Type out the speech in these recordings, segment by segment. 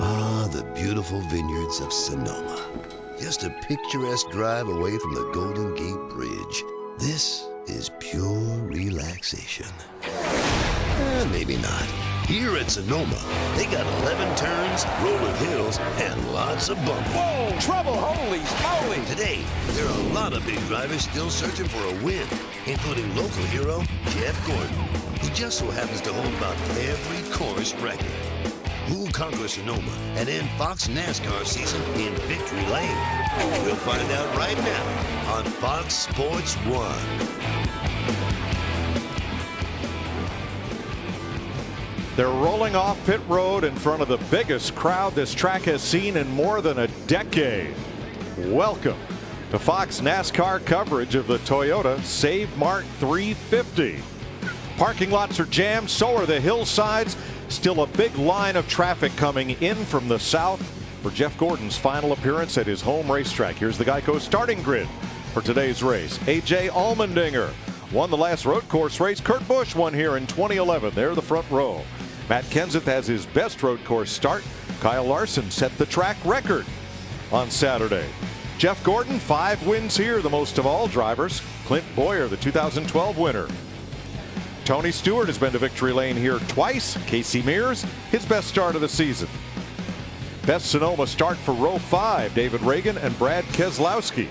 Ah, the beautiful vineyards of Sonoma. Just a picturesque drive away from the Golden Gate Bridge. This is pure relaxation. Maybe not. Here at Sonoma, they got 11 turns, rolling hills, and lots of bumps. Whoa, trouble, holy smoly! Today, there are a lot of big drivers still searching for a win, including local hero Jeff Gordon, who just so happens to hold about every course record. Who'll conquer Sonoma and end Fox NASCAR season in Victory Lane? We'll find out right now on Fox Sports 1. They're rolling off pit road in front of the biggest crowd this track has seen in more than a decade. Welcome to Fox NASCAR coverage of the Toyota Save Mart 350. Parking lots are jammed, so are the hillsides. Still a big line of traffic coming in from the south for Jeff Gordon's final appearance at his home racetrack. Here's the Geico starting grid for today's race. A.J. Allmendinger won the last road course race. Kurt Busch won here in 2011. They're the front row. Matt Kenseth has his best road course start. Kyle Larson set the track record on Saturday. Jeff Gordon, 5 wins here, the most of all drivers. Clint Bowyer, the 2012 winner. Tony Stewart has been to Victory Lane here twice. Casey Mears, his best start of the season. Best Sonoma start for row 5, David Reagan and Brad Keselowski.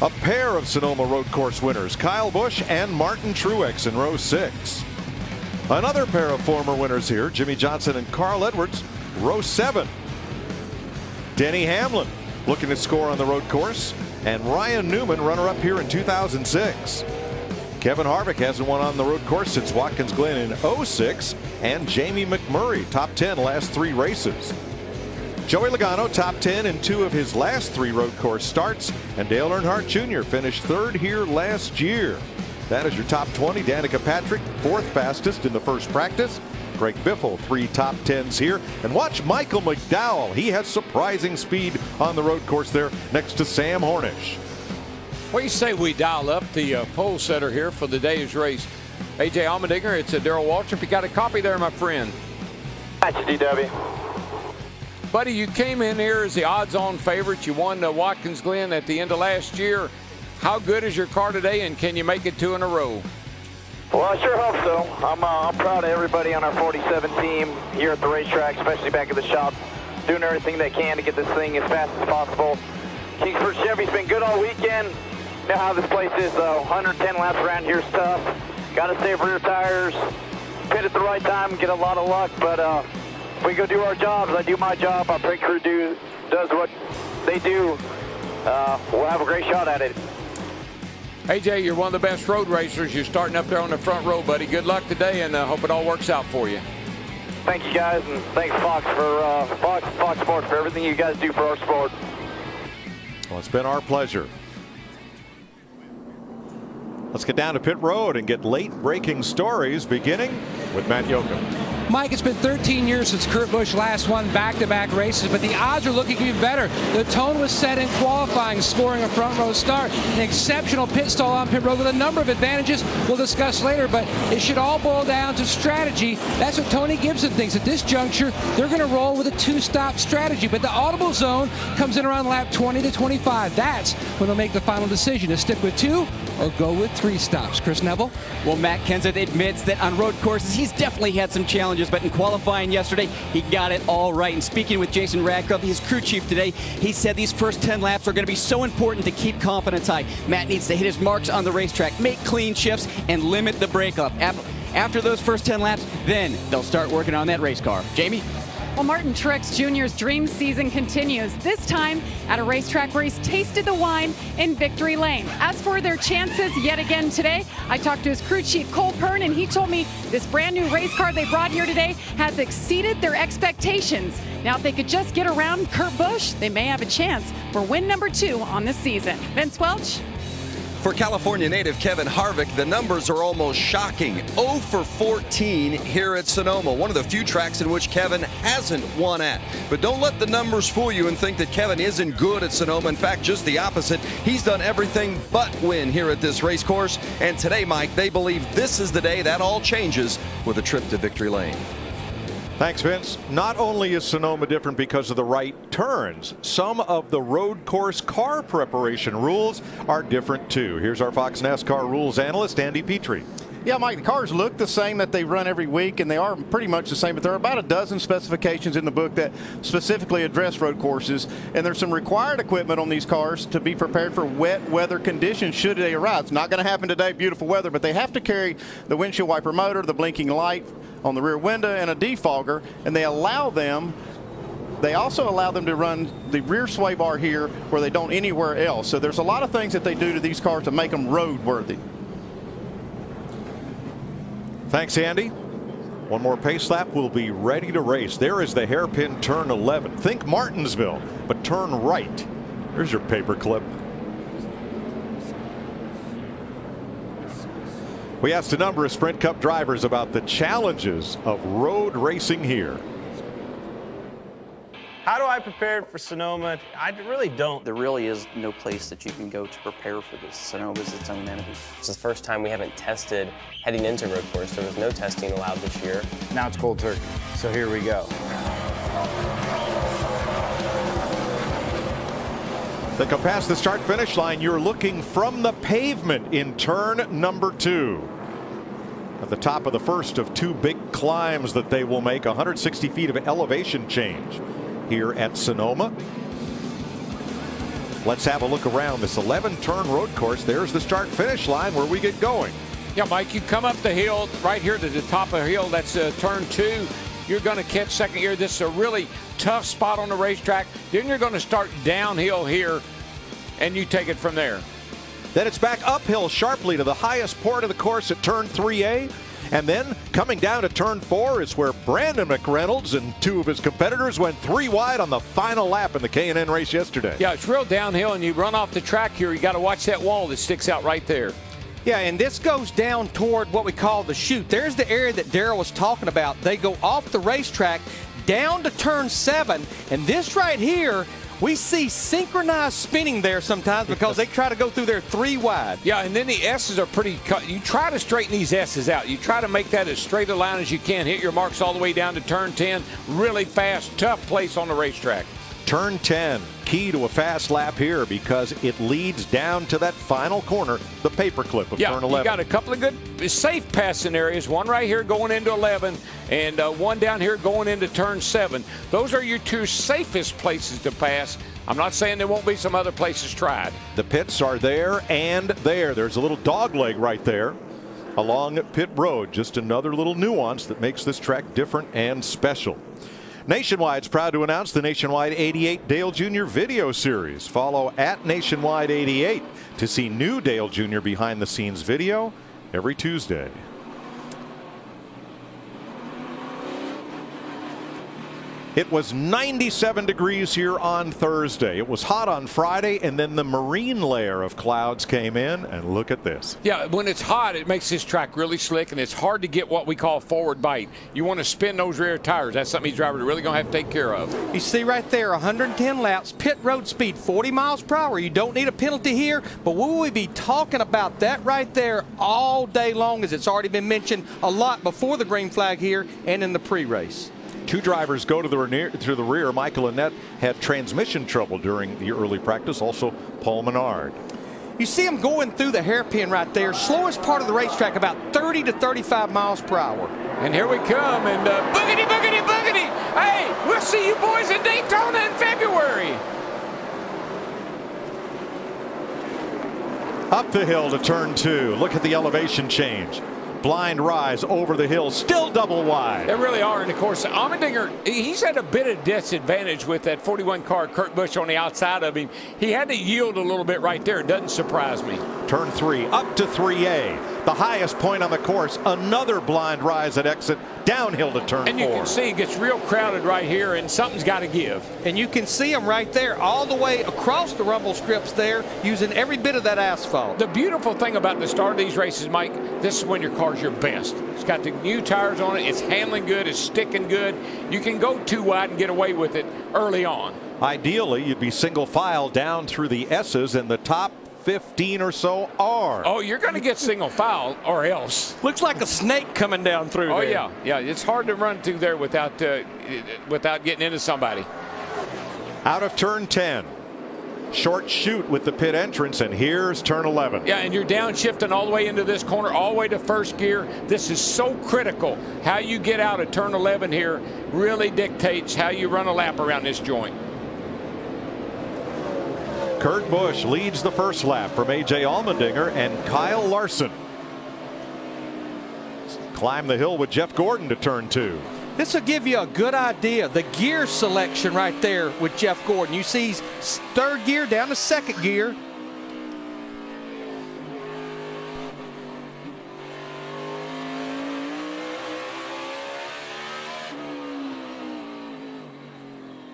A pair of Sonoma road course winners, Kyle Busch and Martin Truex in row 6. Another pair of former winners here, Jimmy Johnson and Carl Edwards, row 7. Denny Hamlin looking to score on the road course, and Ryan Newman, runner-up here in 2006. Kevin Harvick hasn't won on the road course since Watkins Glen in 06, and Jamie McMurray, top 10 last 3 races. Joey Logano, top 10 in 2 of his last 3 road course starts, and Dale Earnhardt Jr. finished 3rd here last year. That is your top 20. Danica Patrick, 4th fastest in the first practice. Greg Biffle, 3 top 10s here. And watch Michael McDowell. He has surprising speed on the road course there next to Sam Hornish. What do you say we dial up the pole setter here for the day's race? A.J. Allmendinger, it's a Darrell Waltrip. You got a copy there, my friend. That's DW. Buddy, you came in here as the odds-on favorite. You won the Watkins Glen at the end of last year. How good is your car today, and can you make it 2 in a row? Well, I sure hope so. I'm proud of everybody on our 47 team here at the racetrack, especially back at the shop, doing everything they can to get this thing as fast as possible. Kingsford Chevy's been good all weekend. You know how this place is, 110 laps around here is tough. Got to save rear tires, pit at the right time, get a lot of luck. But if we go do our jobs, I do my job, our pit crew does what they do, we'll have a great shot at it. AJ, you're one of the best road racers. You're starting up there on the front row, buddy. Good luck today, and hope it all works out for you. Thank you, guys, and thanks, Fox, for Fox Sports, for everything you guys do for our sport. Well, it's been our pleasure. Let's get down to pit road and get late-breaking stories, beginning with Matt Yoakum. Mike, it's been 13 years since Kurt Busch last won back-to-back races, but the odds are looking even better. The tone was set in qualifying, scoring a front row start. An exceptional pit stall on pit road with a number of advantages we'll discuss later, but it should all boil down to strategy. That's what Tony Gibson thinks. At this juncture, they're going to roll with a 2-stop strategy, but the audible zone comes in around lap 20 to 25. That's when they'll make the final decision to stick with 2 or go with 3 stops. Chris Neville? Well, Matt Kenseth admits that on road courses, he's definitely had some challenges, but in qualifying yesterday, he got it all right. And speaking with Jason Radcliffe, his crew chief today, he said these first 10 laps are going to be so important to keep confidence high. Matt needs to hit his marks on the racetrack, make clean shifts, and limit the breakup. After those first 10 laps, then they'll start working on that race car. Jamie? Well, Martin Truex Jr.'s dream season continues, this time at a racetrack where he's tasted the wine in Victory Lane. As for their chances yet again today, I talked to his crew chief, Cole Pern, and he told me this brand new race car they brought here today has exceeded their expectations. Now, if they could just get around Kurt Busch, they may have a chance for win number 2 on this season. Vince Welch? For California native Kevin Harvick, the numbers are almost shocking. 0 for 14 here at Sonoma, one of the few tracks in which Kevin hasn't won at. But don't let the numbers fool you and think that Kevin isn't good at Sonoma. In fact, just the opposite. He's done everything but win here at this race course. And today, Mike, they believe this is the day that all changes with a trip to Victory Lane. Thanks, Vince. Not only is Sonoma different because of the right turns, some of the road course car preparation rules are different too. Here's our Fox NASCAR rules analyst, Andy Petrie. Yeah, Mike, the cars look the same that they run every week, and they are pretty much the same, but there are about a dozen specifications in the book that specifically address road courses, and there's some required equipment on these cars to be prepared for wet weather conditions should they arise. It's not going to happen today, beautiful weather, but they have to carry the windshield wiper motor, the blinking light on the rear window, and a defogger, and they also allow them to run the rear sway bar here where they don't anywhere else. So there's a lot of things that they do to these cars to make them roadworthy. Thanks, Andy. One more pace lap, we'll be ready to race. There is the hairpin turn 11. Think Martinsville, but turn right. There's your paper clip. We asked a number of Sprint Cup drivers about the challenges of road racing here. How do I prepare for Sonoma? I really don't. There really is no place that you can go to prepare for this. Sonoma is its own entity. It's the first time we haven't tested heading into road course. There was no testing allowed this year. Now it's cold turkey, so here we go. They come past the start-finish line. You're looking from the pavement in turn number 2. At the top of the first of 2 big climbs that they will make, 160 feet of elevation change here at Sonoma. Let's have a look around this 11-turn road course. There's the start-finish line where we get going. Yeah, Mike, you come up the hill right here to the top of the hill. That's turn 2. You're going to catch second gear. This is a really tough spot on the racetrack. Then you're going to start downhill here, and you take it from there. Then it's back uphill sharply to the highest point of the course at turn 3A. And then coming down to turn 4 is where Brandon McReynolds and 2 of his competitors went 3 wide on the final lap in the K&N race yesterday. Yeah, it's real downhill, and you run off the track here. You got to watch that wall that sticks out right there. Yeah, and this goes down toward what we call the chute. There's the area that Darrell was talking about. They go off the racetrack down to turn 7, and this right here, we see synchronized spinning there sometimes because they try to go through there 3 wide. Yeah, and then the S's are pretty cut. You try to straighten these S's out. You try to make that as straight a line as you can. Hit your marks all the way down to turn 10. Really fast, tough place on the racetrack. Turn 10, key to a fast lap here because it leads down to that final corner, the paperclip of turn 11. You got a couple of good safe passing areas. One right here going into 11 and one down here going into turn 7. Those are your 2 safest places to pass. I'm not saying there won't be some other places tried. The pits are there and there. There's a little dog leg right there along pit road. Just another little nuance that makes this track different and special. Nationwide's proud to announce the Nationwide 88 Dale Jr. video series. Follow at Nationwide 88 to see new Dale Jr. behind the scenes video every Tuesday. It was 97 degrees here on Thursday. It was hot on Friday, and then the marine layer of clouds came in, and look at this. Yeah, when it's hot, it makes this track really slick, and it's hard to get what we call forward bite. You want to spin those rear tires. That's something these drivers are really going to have to take care of. You see right there, 110 laps, pit road speed, 40 miles per hour. You don't need a penalty here, but we will be talking about that right there all day long, as it's already been mentioned a lot before the green flag here and in the pre-race. 2 drivers go to the rear. Michael Annett had transmission trouble during the early practice. Also, Paul Menard. You see him going through the hairpin right there. Slowest part of the racetrack, about 30 to 35 miles per hour. And here we come, and boogity, boogity, boogity. Hey, we'll see you boys in Daytona in February. Up the hill to turn 2. Look at the elevation change. Blind rise over the hill, still double wide. They really are, and of course, Allmendinger, he's had a bit of disadvantage with that 41 car Kurt Busch on the outside of him. He had to yield a little bit right there. It doesn't surprise me. Turn 3, up to 3A. The highest point on the course. Another blind rise at exit, downhill to turn 4. And you can see it gets real crowded right here, and something's got to give. And you can see them right there, all the way across the rumble strips there, using every bit of that asphalt. The beautiful thing about the start of these races, Mike, this is when your car's your best. It's got the new tires on it. It's handling good. It's sticking good. You can go 2 wide and get away with it early on. Ideally, you'd be single file down through the S's, and the top 15 or so are. Oh, you're going to get single file or else. Looks like a snake coming down through Oh, there. yeah. Yeah, it's hard to run through there without getting into somebody. Out of turn 10. Short chute with the pit entrance, and here's turn 11. Yeah, and you're downshifting all the way into this corner, all the way to first gear. This is so critical. How you get out of turn 11 here really dictates how you run a lap around this joint. Kurt Busch leads the first lap from A.J. Allmendinger and Kyle Larson. Climb the hill with Jeff Gordon to turn 2. This will give you a good idea. The gear selection right there with Jeff Gordon. You see he's third gear down to second gear.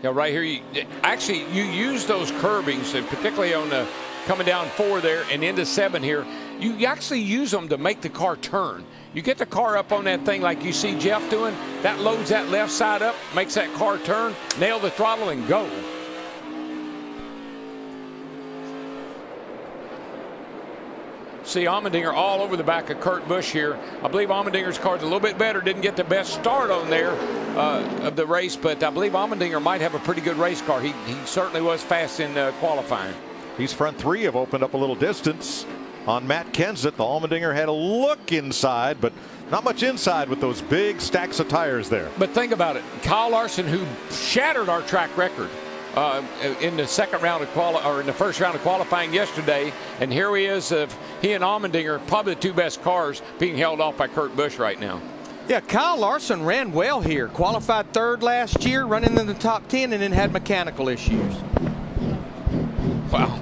Yeah, right here, you use those curbings, and particularly on the coming down 4 there and into 7 here, you actually use them to make the car turn. You get the car up on that thing like you see Jeff doing, that loads that left side up, makes that car turn, nail the throttle, and go. See Allmendinger all over the back of Kurt Busch here. I believe Allmendinger's car's a little bit better. Didn't get the best start on there of the race, but I believe Allmendinger might have a pretty good race car. He certainly was fast in qualifying. These front 3 have opened up a little distance on Matt Kenseth. The Allmendinger had a look inside, but not much inside with those big stacks of tires there. But think about it. Kyle Larson, who shattered our track record in the second round of in the first round of qualifying yesterday, and here he is. He and Allmendinger, probably the 2 best cars, being held off by Kurt Busch right now. Yeah, Kyle Larson ran well here. Qualified 3rd last year, running in the top 10, and then had mechanical issues. Wow.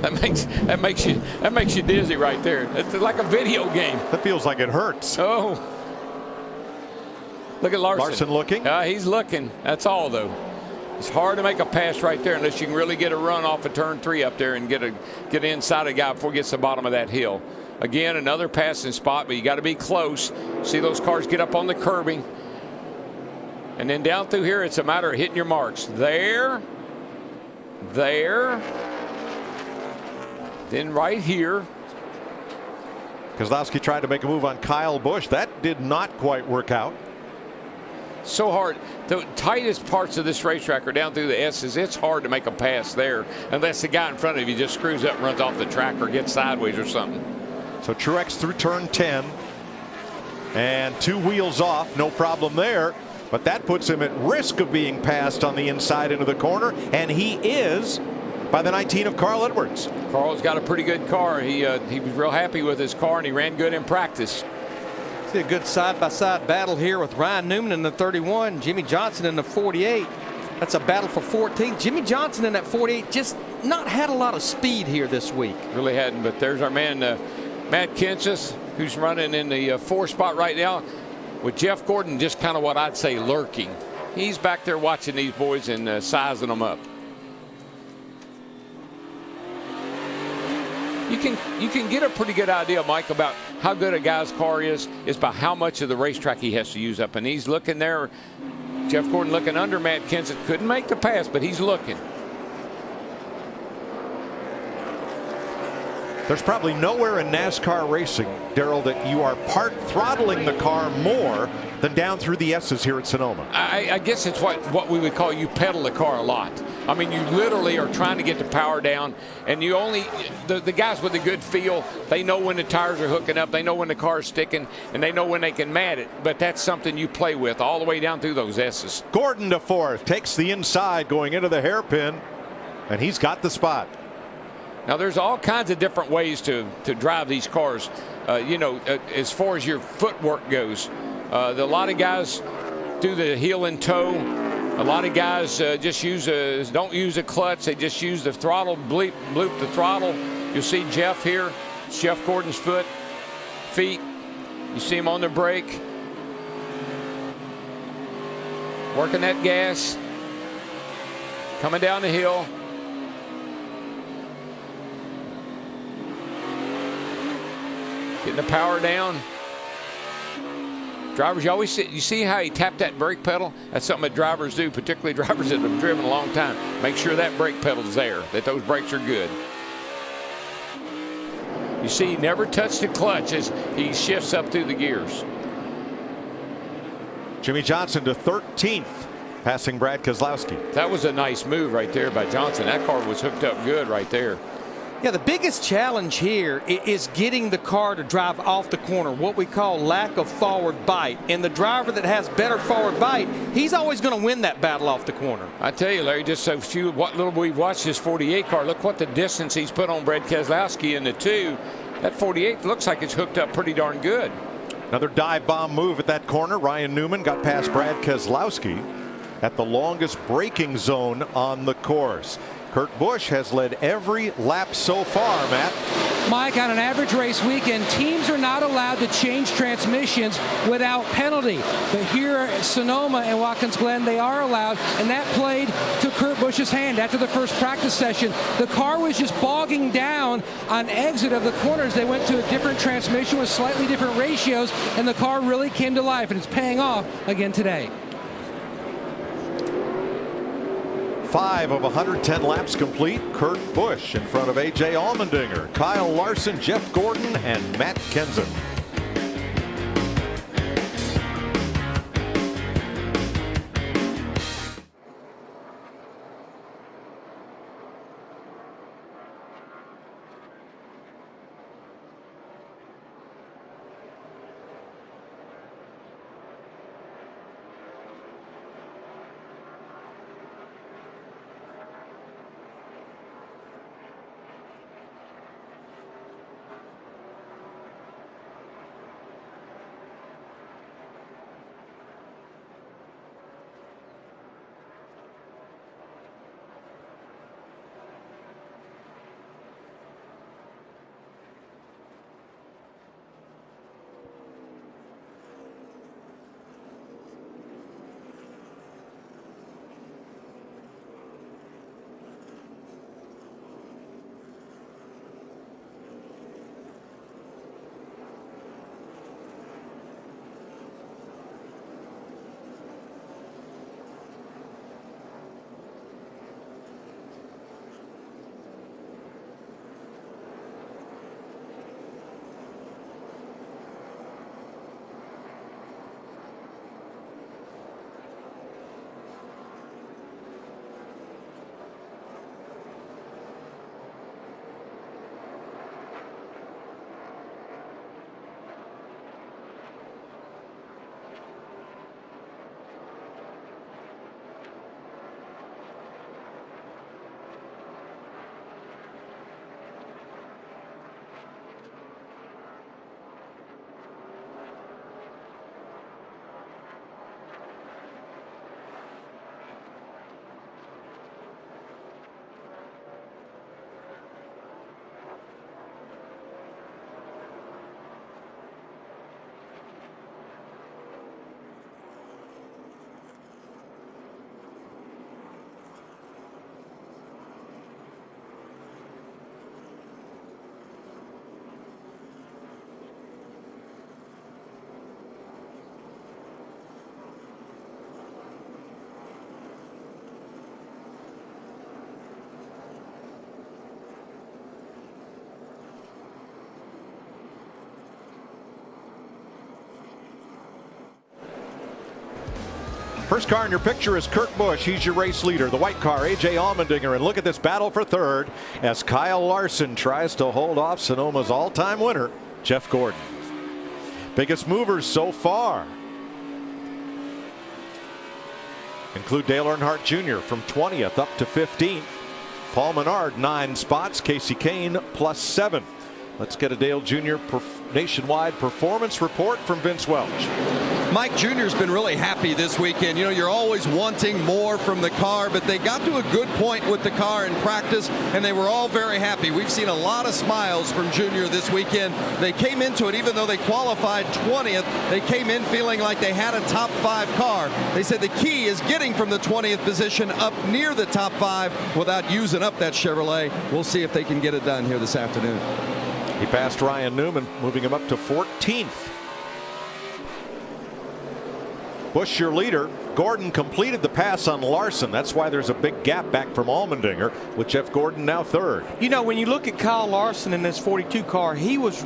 That makes you dizzy right there. It's like a video game. That feels like it hurts. Oh. Look at Larson. Larson looking? He's looking. That's all, though. It's hard to make a pass right there unless you can really get a run off of turn 3 up there and get inside a guy before he gets to the bottom of that hill. Again, another passing spot, but you got to be close. See those cars get up on the curbing. And then down through here, it's a matter of hitting your marks. There. Then right here. Kozlowski tried to make a move on Kyle Busch. That did not quite work out. So hard. The tightest parts of this racetrack are down through the S's. It's hard to make a pass there unless the guy in front of you just screws up and runs off the track or gets sideways or something. So Truex through turn 10 and 2 wheels off. No problem there. But that puts him at risk of being passed on the inside into the corner, and he is by the 19 of Carl Edwards. Carl's got a pretty good car. He was real happy with his car, and he ran good in practice. See a good side-by-side battle here with Ryan Newman in the 31, Jimmy Johnson in the 48. That's a battle for 14. Jimmy Johnson in that 48 just not had a lot of speed here this week. Really hadn't, but there's our man Matt Kenseth, who's running in the 4 spot right now, with Jeff Gordon just kind of what I'd say lurking. He's back there watching these boys and sizing them up. You can get a pretty good idea, Mike, about how good a guy's car is by how much of the racetrack he has to use up. And he's looking there. Jeff Gordon looking under Matt Kenseth. Couldn't make the pass, but he's looking. There's probably nowhere in NASCAR racing, Darrell, that you are part throttling the car more than down through the S's here at Sonoma. I guess it's what we would call you pedal the car a lot. I mean, you literally are trying to get the power down, and you only the guys with a good feel, they know when the tires are hooking up, they know when the car's sticking, and they know when they can mat it. But that's something you play with all the way down through those S's. Gordon to 4th, takes the inside going into the hairpin, and he's got the spot. Now, there's all kinds of different ways to drive these cars, as far as your footwork goes. A lot of guys do the heel and toe. A lot of guys just don't use a clutch. They just use the throttle, bloop the throttle. You'll see Jeff here. It's Jeff Gordon's feet. You see him on the brake. Working that gas. Coming down the hill. Getting the power down. Drivers, you see how he tapped that brake pedal? That's something that drivers do, particularly drivers that have driven a long time. Make sure that brake pedal's there, that those brakes are good. You see, he never touched the clutch as he shifts up through the gears. Jimmy Johnson to 13th, passing Brad Keselowski. That was a nice move right there by Johnson. That car was hooked up good right there. Yeah, the biggest challenge here is getting the car to drive off the corner, what we call lack of forward bite. And the driver that has better forward bite, he's always going to win that battle off the corner. I tell you, Larry, just so few, what little we've watched this 48 car, look what the distance he's put on Brad Keselowski in the 2. That 48 looks like it's hooked up pretty darn good. Another dive bomb move at that corner. Ryan Newman got past Brad Keselowski at the longest braking zone on the course. Kurt Busch has led every lap so far, Matt. Mike, on an average race weekend, teams are not allowed to change transmissions without penalty. But here at Sonoma and Watkins Glen, they are allowed, and that played to Kurt Busch's hand. After the first practice session, the car was just bogging down on exit of the corners. They went to a different transmission with slightly different ratios, and the car really came to life, and it's paying off again today. 5 of 110 laps complete. Kurt Busch in front of A.J. Allmendinger, Kyle Larson, Jeff Gordon, and Matt Kenseth. First car in your picture is Kurt Busch. He's your race leader. The white car, A.J. Allmendinger. And look at this battle for third as Kyle Larson tries to hold off Sonoma's all-time winner, Jeff Gordon. Biggest movers so far include Dale Earnhardt Jr. from 20th up to 15th. Paul Menard 9 spots. Casey Kane +7. Let's get a Dale Jr. nationwide performance report from Vince Welch. Mike Jr.'s been really happy this weekend. You know, you're always wanting more from the car, but they got to a good point with the car in practice, and they were all very happy. We've seen a lot of smiles from Jr. this weekend. They came into it, even though they qualified 20th, they came in feeling like they had a top 5 car. They said the key is getting from the 20th position up near the top 5 without using up that Chevrolet. We'll see if they can get it done here this afternoon. He passed Ryan Newman, moving him up to 14th. Busch, your leader, Gordon completed the pass on Larson. That's why there's a big gap back from Allmendinger, with Jeff Gordon now third. You know, when you look at Kyle Larson in this 42 car, he was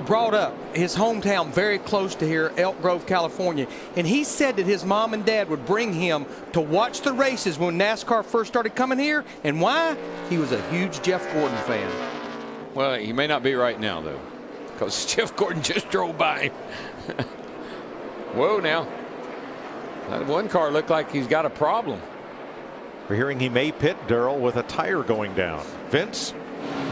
brought up, his hometown very close to here, Elk Grove, California. And he said that his mom and dad would bring him to watch the races when NASCAR first started coming here. And why? He was a huge Jeff Gordon fan. Well, he may not be right now, though, because Jeff Gordon just drove by him. Whoa, now. That one car looked like he's got a problem. We're hearing he may pit, Darrell, with a tire going down. Vince?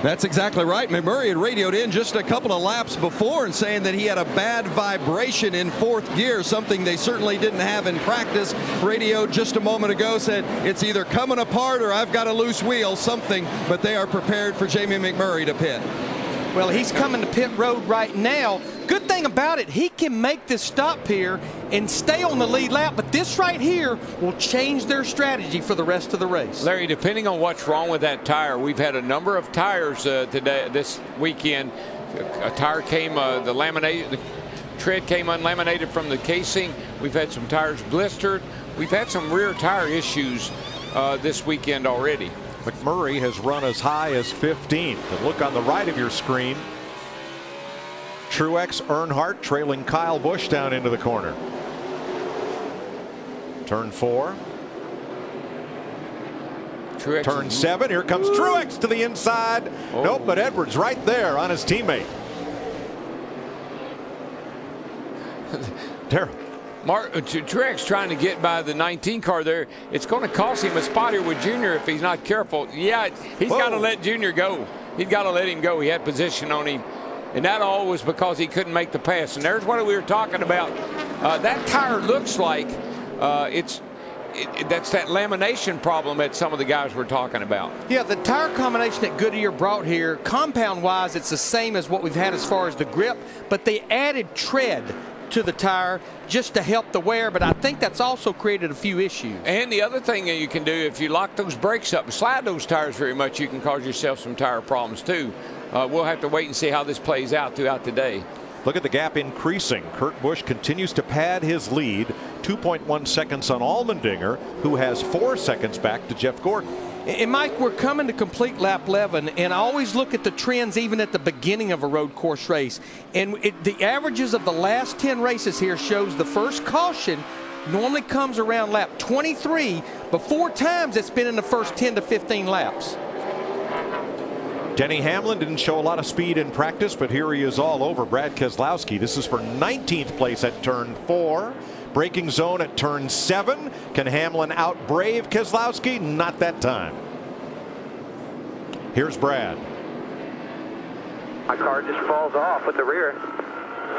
That's exactly right. McMurray had radioed in just a couple of laps before and saying that he had a bad vibration in fourth gear, something they certainly didn't have in practice. Radio just a moment ago said it's either coming apart or I've got a loose wheel, something, but they are prepared for Jamie McMurray to pit. Well, he's coming to pit road right now. Good thing about it, he can make this stop here and stay on the lead lap, but this right here will change their strategy for the rest of the race. Larry, depending on what's wrong with that tire, we've had a number of tires this weekend. A tire came, the tread came unlaminated from the casing. We've had some tires blistered. We've had some rear tire issues this weekend already. McMurray has run as high as 15th. And look on the right of your screen. Truex Earnhardt trailing Kyle Busch down into the corner. Turn 4. Truex Turn 7. Here comes Truex to the inside. Oh. Nope, but Edwards right there on his teammate. Darrell. Truex trying to get by the 19 car there. It's going to cost him a spot here with Junior if he's not careful. Yeah, he's got to let Junior go. He's got to let him go. He had position on him. And that all was because he couldn't make the pass. And there's what we were talking about. That tire looks like that's that lamination problem that some of the guys were talking about. Yeah, the tire combination that Goodyear brought here, compound-wise, it's the same as what we've had as far as the grip, but they added tread to the tire just to help the wear, but I think that's also created a few issues. And the other thing that you can do, if you lock those brakes up and slide those tires very much, you can cause yourself some tire problems too. We'll have to wait and see how this plays out throughout the day. Look at the gap increasing. Kurt Busch continues to pad his lead, 2.1 seconds on Allmendinger, who has 4 seconds back to Jeff Gordon. And Mike, we're coming to complete lap 11, and I always look at the trends even at the beginning of a road course race. And the averages of the last 10 races here shows the first caution normally comes around lap 23, but 4 times it's been in the first 10 to 15 laps. Denny Hamlin didn't show a lot of speed in practice, but here he is all over Brad Keselowski. This is for 19th place at turn 4. Braking zone at turn 7. Can Hamlin out-brave Keselowski? Not that time. Here's Brad. My car just falls off with the rear.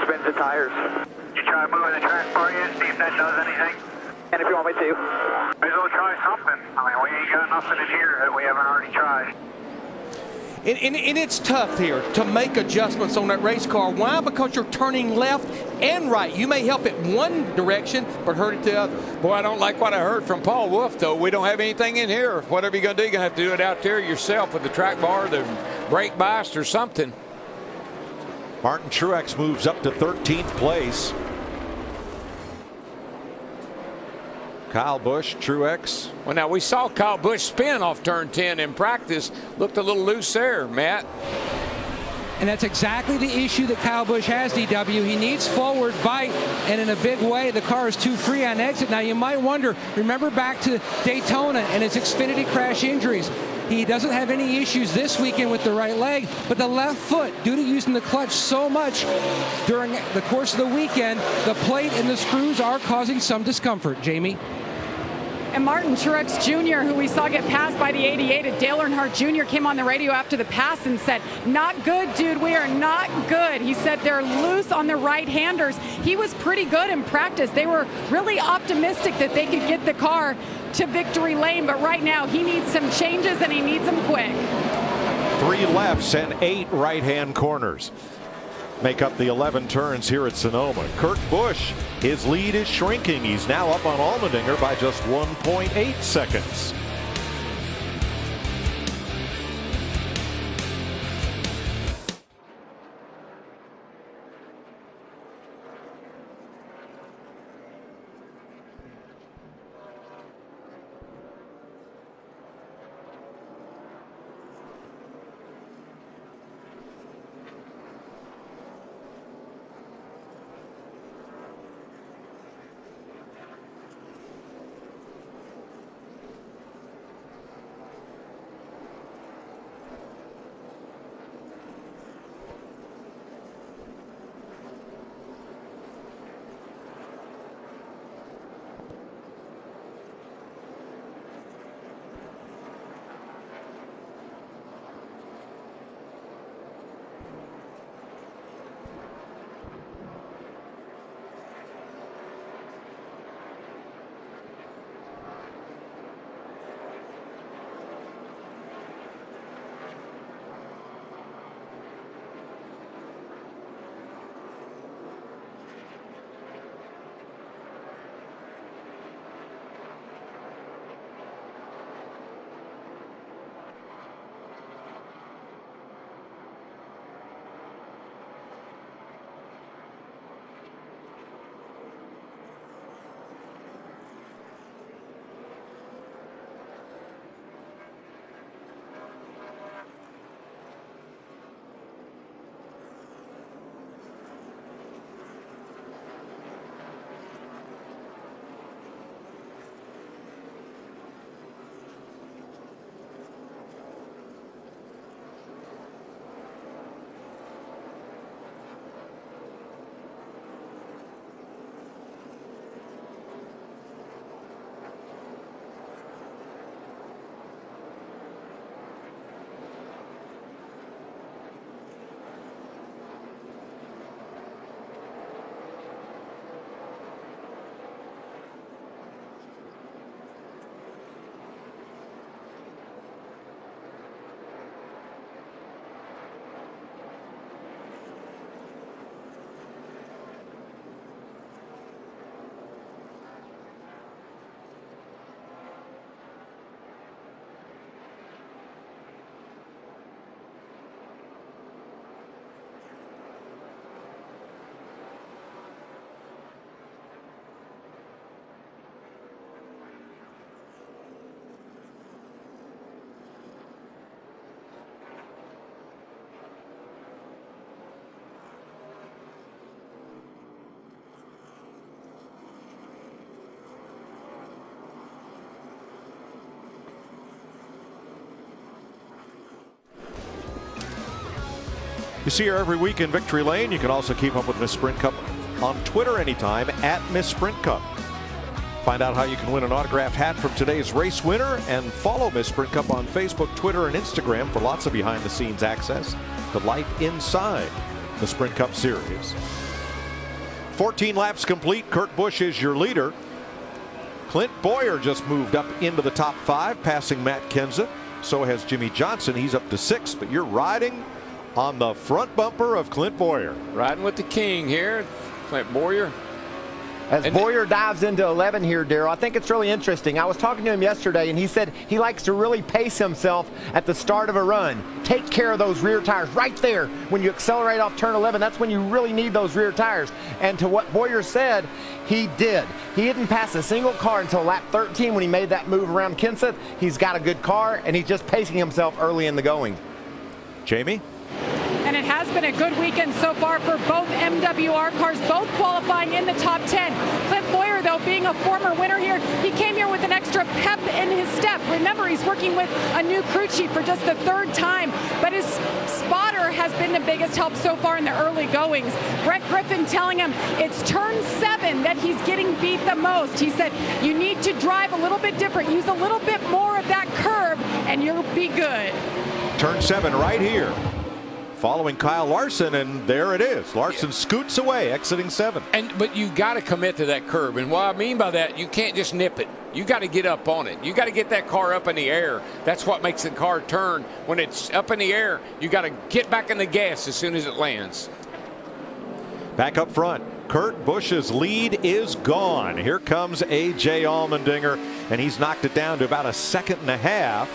Spins the tires. You try moving the track for you, see if that does anything? And if you want me to. Maybe we'll try something. I mean, we ain't got nothing in here that we haven't already tried. And it's tough here to make adjustments on that race car. Why? Because you're turning left and right. You may help it one direction, but hurt it the other. Boy, I don't like what I heard from Paul Wolf, though. We don't have anything in here. Whatever you're going to do, you're going to have to do it out there yourself with the track bar, the brake bias, or something. Martin Truex moves up to 13th place. Kyle Busch, Truex. Well, now we saw Kyle Busch spin off turn 10 in practice. Looked a little loose there, Matt. And that's exactly the issue that Kyle Busch has, DW. He needs forward bite, and in a big way, the car is too free on exit. Now, you might wonder, remember back to Daytona and his Xfinity crash injuries. He doesn't have any issues this weekend with the right leg, but the left foot, due to using the clutch so much during the course of the weekend, the plate and the screws are causing some discomfort. Jamie? And Martin Truex Jr., who we saw get passed by the 88 at Dale Earnhardt Jr., came on the radio after the pass and said, "Not good, dude. We are not good." He said they're loose on the right-handers. He was pretty good in practice. They were really optimistic that they could get the car to victory lane, but right now he needs some changes and he needs them quick. 3 lefts and 8 right-hand corners make up the 11 turns here at Sonoma. Kurt Busch, his lead is shrinking. He's now up on Allmendinger by just 1.8 seconds. You see her every week in Victory Lane. You can also keep up with Miss Sprint Cup on Twitter anytime at Miss Sprint Cup. Find out how you can win an autographed hat from today's race winner and follow Miss Sprint Cup on Facebook, Twitter, and Instagram for lots of behind-the-scenes access to life inside the Sprint Cup Series. 14 laps complete. Kurt Busch is your leader. Clint Bowyer just moved up into the top 5, passing Matt Kenseth. So has Jimmy Johnson. He's up to 6, but you're riding on the front bumper of Clint Bowyer. Riding with the king here, Clint Bowyer. As Bowyer dives into 11 here, Darrell, I think it's really interesting. I was talking to him yesterday, and he said he likes to really pace himself at the start of a run. Take care of those rear tires right there. When you accelerate off turn 11, that's when you really need those rear tires. And to what Bowyer said, he did. He didn't pass a single car until lap 13 when he made that move around Kenseth. He's got a good car, and he's just pacing himself early in the going. Jamie? And it has been a good weekend so far for both MWR cars, both qualifying in the top 10. Clint Bowyer, though, being a former winner here, he came here with an extra pep in his step. Remember, he's working with a new crew chief for just the 3rd time, but his spotter has been the biggest help so far in the early goings. Brett Griffin telling him it's turn 7 that he's getting beat the most. He said, you need to drive a little bit different, use a little bit more of that curb, and you'll be good. Turn 7 right here. Following Kyle Larson, and there it is. Larson scoots away, exiting 7. But you got to commit to that curb. And what I mean by that, you can't just nip it. You got to get up on it. You got to get that car up in the air. That's what makes the car turn. When it's up in the air, you got to get back in the gas as soon as it lands. Back up front, Kurt Busch's lead is gone. Here comes A.J. Allmendinger, and he's knocked it down to about 1.5 seconds. Matt?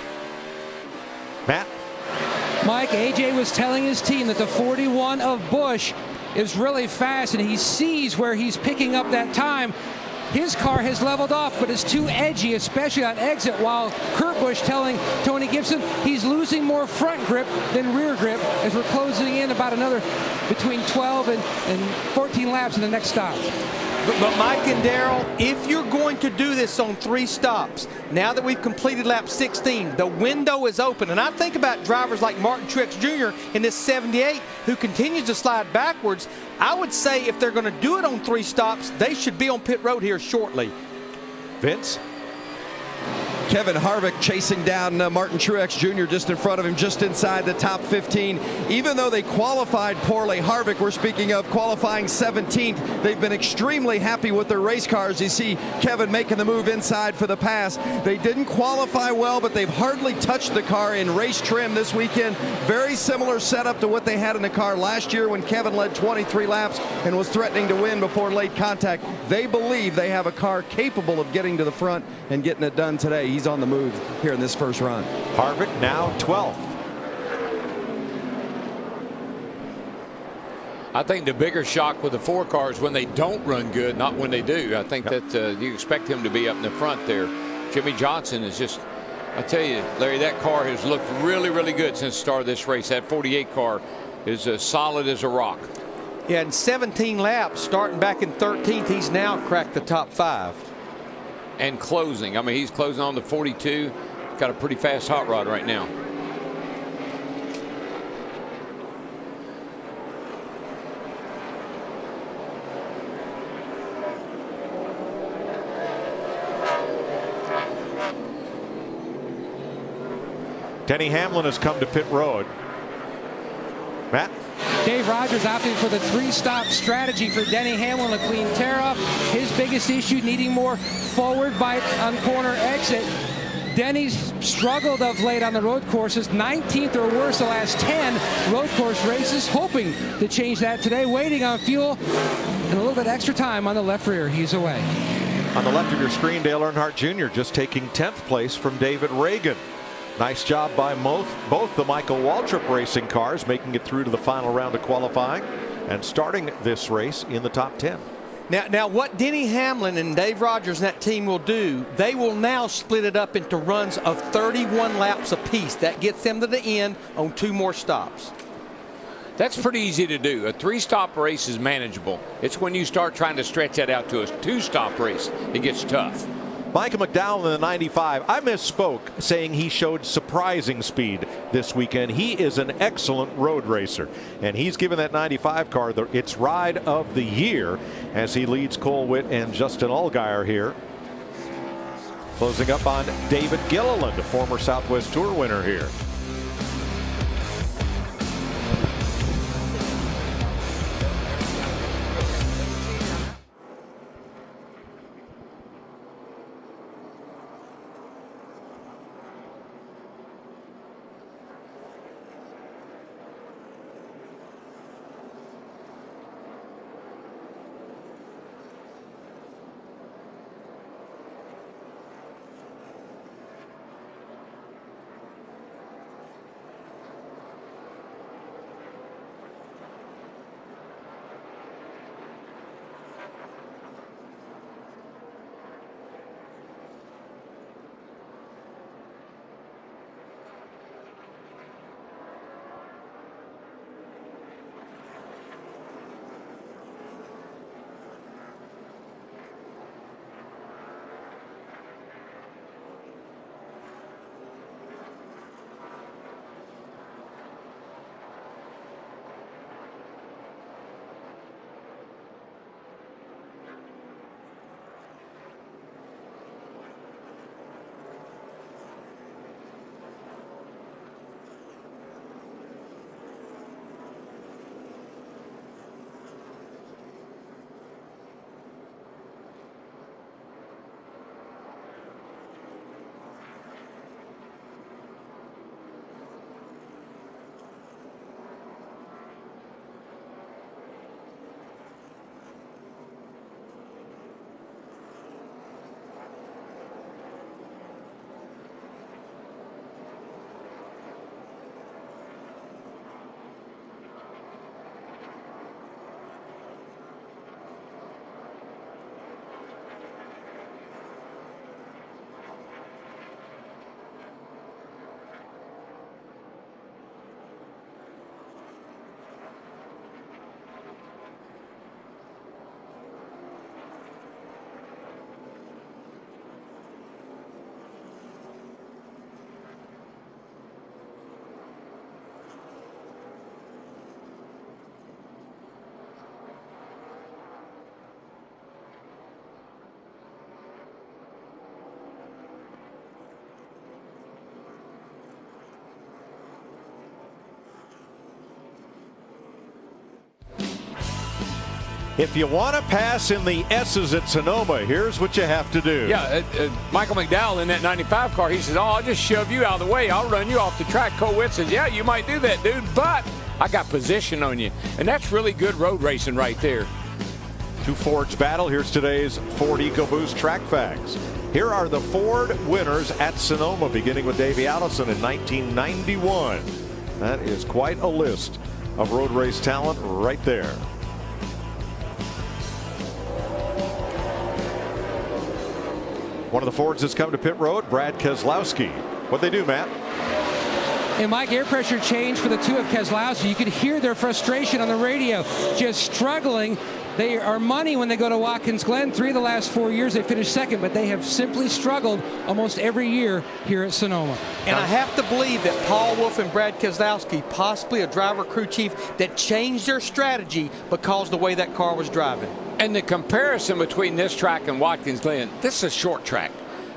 Mike, AJ was telling his team that the 41 of Busch is really fast, and he sees where he's picking up that time. His car has leveled off, but it's too edgy, especially on exit, while Kurt Busch telling Tony Gibson he's losing more front grip than rear grip as we're closing in about another between 12 and 14 laps in the next stop. But Mike and Darrell, if you're going to do this on 3 stops, now that we've completed lap 16, the window is open. And I think about drivers like Martin Truex Jr. in this 78 who continues to slide backwards. I would say if they're going to do it on 3 stops, they should be on pit road here shortly. Vince? Kevin Harvick chasing down Martin Truex Jr. just in front of him, just inside the top 15. Even though they qualified poorly, Harvick, we're speaking of, qualifying 17th. They've been extremely happy with their race cars. You see Kevin making the move inside for the pass. They didn't qualify well, but they've hardly touched the car in race trim this weekend. Very similar setup to what they had in the car last year when Kevin led 23 laps and was threatening to win before late contact. They believe they have a car capable of getting to the front and getting it done today. He's on the move here in this first run. Harvick now 12th. I think the bigger shock with the 4 cars when they don't run good, not when they do. I think that you expect him to be up in the front there. Jimmy Johnson is just, I tell you, Larry, that car has looked really, really good since the start of this race. That 48 car is as solid as a rock. Yeah, in 17 laps, starting back in 13th, he's now cracked the top 5. And closing. I mean, he's closing on the 42. Got a pretty fast hot rod right now. Denny Hamlin has come to pit road. Matt? Dave Rogers opting for the 3-stop strategy for Denny Hamlin, a clean tear-off. His biggest issue, needing more forward bite on corner exit. Denny's struggled of late on the road courses, 19th or worse the last 10 road course races, hoping to change that today, waiting on fuel and a little bit extra time on the left rear. He's away. On the left of your screen, Dale Earnhardt Jr. just taking 10th place from David Reagan. Nice job by both the Michael Waltrip racing cars, making it through to the final round of qualifying and starting this race in the top 10. Now what Denny Hamlin and Dave Rogers and that team will do, they will now split it up into runs of 31 laps apiece. That gets them to the end on 2 more stops. That's pretty easy to do. A 3-stop race is manageable. It's when you start trying to stretch that out to a 2-stop race, it gets tough. Michael McDowell in the 95. I misspoke saying he showed surprising speed. this weekend. He is an excellent road racer, and he's given that 95 car its ride of the year as he leads Cole Witt and Justin Allgaier here. Closing up on David Gilliland, a former Southwest Tour winner here. If you want to pass in the S's at Sonoma, here's what you have to do. Yeah, Michael McDowell in that 95 car, he says, oh, I'll just shove you out of the way. I'll run you off the track. Cole Witt says, yeah, you might do that, dude, but I got position on you. And that's really good road racing right there. Two Fords battle. Here's today's Ford EcoBoost track facts. Here are the Ford winners at Sonoma, beginning with Davey Allison in 1991. That is quite a list of road race talent right there. One of the Fords that's come to pit road, Brad Keselowski. What'd they do, Matt? And Mike, air pressure changed for the two of Keselowski. You could hear their frustration on the radio, just struggling. They are money when they go to Watkins Glen. 3 of the last 4 years they finished second, but they have simply struggled almost every year here at Sonoma. And I have to believe that Paul Wolf and Brad Keselowski, possibly a driver crew chief, that changed their strategy because of the way that car was driving. And the comparison between this track and Watkins Glen, this is a short track.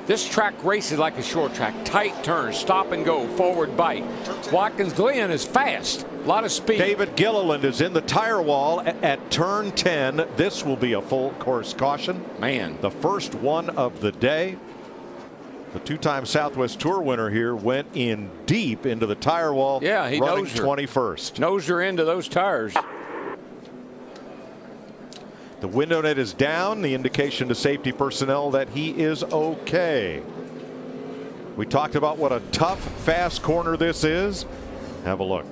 This track races like a short track. Tight turns, stop and go, forward bite. Watkins Glen is fast. A lot of speed. David Gilliland is in the tire wall at turn 10. This will be a full course caution. Man. The first one of the day. The two-time Southwest Tour winner here went in deep into the tire wall. Yeah, he running knows her. 21st. Knows her into those tires. The window net is down, the indication to safety personnel that he is okay. We talked about what a tough, fast corner this is. Have a look.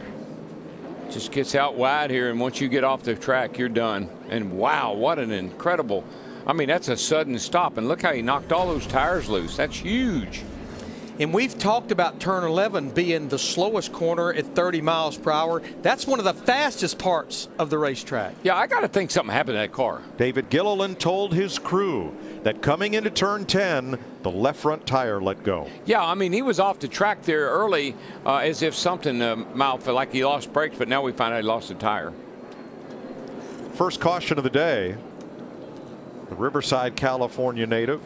Just gets out wide here, and once you get off the track, you're done. And wow, what an incredible, I mean, that's a sudden stop. And look how he knocked all those tires loose. That's huge. And we've talked about turn 11 being the slowest corner at 30 miles per hour. That's one of the fastest parts of the racetrack. Yeah, I got to think something happened to that car. David Gilliland told his crew that coming into turn 10, the left front tire let go. Yeah, I mean, he was off the track there early as if something might feel like he lost brakes, but now we find out he lost a tire. First caution of the day, the Riverside, California native,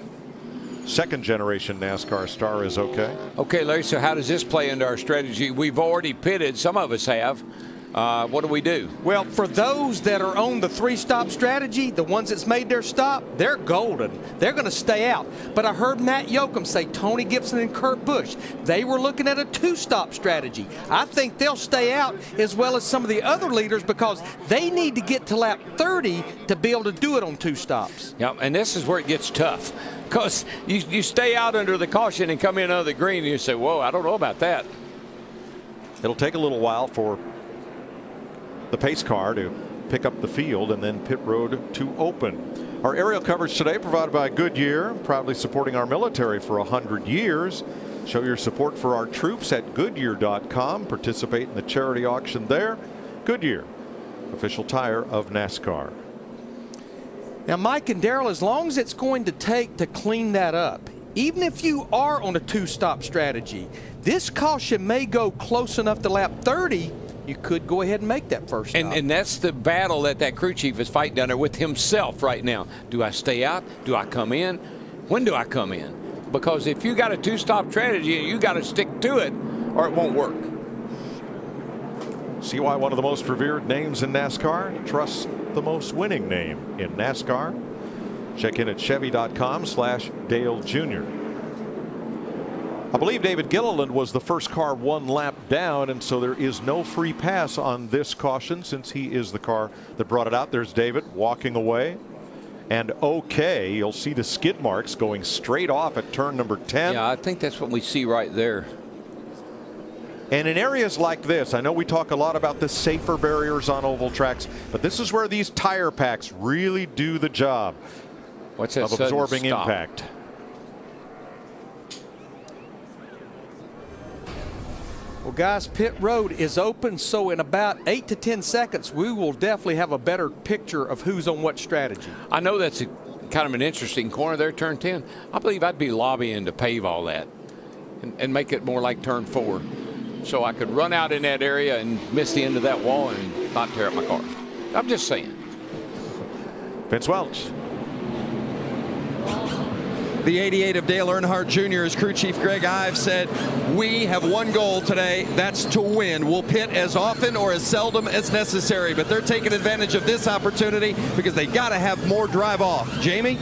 second generation NASCAR star is okay. Okay, Larry, so how does this play into our strategy? We've already pitted, some of us have. What do we do? Well, for those that are on the 3-stop strategy, the ones that's made their stop, they're golden. They're going to stay out. But I heard Matt Yoakum say Tony Gibson and Kurt Busch, they were looking at a 2-stop strategy. I think they'll stay out as well as some of the other leaders because they need to get to lap 30 to be able to do it on 2 stops. Yeah, and this is where it gets tough because you stay out under the caution and come in under the green and you say, whoa, I don't know about that. It'll take a little while for the pace car to pick up the field and then pit road to open. Our aerial coverage today provided by Goodyear, proudly supporting our military for 100 years. Show your support for our troops at Goodyear.com. Participate in the charity auction there. Goodyear, official tire of NASCAR. Now, Mike and Darrell, as long as it's going to take to clean that up, even if you are on a 2-stop strategy, this caution may go close enough to lap 30. You could go ahead and make that first stop. And that's the battle that crew chief is fighting down there with himself right now. Do I stay out? Do I come in? When do I come in? Because if you got a 2-stop strategy, you got to stick to it or it won't work. See why one of the most revered names in NASCAR trusts the most winning name in NASCAR. Check in at Chevy.com/Dale Jr. I believe David Gilliland was the first car 1 lap down, and so there is no free pass on this caution since he is the car that brought it out. There's David walking away. And okay, you'll see the skid marks going straight off at turn number 10. Yeah, I think that's what we see right there. And in areas like this, I know we talk a lot about the safer barriers on oval tracks, but this is where these tire packs really do the job of absorbing impact. Well, guys, pit road is open, so in about 8 to 10 seconds, we will definitely have a better picture of who's on what strategy. I know that's kind of an interesting corner there, turn 10. I believe I'd be lobbying to pave all that and make it more like turn 4. So I could run out in that area and miss the end of that wall and not tear up my car. I'm just saying. Vince Welch. The 88 of Dale Earnhardt Jr. as crew chief Greg Ives said, we have one goal today, that's to win. We'll pit as often or as seldom as necessary, but they're taking advantage of this opportunity because they got to have more drive off. Jamie?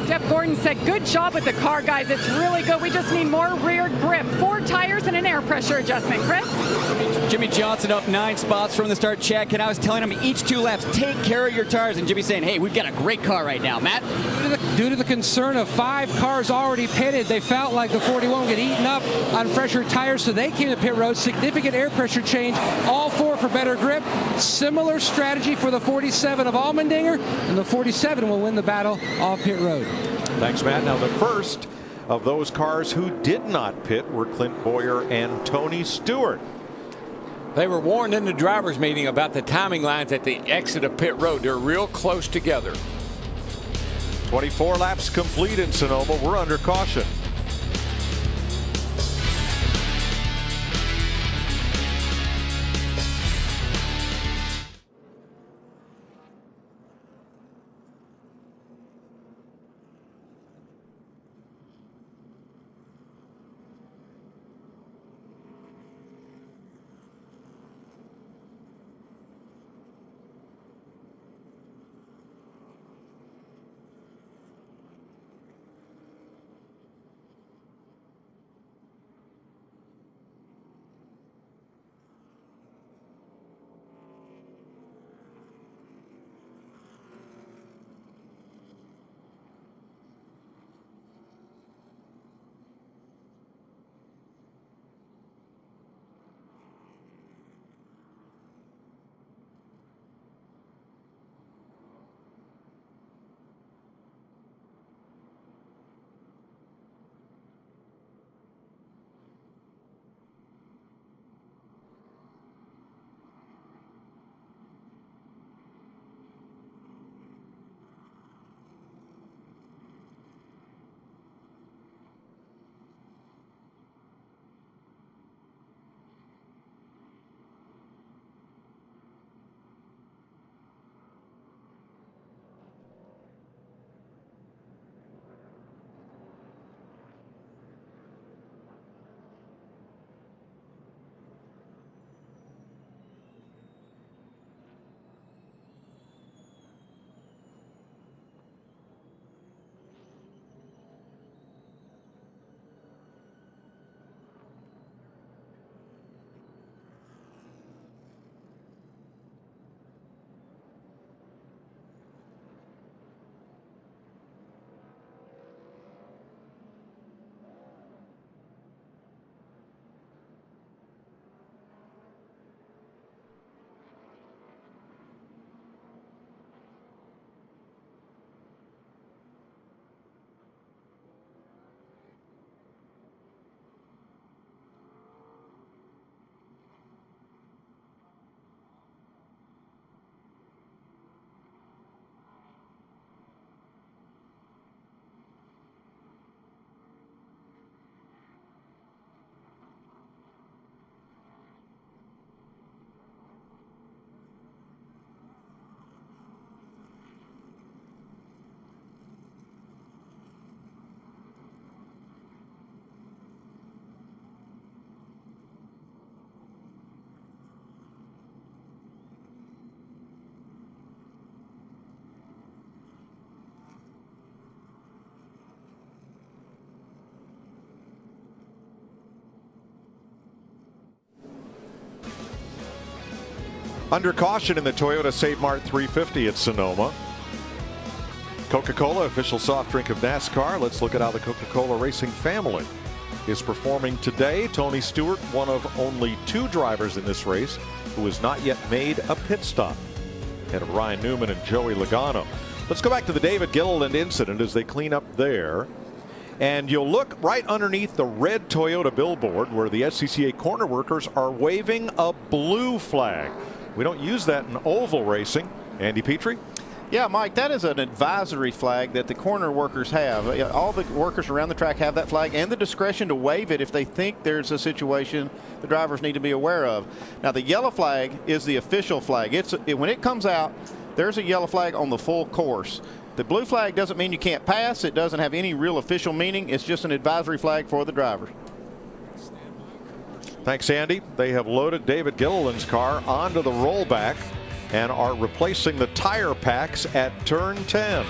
Jeff Gordon said, good job with the car, guys. It's really good. We just need more rear grip. 4 tires and an air pressure adjustment. Chris? Jimmy Johnson up 9 spots from the start check, and I was telling him each 2 laps, take care of your tires. And Jimmy's saying, hey, we've got a great car right now. Matt? Due to the concern of 5 cars already pitted, they felt like the 41 would get eaten up on fresher tires, so they came to pit road. Significant air pressure change, all 4 for better grip. Similar strategy for the 47 of Allmendinger, and the 47 will win the battle off pit road. Thanks, Matt. Now, the first of those cars who did not pit were Clint Boyer and Tony Stewart. They were warned in the driver's meeting about the timing lines at the exit of pit road. They're real close together. 24 laps complete in Sonoma. We're under caution. Under caution in the Toyota Save Mart 350 at Sonoma. Coca-Cola, official soft drink of NASCAR. Let's look at how the Coca-Cola racing family is performing today. Tony Stewart, one of only 2 drivers in this race who has not yet made a pit stop, ahead of Ryan Newman and Joey Logano. Let's go back to the David Gilliland incident as they clean up there. And you'll look right underneath the red Toyota billboard where the SCCA corner workers are waving a blue flag. We don't use that in oval racing. Andy Petrie? Yeah, Mike, that is an advisory flag that the corner workers have. All the workers around the track have that flag and the discretion to wave it if they think there's a situation the drivers need to be aware of. Now, the yellow flag is the official flag. When it comes out, there's a yellow flag on the full course. The blue flag doesn't mean you can't pass. It doesn't have any real official meaning. It's just an advisory flag for the drivers. Thanks, Andy. They have loaded David Gilliland's car onto the rollback and are replacing the tire packs at turn 10.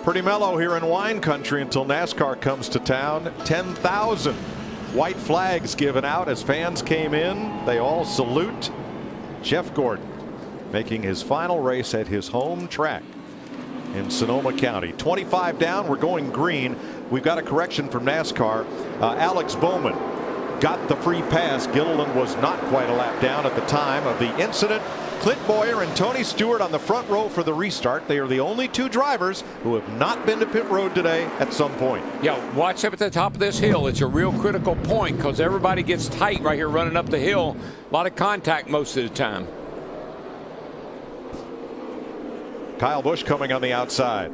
Pretty mellow here in wine country until NASCAR comes to town. 10,000 white flags given out as fans came in. They all salute Jeff Gordon, making his final race at his home track in Sonoma County. 25 down, we're going green. We've got a correction from NASCAR. Alex Bowman got the free pass. Gilliland was not quite a lap down at the time of the incident. Clint Boyer and Tony Stewart on the front row for the restart. They are the only 2 drivers who have not been to pit road today at some point. Yeah, watch up at the top of this hill. It's a real critical point because everybody gets tight right here running up the hill. A lot of contact most of the time. Kyle Busch coming on the outside.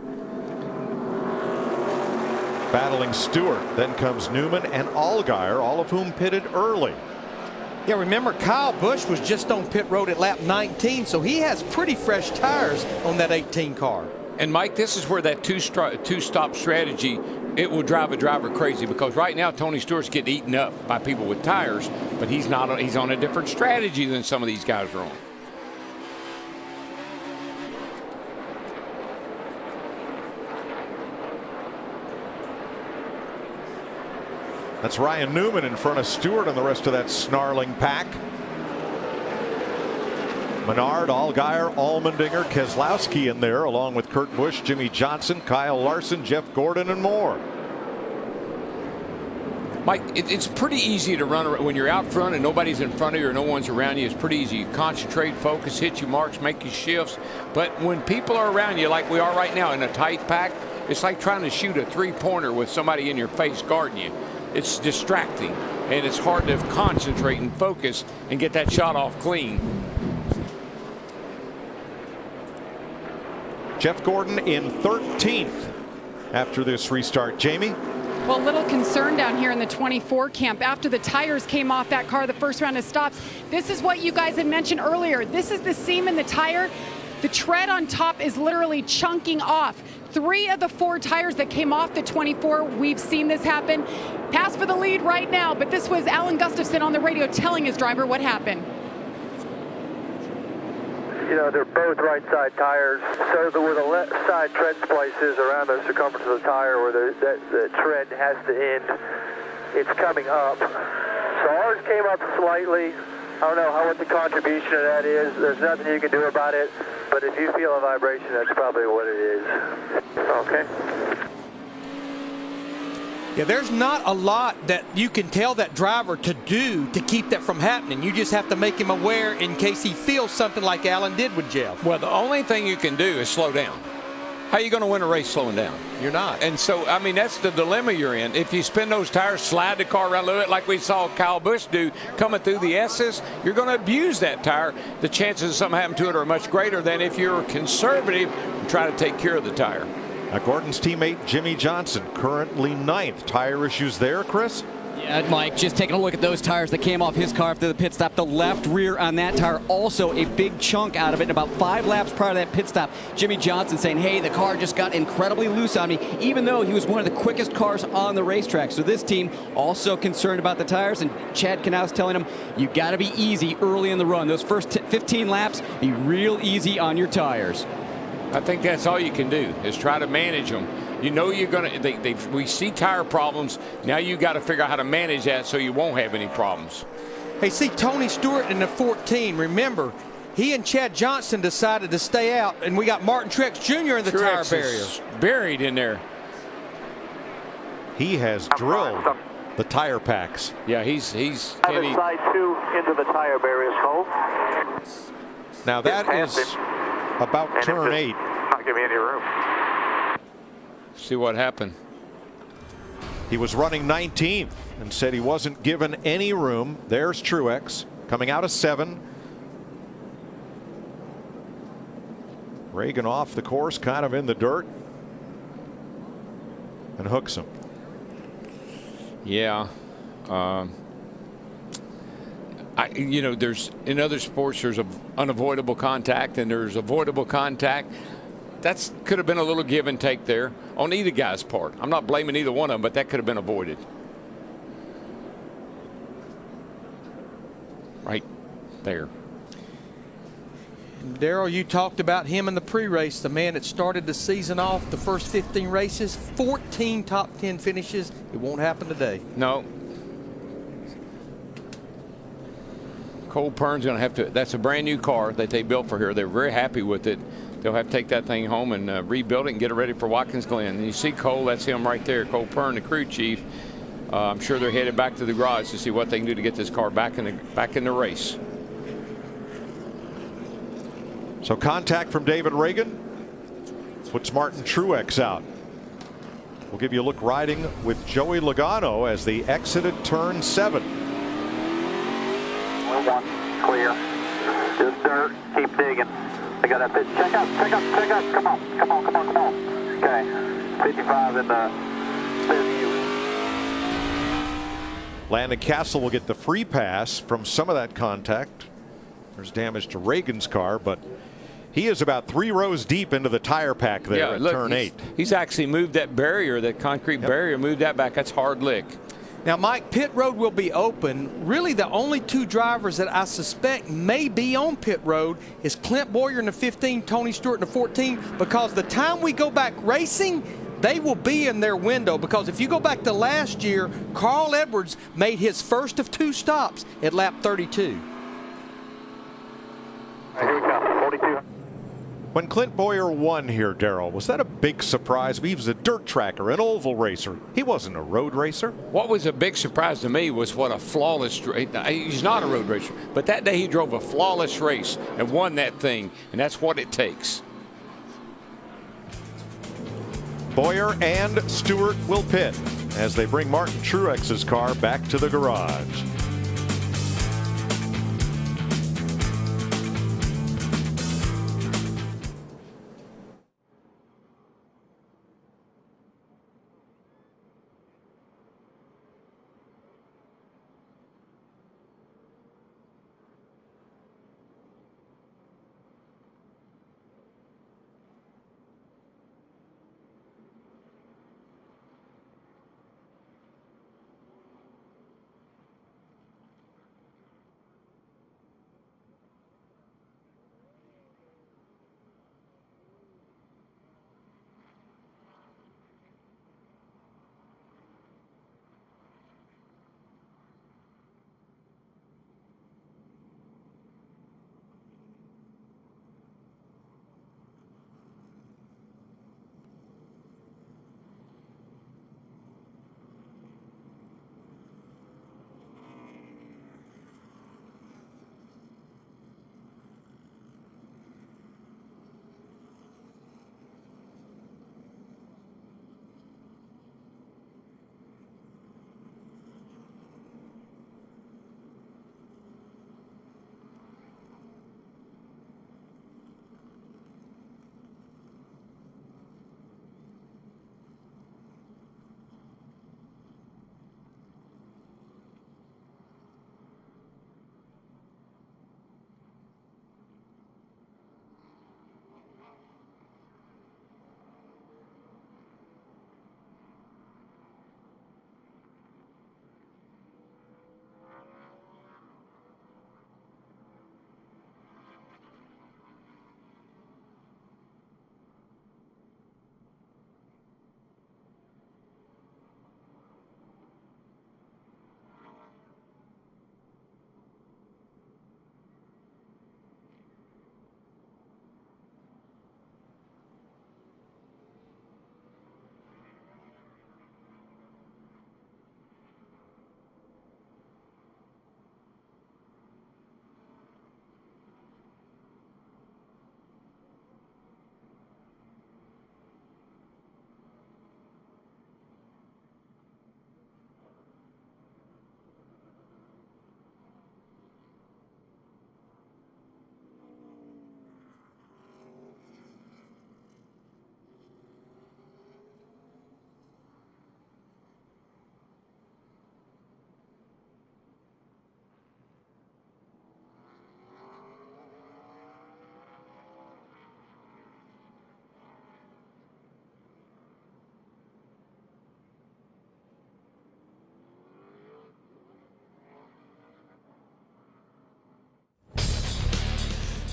Battling Stewart. Then comes Newman and Allgaier, all of whom pitted early. Yeah, remember Kyle Busch was just on pit road at lap 19, so he has pretty fresh tires on that 18 car. And Mike, this is where that two-stop strategy it will drive a driver crazy, because right now Tony Stewart's getting eaten up by people with tires, but he's not. He's on a different strategy than some of these guys are on. That's Ryan Newman in front of Stewart and the rest of that snarling pack. Menard, Allgaier, Allmendinger, Keselowski in there, along with Kurt Busch, Jimmy Johnson, Kyle Larson, Jeff Gordon, and more. Mike, it's pretty easy to run when you're out front and nobody's in front of you or no one's around you. It's pretty easy. You concentrate, focus, hit your marks, make your shifts. But when people are around you, like we are right now in a tight pack, it's like trying to shoot a three-pointer with somebody in your face guarding you. It's distracting, and it's hard to concentrate and focus and get that shot off clean. Jeff Gordon in 13th after this restart. Jamie? Well, a little concern down here in the 24 camp after the tires came off that car the first round of stops. This is what you guys had mentioned earlier. This is the seam in the tire. The tread on top is literally chunking off. 3 of the 4 tires that came off the 24, we've seen this happen. Pass for the lead right now, but this was Alan Gustafson on the radio telling his driver what happened. You know, they're both right side tires, so where the left side tread splice is around the circumference of the tire where the tread has to end, it's coming up. So ours came up slightly. I don't know what the contribution of that is. There's nothing you can do about it, but if you feel a vibration, that's probably what it is. Okay. Yeah, there's not a lot that you can tell that driver to do to keep that from happening. You just have to make him aware in case he feels something like Alan did with Jeff. Well, the only thing you can do is slow down. How are you going to win a race slowing down? You're not. And so, I mean, that's the dilemma you're in. If you spin those tires, slide the car around a little bit like we saw Kyle Busch do coming through the S's, you're going to abuse that tire. The chances of something happening to it are much greater than if you're conservative and try to take care of the tire. Now Gordon's teammate Jimmy Johnson currently 9th. Tire issues there, Chris? Yeah, Mike, just taking a look at those tires that came off his car after the pit stop. The left rear on that tire, also a big chunk out of it. And about 5 laps prior to that pit stop, Jimmy Johnson saying, hey, the car just got incredibly loose on me, even though he was one of the quickest cars on the racetrack. So this team also concerned about the tires, and Chad Knaus telling him, you got to be easy early in the run. Those first 15 laps, be real easy on your tires. I think that's all you can do is try to manage them. You know you're going to, we see tire problems. Now you got to figure out how to manage that so you won't have any problems. Hey, see Tony Stewart in the 14. Remember, he and Chad Johnson decided to stay out, and we got Martin Truex Jr. in the tire barrier. Buried in there. He has drilled the tire packs. Yeah, he's side 2 into the tire barriers, Cole. Now that is about turn 8. Not giving me any room. See what happened. He was running 19th and said he wasn't given any room. There's Truex coming out of 7. Reagan off the course, kind of in the dirt, and hooks him. Yeah. You know, there's in other sports there's unavoidable contact and there's avoidable contact. That's could have been a little give and take there on either guy's part. I'm not blaming either one of them, but that could have been avoided. Right there. Darrell, you talked about him in the pre-race, the man that started the season off the first 15 races, 14 top 10 finishes. It won't happen today. No. Cole Pern's going to have to, that's a brand new car that they built for here. They're very happy with it. They'll have to take that thing home and rebuild it and get it ready for Watkins Glen. And you see Cole, that's him right there, Cole Pern, the crew chief. I'm sure they're headed back to the garage to see what they can do to get this car back in the race. So contact from David Reagan puts Martin Truex out. We'll give you a look riding with Joey Logano as they exited turn 7. 1, clear. Just dirt. Keep digging. I got that pitch. Check up. Come on. Okay. 55 in the view. Landon Castle will get the free pass from some of that contact. There's damage to Reagan's car, but He is about 3 rows deep into the tire pack there at turn 8. He's actually moved that barrier, that concrete barrier, moved that back. That's hard lick. Now, Mike, pit road will be open. Really, the only 2 drivers that I suspect may be on pit road is Clint Boyer in the 15, Tony Stewart in the 14, because the time we go back racing, they will be in their window. Because if you go back to last year, Carl Edwards made his first of 2 stops at lap 32. Here we come, 42. When Clint Boyer won here, Darrell, was that a big surprise? He was a dirt tracker, an oval racer. He wasn't a road racer. What was a big surprise to me was what a flawless race. He's not a road racer, but that day he drove a flawless race and won that thing, and that's what it takes. Boyer and Stewart will pit as they bring Martin Truex's car back to the garage.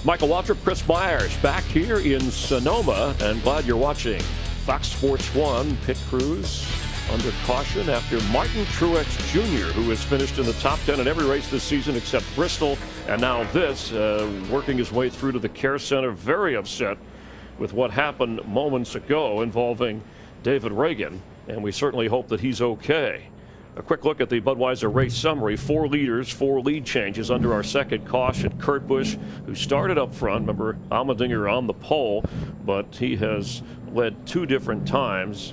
Michael Waltrip, Chris Myers back here in Sonoma, and glad you're watching Fox Sports 1 Pit Crews under caution after Martin Truex Jr., who has finished in the top 10 in every race this season except Bristol, and now this, working his way through to the care center, very upset with what happened moments ago involving David Reagan, and we certainly hope that he's okay. A quick look at the Budweiser race summary. 4 leaders, 4 lead changes under our second caution. Kurt Busch, who started up front. Remember, Allmendinger on the pole, but he has led 2 different times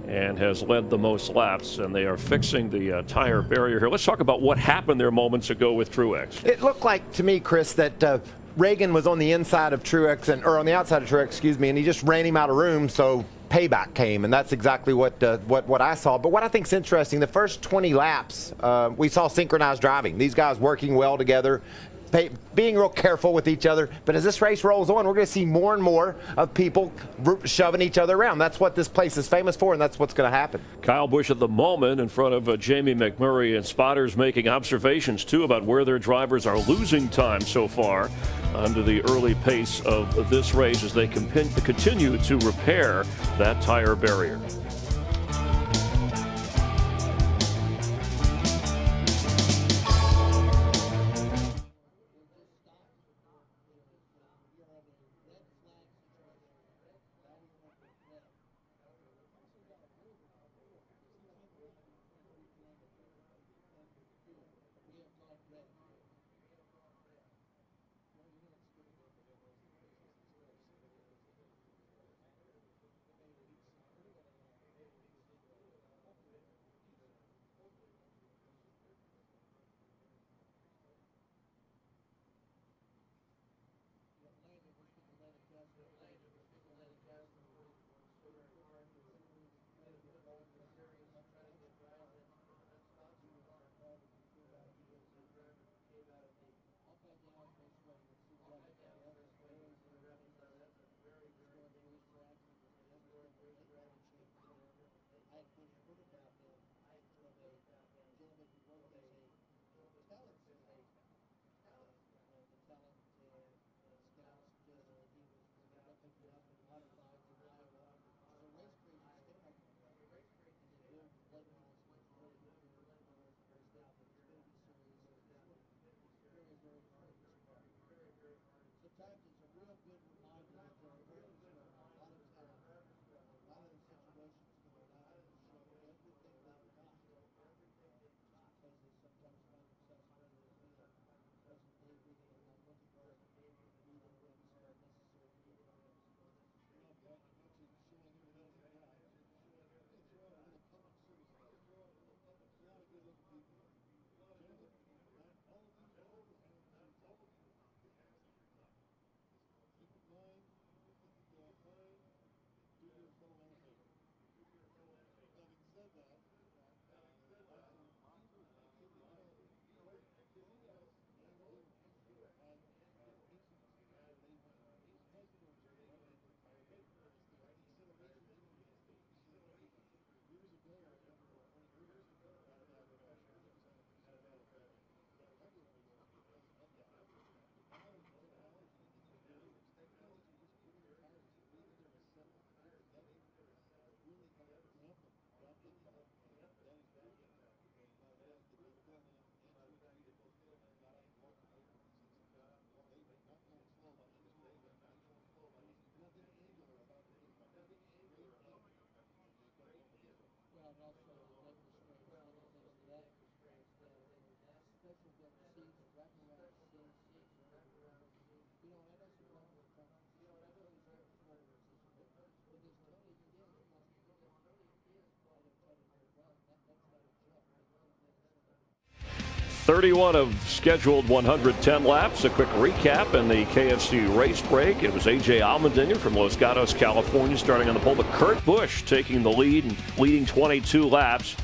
and has led the most laps, and they are fixing the tire barrier here. Let's talk about what happened there moments ago with Truex. It looked like to me, Chris, that Reagan was on the inside of Truex, or on the outside of Truex, excuse me, and he just ran him out of room, so payback came, and that's exactly what I saw. But what I think is interesting, the first 20 laps, we saw synchronized driving. These guys working well together. being real careful with each other. But as this race rolls on, we're going to see more and more of people shoving each other around. That's what this place is famous for, and that's what's going to happen. Kyle Busch at the moment in front of Jamie McMurray, and spotters making observations too about where their drivers are losing time so far under the early pace of this race as they continue to repair that tire barrier. .31 of scheduled 110 laps. A quick recap in the KFC race break. It was A.J. Allmendinger from Los Gatos, California, starting on the pole, but Kurt Busch taking the lead and leading 22 laps.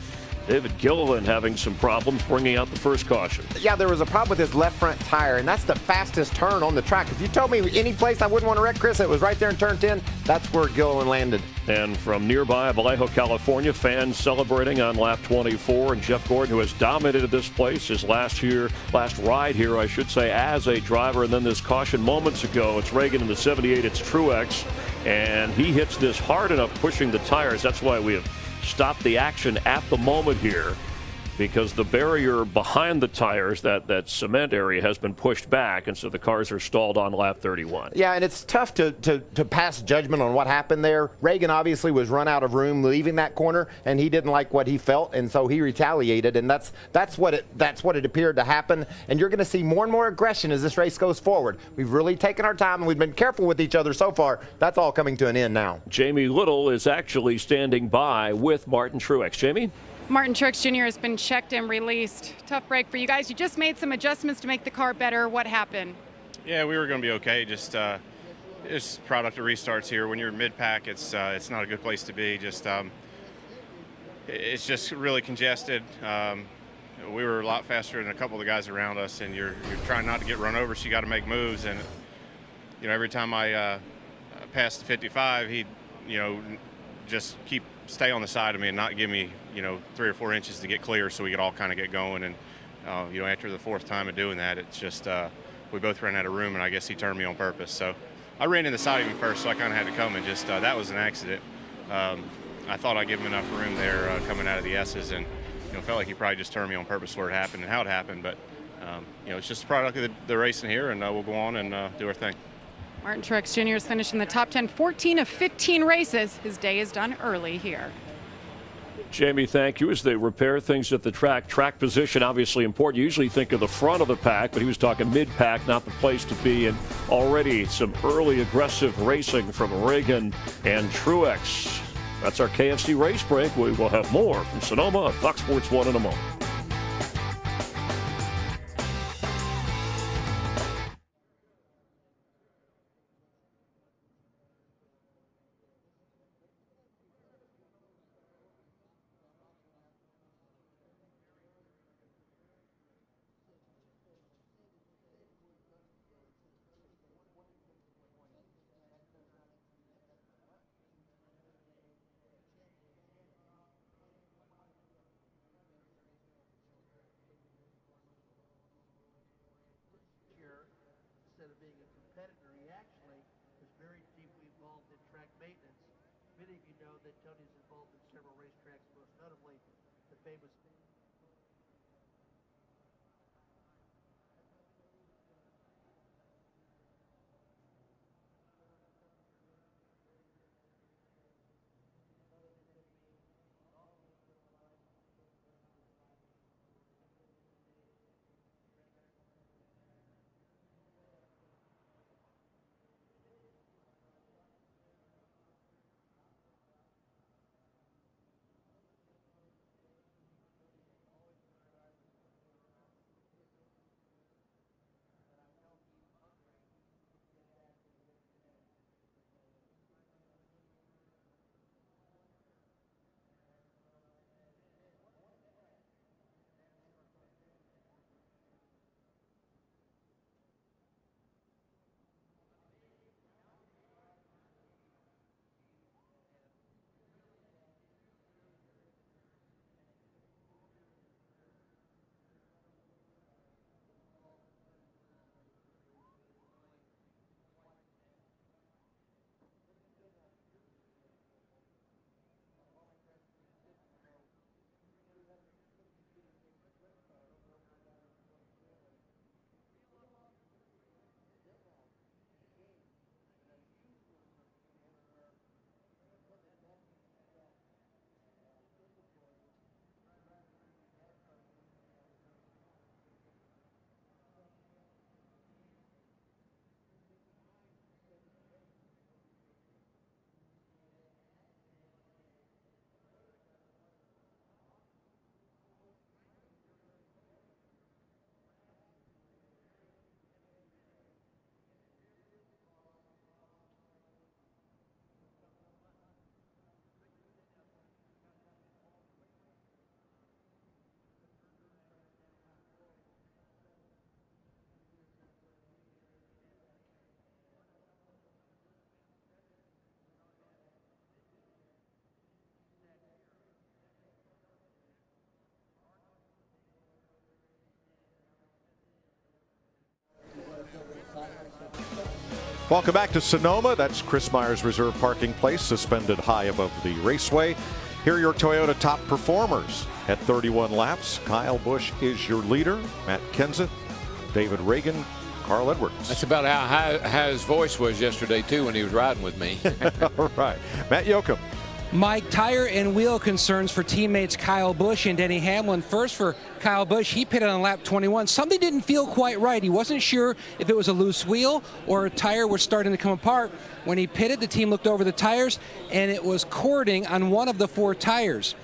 David Gilliland having some problems bringing out the first caution. Yeah, there was a problem with his left front tire, and that's the fastest turn on the track. If you told me any place I wouldn't want to wreck, Chris, it was right there in turn 10. That's where Gilliland landed. And from nearby Vallejo, California, fans celebrating on lap 24. And Jeff Gordon, who has dominated this place his last ride here, I should say, as a driver. And then this caution moments ago. It's Reagan in the 78. It's Truex. And he hits this hard enough, pushing the tires. That's why we have stopped the action at the moment here, because the barrier behind the tires, that cement area, has been pushed back, and so the cars are stalled on lap 31. Yeah, and it's tough to pass judgment on what happened there. Reagan obviously was run out of room leaving that corner, and he didn't like what he felt, and so he retaliated, and that's what it appeared to happen. And you're going to see more and more aggression as this race goes forward. We've really taken our time, and we've been careful with each other so far. That's all coming to an end now. Jamie Little is actually standing by with Martin Truex. Jamie? Martin Truex Jr. has been checked and released. Tough break for you guys. You just made some adjustments to make the car better. What happened? Yeah, we were going to be okay. Just product of restarts here. When you're mid-pack, it's not a good place to be. It's just really congested. we were a lot faster than a couple of the guys around us, and you're trying not to get run over, so you got to make moves. And every time I passed the 55, he'd just stay on the side of me and not give me 3 or 4 inches to get clear, so we could all kind of get going. And after the 4th time of doing that, it's just we both ran out of room, and I guess he turned me on purpose. So I ran in the side of him first, so I kind of had to come, and just that was an accident. I thought I'd give him enough room there coming out of the S's, and felt like he probably just turned me on purpose where it happened and how it happened. But it's just a product of the racing here, and we'll go on and do our thing. Martin Truex Jr. is finished in the top 10, 14 of 15 races. His day is done early here. Jamie, thank you. As they repair things at the track, track position obviously important. You usually think of the front of the pack, but he was talking mid-pack, not the place to be. And already some early aggressive racing from Reagan and Truex. That's our KFC race break. We will have more from Sonoma on Fox Sports 1 in a moment. Instead of being a competitor, he actually is very deeply involved in track maintenance. Many of you know that Tony's involved in several racetracks, most notably the famous Welcome back to Sonoma. That's Chris Meyer's Reserve Parking Place, suspended high above the raceway. Here are your Toyota top performers. At 31 laps, Kyle Busch is your leader. Matt Kenseth, David Reagan, Carl Edwards. That's about how his voice was yesterday, too, when he was riding with me. All right. Matt Yoakum. Mike, tire and wheel concerns for teammates Kyle Busch and Denny Hamlin. First for Kyle Busch, he pitted on lap 21. Something didn't feel quite right. He wasn't sure if it was a loose wheel or a tire was starting to come apart. When he pitted, the team looked over the tires, and it was cording on one of the 4 tires.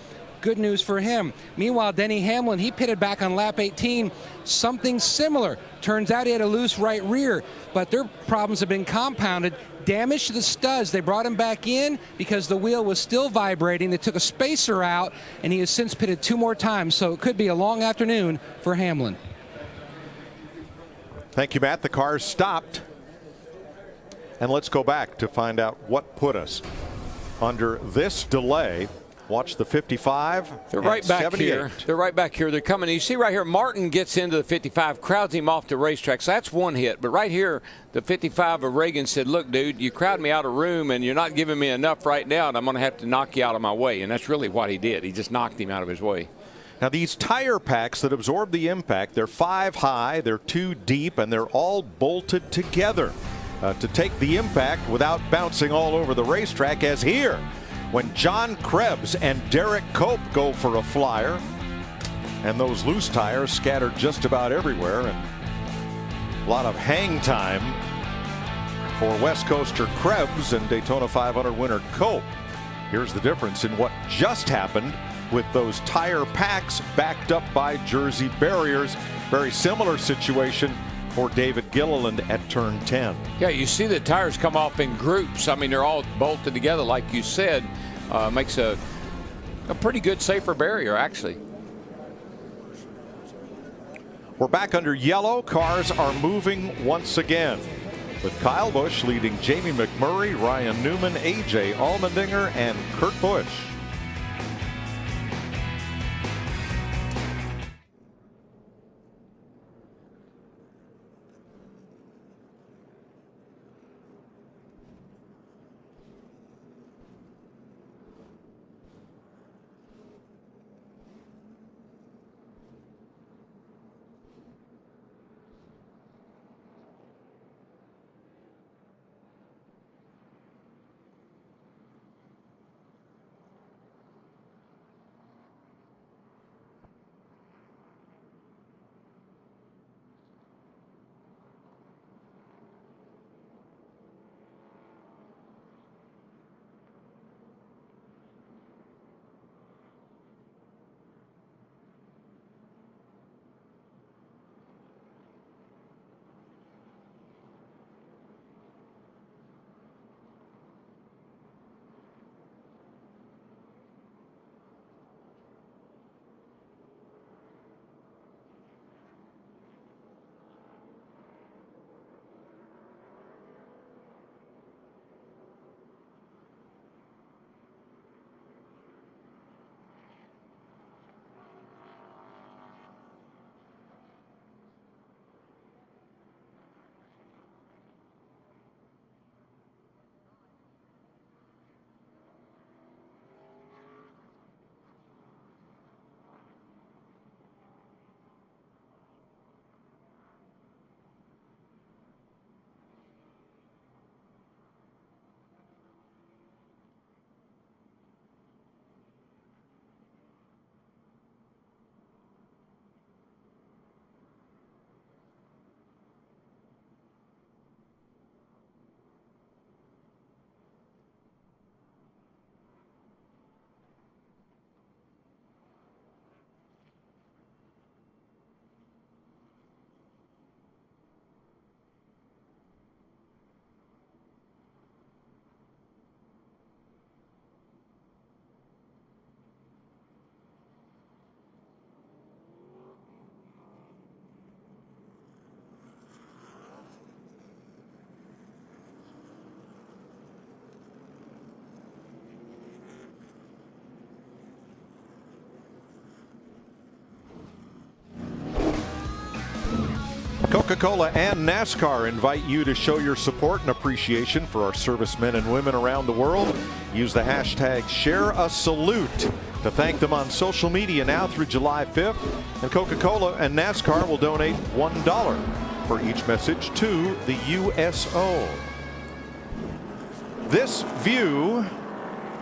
Good news for him. Meanwhile, Denny Hamlin, he pitted back on lap 18. Something similar. Turns out he had a loose right rear, but their problems have been compounded. Damage to the studs. They brought him back in because the wheel was still vibrating. They took a spacer out, and he has since pitted 2 more times, so it could be a long afternoon for Hamlin. Thank you, Matt. The cars stopped. And let's go back to find out what put us under this delay. Watch the 55. They're right back 78. here. They're right back here. They're coming. You see right here, Martin gets into the 55, crowds him off the racetrack. So that's one hit. But right here, the 55 of Reagan said, look, dude, you crowd me out of room and you're not giving me enough right now, and I'm going to have to knock you out of my way. And that's really what he did. He just knocked him out of his way. Now, these tire packs that absorb the impact, they're 5 high, they're 2 deep, and they're all bolted together to take the impact without bouncing all over the racetrack, as here when John Krebs and Derek Cope go for a flyer, and those loose tires scattered just about everywhere, and a lot of hang time for West Coaster Krebs and Daytona 500 winner Cope. Here's the difference in what just happened with those tire packs backed up by Jersey barriers. Very similar situation for David Gilliland at turn 10. Yeah, you see the tires come off in groups. I mean, they're all bolted together, like you said. Makes a pretty good safer barrier, actually. We're back under yellow. Cars are moving once again, with Kyle Busch leading Jamie McMurray, Ryan Newman, A.J. Allmendinger, and Kurt Busch. Coca-Cola and NASCAR invite you to show your support and appreciation for our servicemen and women around the world. Use the hashtag #ShareASalute to thank them on social media now through July 5th. And Coca-Cola and NASCAR will donate $1 for each message to the USO. This view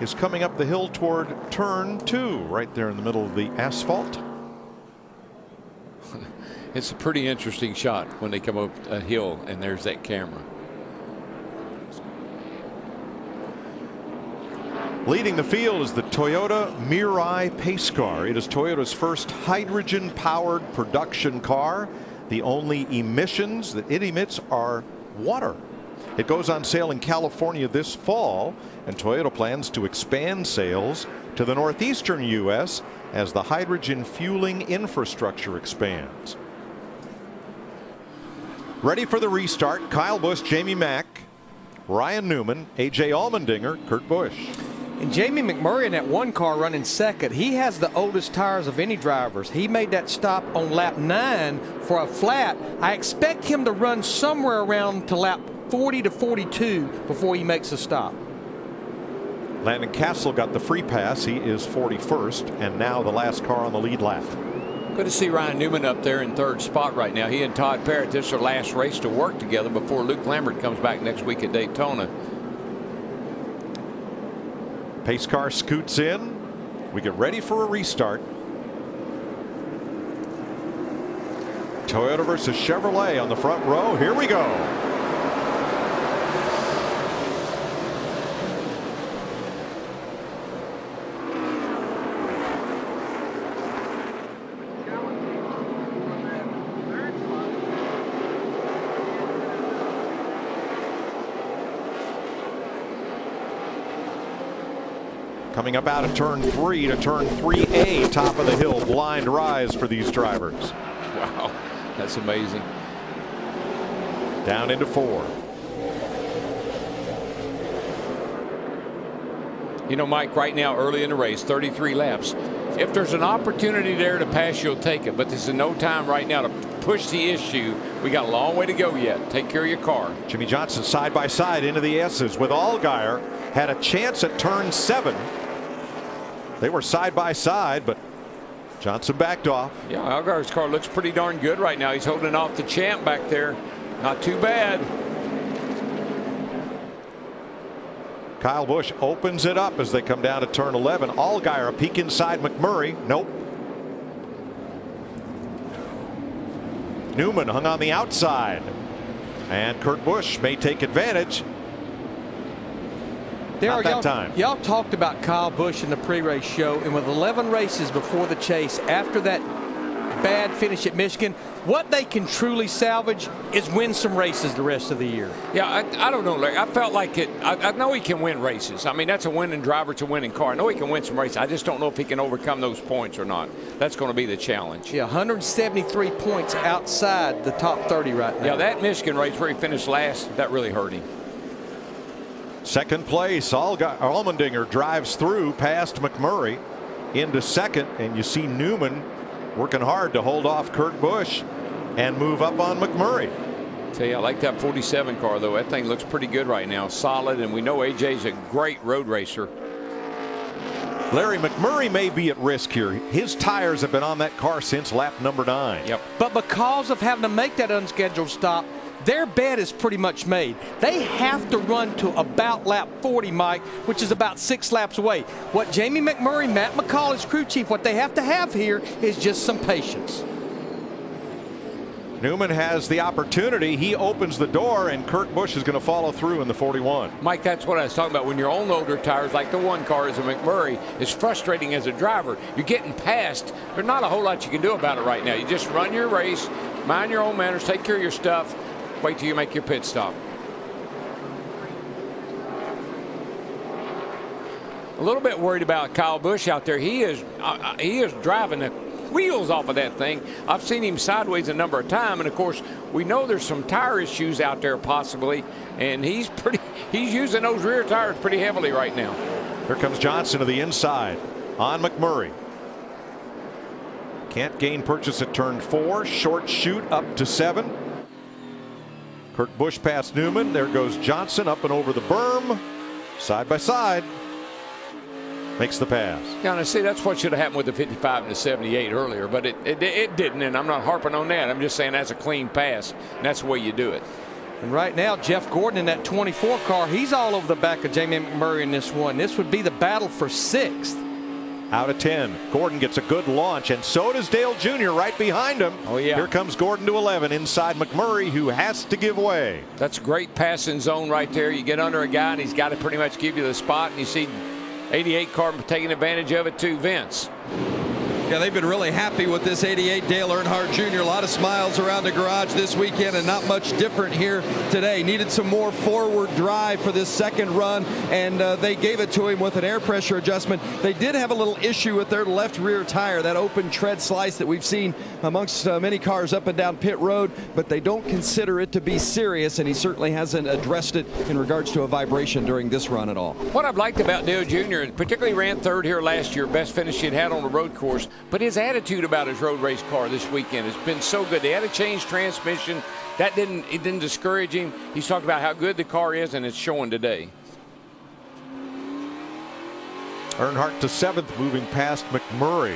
is coming up the hill toward turn 2, right there in the middle of the asphalt. It's a pretty interesting shot when they come up a hill and there's that camera. Leading the field is the Toyota Mirai pace car. It is Toyota's first hydrogen-powered production car. The only emissions that it emits are water. It goes on sale in California this fall, and Toyota plans to expand sales to the northeastern U.S. as the hydrogen fueling infrastructure expands. Ready for the restart, Kyle Busch, Jamie Mack, Ryan Newman, A.J. Allmendinger, Kurt Busch. And Jamie McMurray in that one car running second, he has the oldest tires of any drivers. He made that stop on lap 9 for a flat. I expect him to run somewhere around to lap 40 to 42 before he makes a stop. Landon Castle got the free pass. He is 41st, and now the last car on the lead lap. Good to see Ryan Newman up there in third spot right now. He and Todd Parrott, this is their last race to work together before Luke Lambert comes back next week at Daytona. Pace car scoots in. We get ready for a restart. Toyota versus Chevrolet on the front row. Here we go. Coming up out of turn 3 to turn 3A, top of the hill, blind rise for these drivers. Wow, that's amazing. Down into 4. You know, Mike, right now, early in the race, 33 laps. If there's an opportunity there to pass, you'll take it. But this is no time right now to push the issue. We got a long way to go yet. Take care of your car. Jimmy Johnson side by side into the S's with Allgaier. Had a chance at turn 7. They were side by side, but Johnson backed off. Yeah, Allgaier's car looks pretty darn good right now. He's holding off the champ back there. Not too bad. Kyle Busch opens it up as they come down to turn 11. Allgaier a peek inside McMurray. Nope. Newman hung on the outside. And Kurt Busch may take advantage. Not that time. Y'all talked about Kyle Busch in the pre-race show, and with 11 races before the chase, after that bad finish at Michigan, what they can truly salvage is win some races the rest of the year. Yeah, I don't know, Larry. I felt like it. I know he can win races. I mean, that's a winning driver. It's a winning car. I know he can win some races. I just don't know if he can overcome those points or not. That's going to be the challenge. Yeah, 173 points outside the top 30 right now. Yeah, that Michigan race where he finished last, that really hurt him. Second place, Allmendinger drives through past McMurray into second, and you see Newman working hard to hold off Kurt Busch and move up on McMurray. Tell you, I like that 47 car, though. That thing looks pretty good right now. Solid, and we know AJ's a great road racer. Larry, McMurray may be at risk here. His tires have been on that car since lap number 9. Yep. But because of having to make that unscheduled stop, their bet is pretty much made. They have to run to about lap 40, Mike, which is about 6 laps away. What Jamie McMurray, Matt McCall, his crew chief, what they have to have here is just some patience. Newman has the opportunity. He opens the door, and Kurt Busch is going to follow through in the 41. Mike, that's what I was talking about. When you're on older tires, like the one car as a McMurray, it's frustrating as a driver. You're getting past. There's not a whole lot you can do about it right now. You just run your race, mind your own manners, take care of your stuff. Wait till you make your pit stop. A little bit worried about Kyle Busch out there. He is driving the wheels off of that thing. I've seen him sideways a number of times, and of course we know there's some tire issues out there possibly, and he's using those rear tires pretty heavily right now. Here comes Johnson to the inside on McMurray. Can't gain purchase at turn 4. Short shoot up to 7. Kurt Busch past Newman. There goes Johnson up and over the berm. Side by side. Makes the pass. Yeah, and I see that's what should have happened with the 55 and the 78 earlier, but it didn't, and I'm not harping on that. I'm just saying that's a clean pass, and that's the way you do it. And right now, Jeff Gordon in that 24 car, he's all over the back of Jamie McMurray in this one. This would be the battle for 6th. Out of 10. Gordon gets a good launch, and so does Dale Jr. right behind him. Oh, yeah. Here comes Gordon to 11 inside McMurray, who has to give way. That's a great passing zone right there. You get under a guy, and he's got to pretty much give you the spot, and you see 88 car taking advantage of it too, Vince. Yeah, they've been really happy with this 88 Dale Earnhardt Jr. A lot of smiles around the garage this weekend, and not much different here today. Needed some more forward drive for this second run, and they gave it to him with an air pressure adjustment. They did have a little issue with their left rear tire, that open tread slice that we've seen amongst many cars up and down pit road, but they don't consider it to be serious, and he certainly hasn't addressed it in regards to a vibration during this run at all. What I've liked about Dale Jr., particularly ran third here last year, best finish he'd had on the road course, but his attitude about his road race car this weekend has been so good. They had to change transmission. It didn't discourage him. He's talked about how good the car is, and it's showing today. Earnhardt to 7th, moving past McMurray.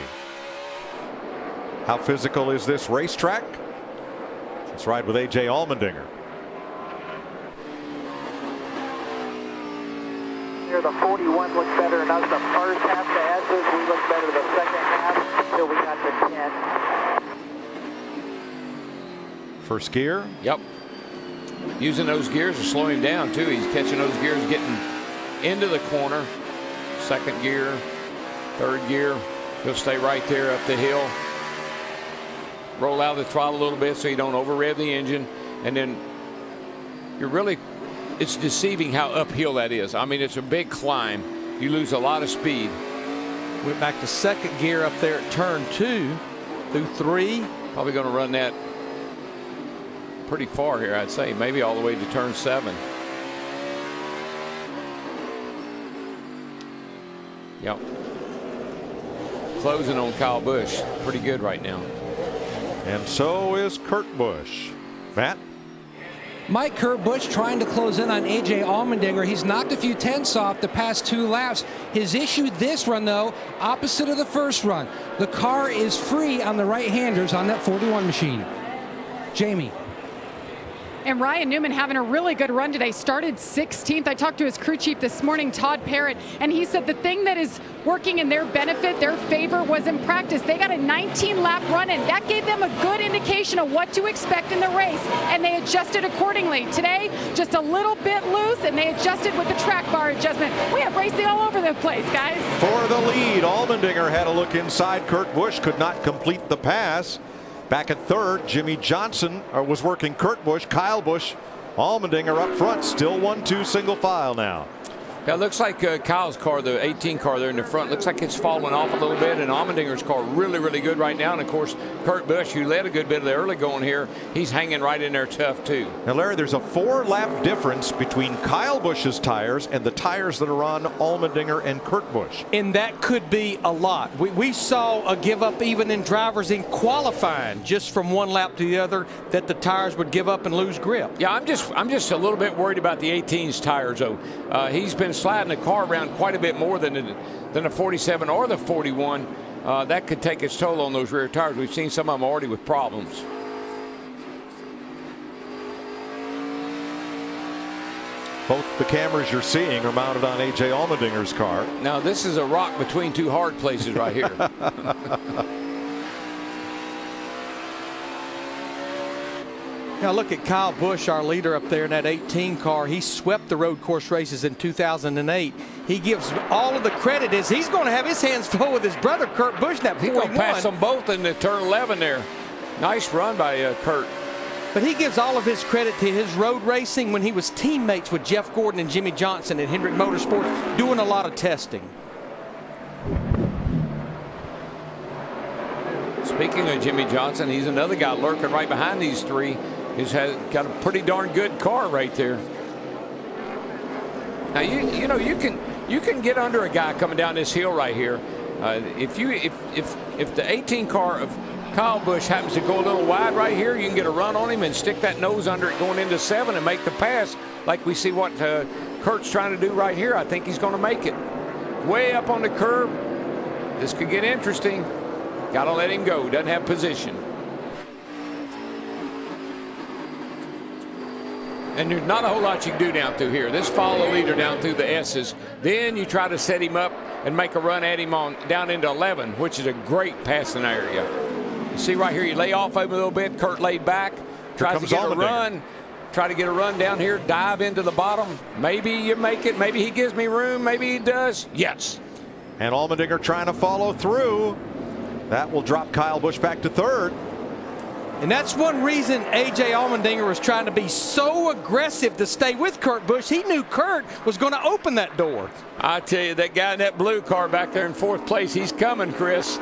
How physical is this racetrack? Let's ride with A.J. Allmendinger. Here, the 41 looks better than us the first half. The S's, we look better the second half until we got to 10. First gear. Yep. Using those gears to slow him down, too. He's catching those gears, getting into the corner. Second gear, third gear. He'll stay right there up the hill. Roll out the throttle a little bit so you don't over rev the engine. And then it's deceiving how uphill that is. I mean, it's a big climb. You lose a lot of speed. Went back to second gear up there at turn 2 through 3. Probably going to run that pretty far here, I'd say. Maybe all the way to turn 7. Yep. Closing on Kyle Busch. Pretty good right now. And so is Kurt Busch. Matt? Kurt Busch trying to close in on A.J. Allmendinger. He's knocked a few tenths off the past 2 laps. His issue this run, though, opposite of the first run. The car is free on the right-handers on that 41 machine. Jamie. And Ryan Newman having a really good run today. Started 16th. I talked to his crew chief this morning, Todd Parrott, and he said the thing that is working in their benefit, their favor, was in practice. They got a 19-lap run in. That gave them a good indication of what to expect in the race, and they adjusted accordingly. Today, just a little bit loose, and they adjusted with the track bar adjustment. We have racing all over the place, guys. For the lead, Allmendinger had a look inside. Kurt Busch could not complete the pass. Back at third, Jimmy Johnson was working Kurt Busch. Kyle Busch, Allmendinger up front, still 1-2 single file now. Yeah, it looks like Kyle's car, the 18 car there in the front, looks like it's falling off a little bit, and Allmendinger's car really, really good right now. And, of course, Kurt Busch, who led a good bit of the early going here, he's hanging right in there tough, too. Now, Larry, there's a 4-lap difference between Kyle Busch's tires and the tires that are on Allmendinger and Kurt Busch. And that could be a lot. We saw a give up even in drivers in qualifying, just from one lap to the other, that the tires would give up and lose grip. Yeah, I'm just a little bit worried about the 18's tires, though. He's been sliding the car around quite a bit more than the 47 or the 41. That could take its toll on those rear tires. We've seen some of them already with problems. Both the cameras you're seeing are mounted on A.J. Allmendinger's car. Now, this is a rock between 2 hard places right here. Now look at Kyle Busch, our leader up there in that 18 car. He swept the road course races in 2008. He gives all of the credit as he's going to have his hands full with his brother Kurt Busch. That he's going to pass them both in the turn 11 there. Nice run by Kurt. But he gives all of his credit to his road racing when he was teammates with Jeff Gordon and Jimmy Johnson at Hendrick Motorsports, doing a lot of testing. Speaking of Jimmy Johnson, he's another guy lurking right behind these 3. He's got a pretty darn good car right there. Now you know you can get under a guy coming down this hill right here. If the 18 car of Kyle Busch happens to go a little wide right here, you can get a run on him and stick that nose under it going into 7 and make the pass, like we see what Kurt's trying to do right here. I think he's going to make it. Way up on the curb. This could get interesting. Got to let him go. Doesn't have position. And there's not a whole lot you can do down through here. This follow leader down through the S's. Then you try to set him up and make a run at him on down into 11, which is a great passing area. You see right here, you lay off him a little bit. Kurt laid back, tries to get a run. Try to get a run down here, dive into the bottom. Maybe you make it. Maybe he gives me room. Maybe he does. Yes. And Allmendinger trying to follow through. That will drop Kyle Busch back to third. And that's one reason A.J. Allmendinger was trying to be so aggressive to stay with Kurt Busch. He knew Kurt was going to open that door. I tell you, that guy in that blue car back there in fourth place, he's coming, Chris.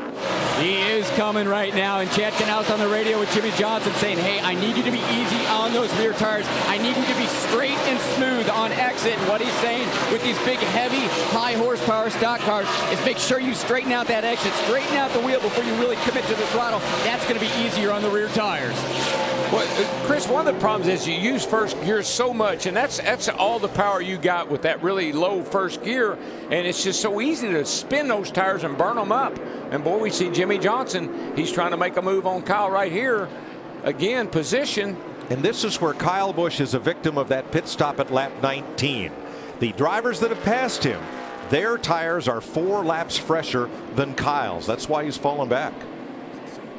He is coming right now, and Chad Knaus on the radio with Jimmy Johnson saying, hey, I need you to be easy on those rear tires. I need you to be straight and smooth on exit. And what he's saying with these big, heavy, high horsepower stock cars is make sure you straighten out that exit, straighten out the wheel before you really commit to the throttle. That's going to be easier on the rear tires. Well, Chris, one of the problems is you use first gear so much, and that's all the power you got with that really low first gear, and it's just so easy to spin those tires and burn them up. And boy, we see Jimmy Johnson, he's trying to make a move on Kyle right here. Again, position. And this is where Kyle Busch is a victim of that pit stop at lap 19. The drivers that have passed him, their tires are 4 laps fresher than Kyle's. That's why he's falling back.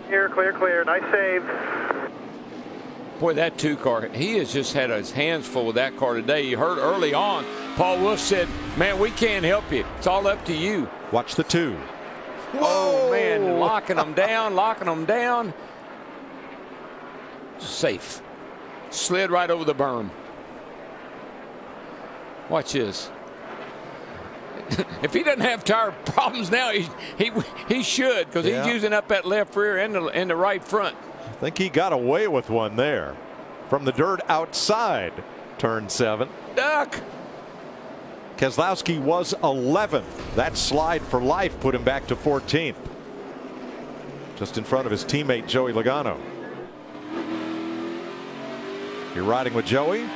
Clear, clear, clear. Nice save. Boy, that 2 car, he has just had his hands full with that car today. You heard early on, Paul Wolf said, man, we can't help you. It's all up to you. Watch the 2. Oh, man, locking them down, locking them down. Safe. Slid right over the berm. Watch this. If he doesn't have tire problems now, he should, because he's using up that left rear and the right front. I think he got away with one there from the dirt outside turn 7. Duck. Keselowski was 11th. That slide for life put him back to 14th. Just in front of his teammate Joey Logano. You're riding with Joey.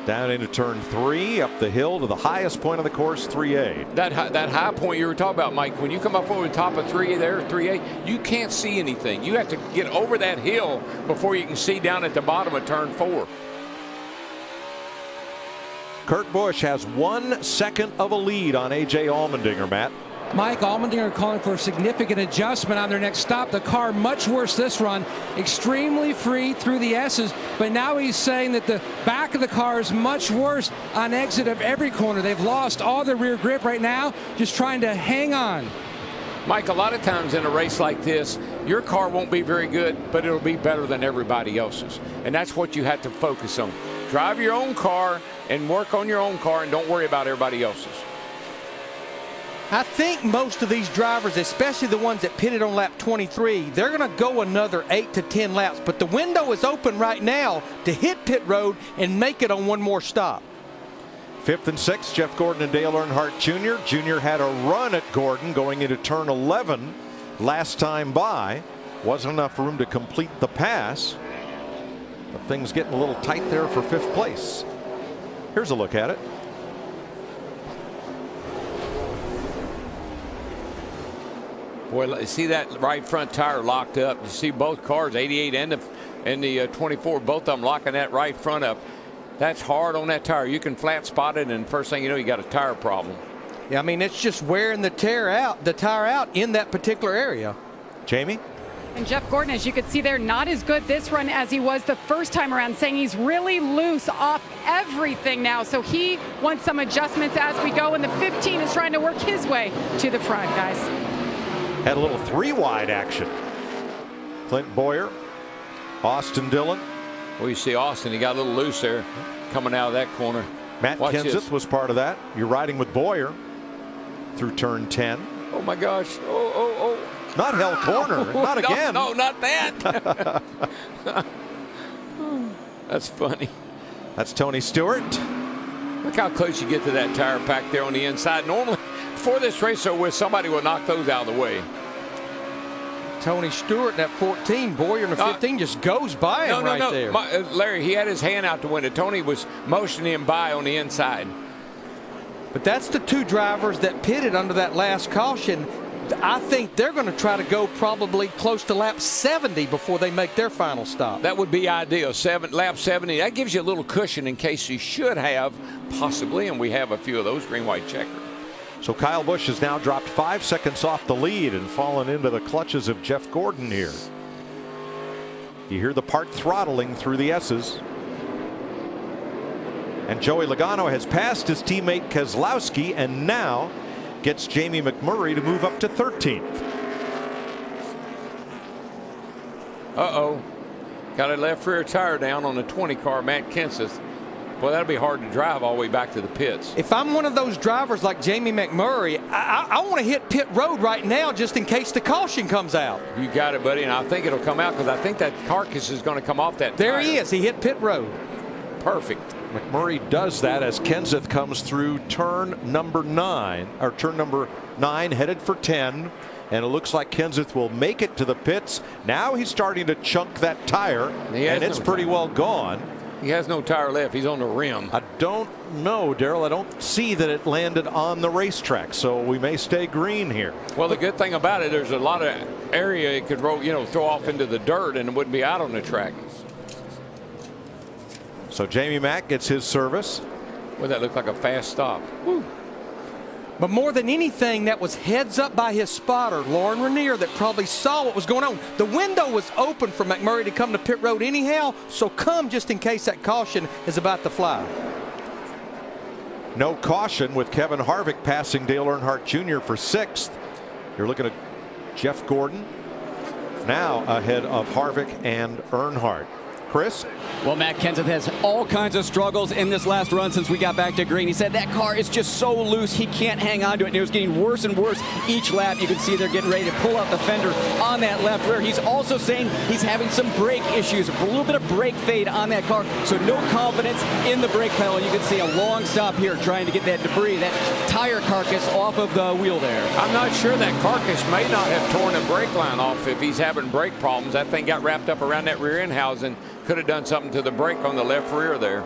Down into turn 3, up the hill to the highest point of the course, 3A. That high point you were talking about, Mike, when you come up over the top of 3A there, 3A, you can't see anything. You have to get over that hill before you can see down at the bottom of turn 4. Kurt Busch has 1 second of a lead on A.J. Allmendinger, Matt. Mike Allmendinger calling for a significant adjustment on their next stop. The car much worse this run, extremely free through the S's, but now he's saying that the back of the car is much worse on exit of every corner. They've lost all their rear grip right now, just trying to hang on. Mike, a lot of times in a race like this, your car won't be very good, but it'll be better than everybody else's. And that's what you have to focus on. Drive your own car and work on your own car and don't worry about everybody else's. I think most of these drivers, especially the ones that pitted on lap 23, they're going to go another 8 to 10 laps. But the window is open right now to hit pit road and make it on one more stop. 5th and 6th, Jeff Gordon and Dale Earnhardt Jr. Jr. had a run at Gordon going into turn 11 last time by. Wasn't enough room to complete the pass. But things getting a little tight there for 5th place. Here's a look at it. Boy, see that right front tire locked up. You see both cars, 88 and the 24, both of them locking that right front up. That's hard on that tire. You can flat spot it, and first thing you know, you got a tire problem. Yeah, I mean, it's just wearing the tire out in that particular area. Jamie? And Jeff Gordon, as you could see there, not as good this run as he was the first time around, saying he's really loose off everything now. So he wants some adjustments as we go, and the 15 is trying to work his way to the front, guys. Had a little 3-wide action. Clint Boyer, Austin Dillon. Well, you see Austin, he got a little loose there coming out of that corner. Matt Kenseth was part of that. You're riding with Boyer through turn 10. Oh my gosh. Oh. Not hell corner. Not again. No, not that. That's funny. That's Tony Stewart. Look how close you get to that tire pack there on the inside. Normally, before this race over, somebody will knock those out of the way. Tony Stewart in that 14, Boyer in the 15 just goes by him right there. Larry, he had his hand out the window. Tony was motioning him by on the inside. But that's the 2 drivers that pitted under that last caution. I think they're going to try to go probably close to lap 70 before they make their final stop. That would be ideal. Lap 70. That gives you a little cushion in case you should have, possibly, and we have a few of those green-white checkers. So Kyle Busch has now dropped 5 seconds off the lead and fallen into the clutches of Jeff Gordon here. You hear the part throttling through the S's. And Joey Logano has passed his teammate Keselowski and now gets Jamie McMurray to move up to 13th. Uh-oh. Got a left rear tire down on the 20 car, Matt Kenseth. Well, that'll be hard to drive all the way back to the pits. If I'm one of those drivers like Jamie McMurray, I want to hit pit road right now just in case the caution comes out. You got it, buddy, and I think it'll come out because I think that carcass is going to come off that There tire. he is. He hit pit road. Perfect. McMurray does that as Kenseth comes through turn number 9, headed for 10. And it looks like Kenseth will make it to the pits. Now he's starting to chunk that tire, and it's pretty well gone. He has no tire left. He's on the rim. I don't know, Daryl. I don't see that it landed on the racetrack, so we may stay green here. Well, the good thing about it, there's a lot of area it could roll, throw off into the dirt, and it wouldn't be out on the track. So Jamie Mack gets his service. Well, that looked like a fast stop. Woo. But more than anything, that was heads up by his spotter, Lauren Ranier, that probably saw what was going on. The window was open for McMurray to come to pit road anyhow, so come just in case that caution is about to fly. No caution with Kevin Harvick passing Dale Earnhardt Jr. for 6th. You're looking at Jeff Gordon now ahead of Harvick and Earnhardt. Chris? Well, Matt Kenseth has all kinds of struggles in this last run since we got back to green. He said that car is just so loose, he can't hang on to it, and it was getting worse and worse each lap. You can see they're getting ready to pull out the fender on that left rear. He's also saying he's having some brake issues, a little bit of brake fade on that car, so no confidence in the brake pedal. You can see a long stop here trying to get that debris, that tire carcass off of the wheel there. I'm not sure that carcass may not have torn the brake line off if he's having brake problems. That thing got wrapped up around that rear end housing. Could have done something to the brake on the left rear there.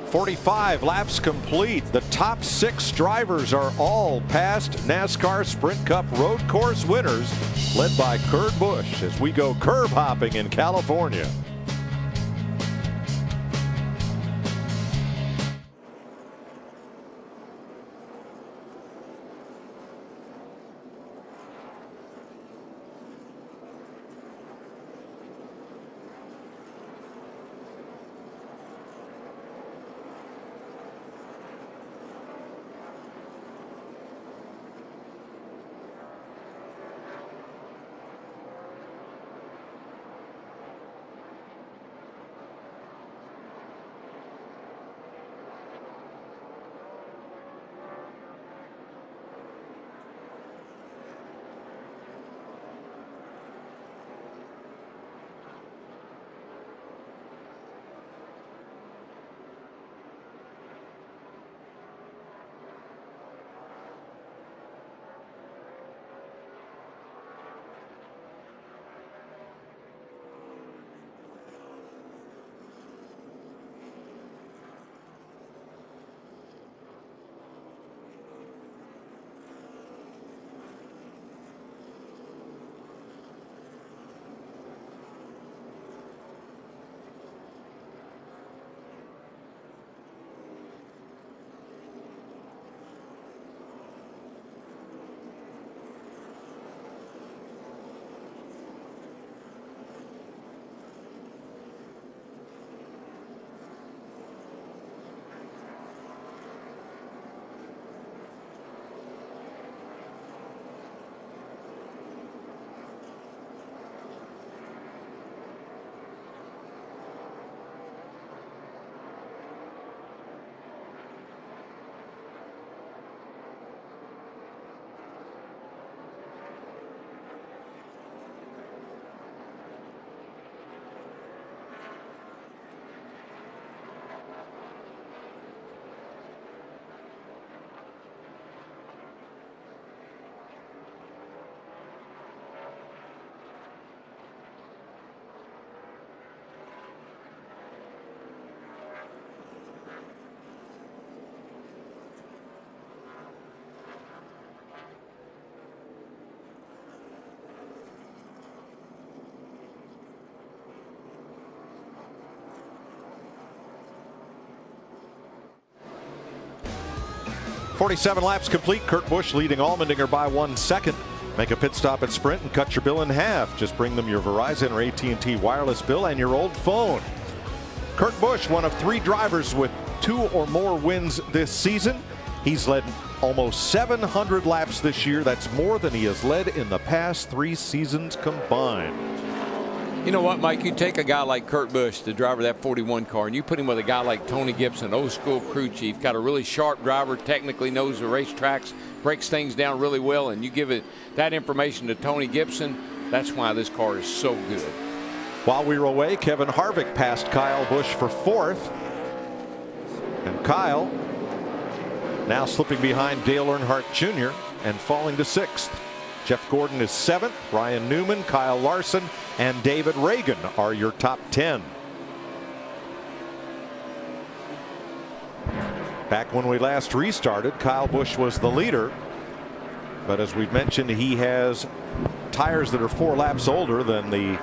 45 laps complete. The top 6 drivers are all past NASCAR Sprint Cup road course winners, led by Kurt Busch as we go curb hopping in California. .47 laps complete. Kurt Busch leading Allmendinger by 1 second. Make a pit stop at Sprint and cut your bill in half. Just bring them your Verizon or AT&T wireless bill and your old phone. Kurt Busch, one of 3 drivers with 2 or more wins this season. He's led almost 700 laps this year. That's more than he has led in the past 3 seasons combined. You know what, Mike? You take a guy like Kurt Busch, the driver of that 41 car, and you put him with a guy like Tony Gibson, old school crew chief, got a really sharp driver, technically knows the racetracks, breaks things down really well, and you give that information to Tony Gibson. That's why this car is so good. While we were away, Kevin Harvick passed Kyle Busch for 4th. And Kyle now slipping behind Dale Earnhardt Jr. and falling to 6th. Jeff Gordon is 7th. Ryan Newman, Kyle Larson, and David Reagan are your top 10. Back when we last restarted, Kyle Busch was the leader. But as we've mentioned, he has tires that are 4 laps older than the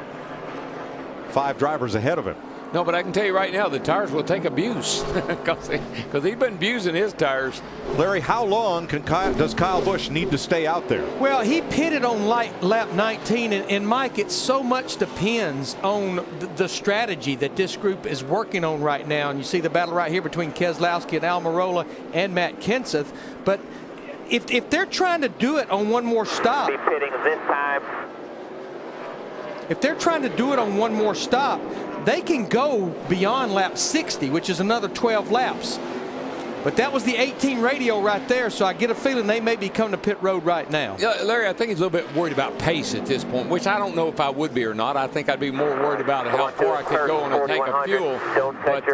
5 drivers ahead of him. No, but I can tell you right now, the tires will take abuse because he's been abusing his tires. Larry, how long does Kyle Busch need to stay out there? Well, he pitted on lap 19, and Mike, it so much depends on the strategy that this group is working on right now. And you see the battle right here between Keselowski and Almirola and Matt Kenseth. But if they're trying to do it on one more stop, Pitting this time. if they're trying to do it on one more stop, they can go beyond lap 60, which is another 12 laps. But that was the 18 radio right there, so I get a feeling they may be coming to pit road right now. Yeah, Larry, I think he's a little bit worried about pace at this point, which I don't know if I would be or not. I think I'd be more worried about how far I could go on a tank of fuel. But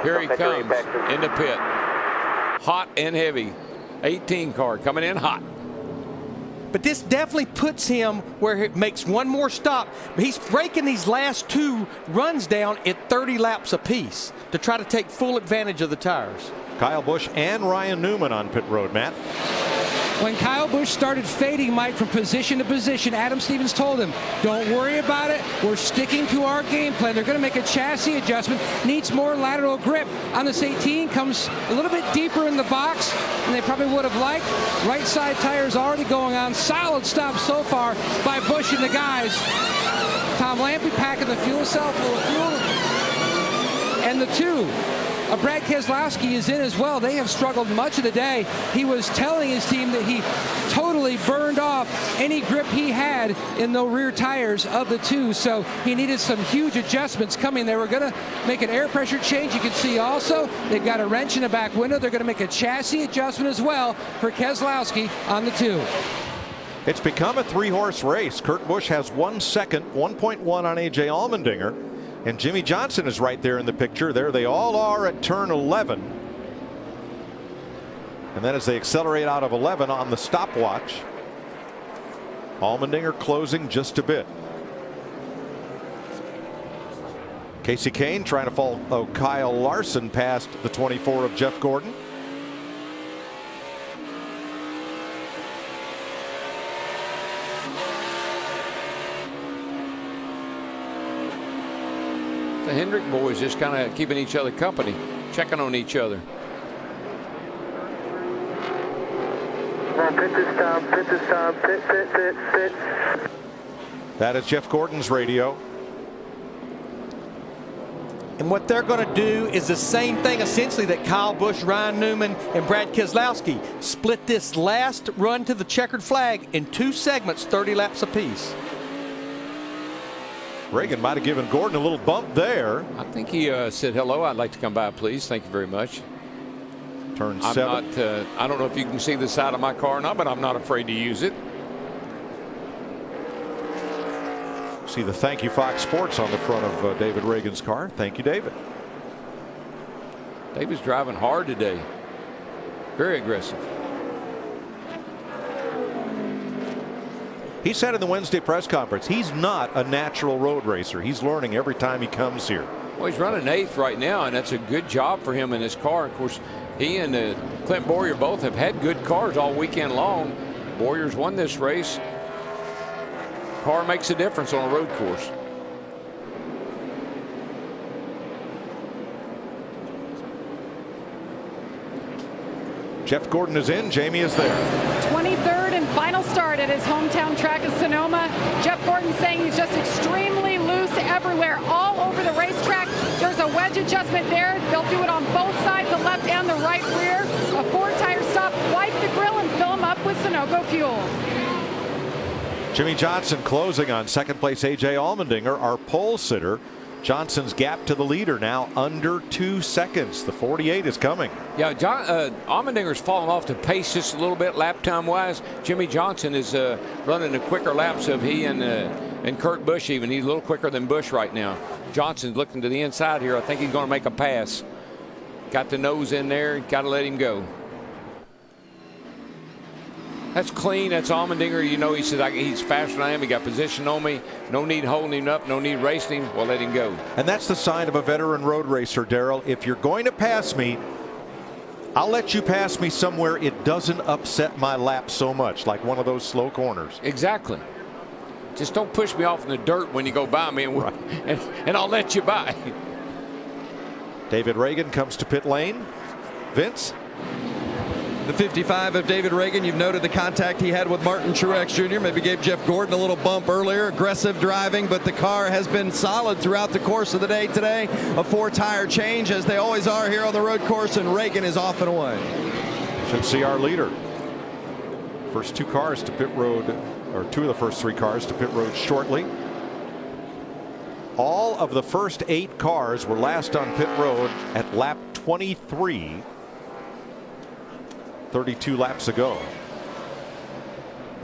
here he comes in the pit. Hot and heavy. 18 car coming in hot. But this definitely puts him where it makes one more stop. He's breaking these last 2 runs down at 30 laps apiece to try to take full advantage of the tires. Kyle Busch and Ryan Newman on pit road, Matt. When Kyle Busch started fading, Mike, from position to position, Adam Stevens told him, don't worry about it. We're sticking to our game plan. They're going to make a chassis adjustment. Needs more lateral grip. On this 18, comes a little bit deeper in the box than they probably would have liked. Right side tires already going on. Solid stop so far by Busch and the guys. Tom Lampley packing the fuel cell full of fuel. And the 2. Brad Keselowski is in as well. They have struggled much of the day. He was telling his team that he totally burned off any grip he had in the rear tires of the 2. So he needed some huge adjustments coming. They were going to make an air pressure change. You can see also they've got a wrench in the back window. They're going to make a chassis adjustment as well for Keselowski on the 2. It's become a 3-horse race. Kurt Busch has 1 second, 1.1 on A.J. Allmendinger. And Jimmy Johnson is right there in the picture. There they all are at turn 11. And then as they accelerate out of 11 on the stopwatch, Allmendinger closing just a bit. Casey Kane trying to follow Kyle Larson past the 24 of Jeff Gordon. The Hendrick boys just kind of keeping each other company, checking on each other. Come on, pit this time, pit this time, pit. That is Jeff Gordon's radio. And what they're going to do is the same thing essentially that Kyle Busch, Ryan Newman, and Brad Keselowski split this last run to the checkered flag in 2 segments, 30 laps apiece. Reagan might have given Gordon a little bump there. I think he said, hello, I'd like to come by, please. Thank you very much. Turn 7. I don't know if you can see the side of my car or not, but I'm not afraid to use it. See the Thank You Fox Sports on the front of David Reagan's car. Thank you, David. David's driving hard today. Very aggressive. He said in the Wednesday press conference, he's not a natural road racer. He's learning every time he comes here. Well, he's running 8th right now, and that's a good job for him in his car. Of course, he and Clint Boyer both have had good cars all weekend long. Boyer's won this race. Car makes a difference on a road course. Jeff Gordon is in. Jamie is there. 23rd and final start at his hometown track of Sonoma. Jeff Gordon saying he's just extremely loose everywhere, all over the racetrack. There's a a wedge adjustment there. They'll do it on both sides, the left and the right rear. A 4-tire stop, wipe the grill and fill them up with Sunoco fuel. Jimmy Johnson closing on second place A.J. Allmendinger, our pole sitter. Johnson's gap to the leader now under 2 seconds. The 48 is coming. Yeah, Allmendinger's fallen off the pace just a little bit lap time wise. Jimmy Johnson is running the quicker laps of he and Kurt Busch even. He's a little quicker than Busch right now. Johnson's looking to the inside here. I think he's going to make a pass. Got the nose in there. Got to let him go. That's clean. That's Allmendinger. You know, he said he's faster than I am. He got position on me. No need holding him up. No need racing him. Well, let him go. And that's the sign of a veteran road racer, Darrell. If you're going to pass me, I'll let you pass me somewhere it doesn't upset my lap so much, like one of those slow corners. Exactly. Just don't push me off in the dirt when you go by me, and I'll let you by. David Reagan comes to pit lane. Vince? The 55 of David Reagan, you've noted the contact he had with Martin Truex Jr. Maybe gave Jeff Gordon a little bump earlier. Aggressive driving, but the car has been solid throughout the course of the day today. A 4-tire change, as they always are here on the road course, and Reagan is off and away. Should see our leader. First 2 cars to pit road, or 2 of the first 3 cars to pit road shortly. All of the first 8 cars were last on pit road at lap 23. 32 laps ago.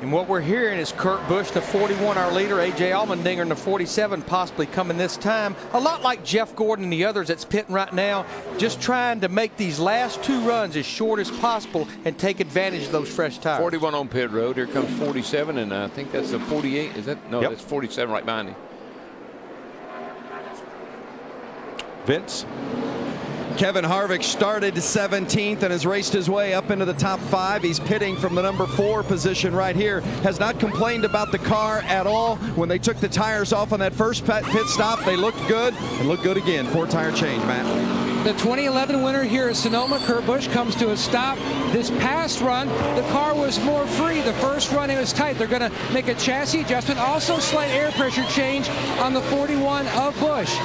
And what we're hearing is Kurt Busch, the 41, our leader, A.J. Allmendinger in the 47, possibly coming this time. A lot like Jeff Gordon and the others that's pitting right now, just trying to make these last 2 runs as short as possible and take advantage of those fresh tires. 41 on pit road. Here comes 47, and I think that's a 48. Is that? No, yep. That's 47 right behind him. Vince? Kevin Harvick started 17th and has raced his way up into the top 5. He's pitting from the number 4 position right here. Has not complained about the car at all. When they took the tires off on that first pit stop, they looked good and look good again. 4-tire change, Matt. The 2011 winner here at Sonoma, Kurt Busch, comes to a stop. This past run, the car was more free. The first run, it was tight. They're going to make a chassis adjustment. Also, slight air pressure change on the 41 of Busch.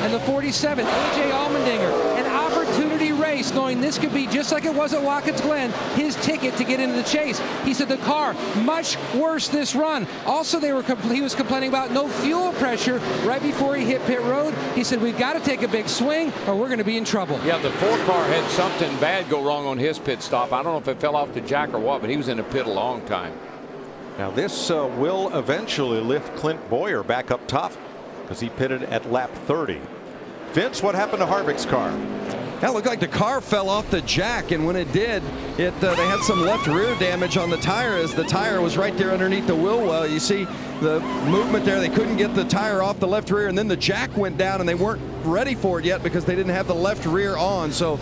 And the 47, A.J. Allmendinger, an opportunity race, knowing this could be just like it was at Watkins Glen, his ticket to get into the chase. He said the car much worse this run. Also, he was complaining about no fuel pressure right before he hit pit road. He said we've got to take a big swing or we're going to be in trouble. Yeah, the 4 car had something bad go wrong on his pit stop. I don't know if it fell off the jack or what, but he was in the pit a long time. Now this will eventually lift Clint Boyer back up top because he pitted at lap 30. Vince, what happened to Harvick's car? That looked like the car fell off the jack, and when it did, they had some left rear damage on the tire as the tire was right there underneath the wheel well. You see the movement there. They couldn't get the tire off the left rear, and then the jack went down, and they weren't ready for it yet because they didn't have the left rear on. So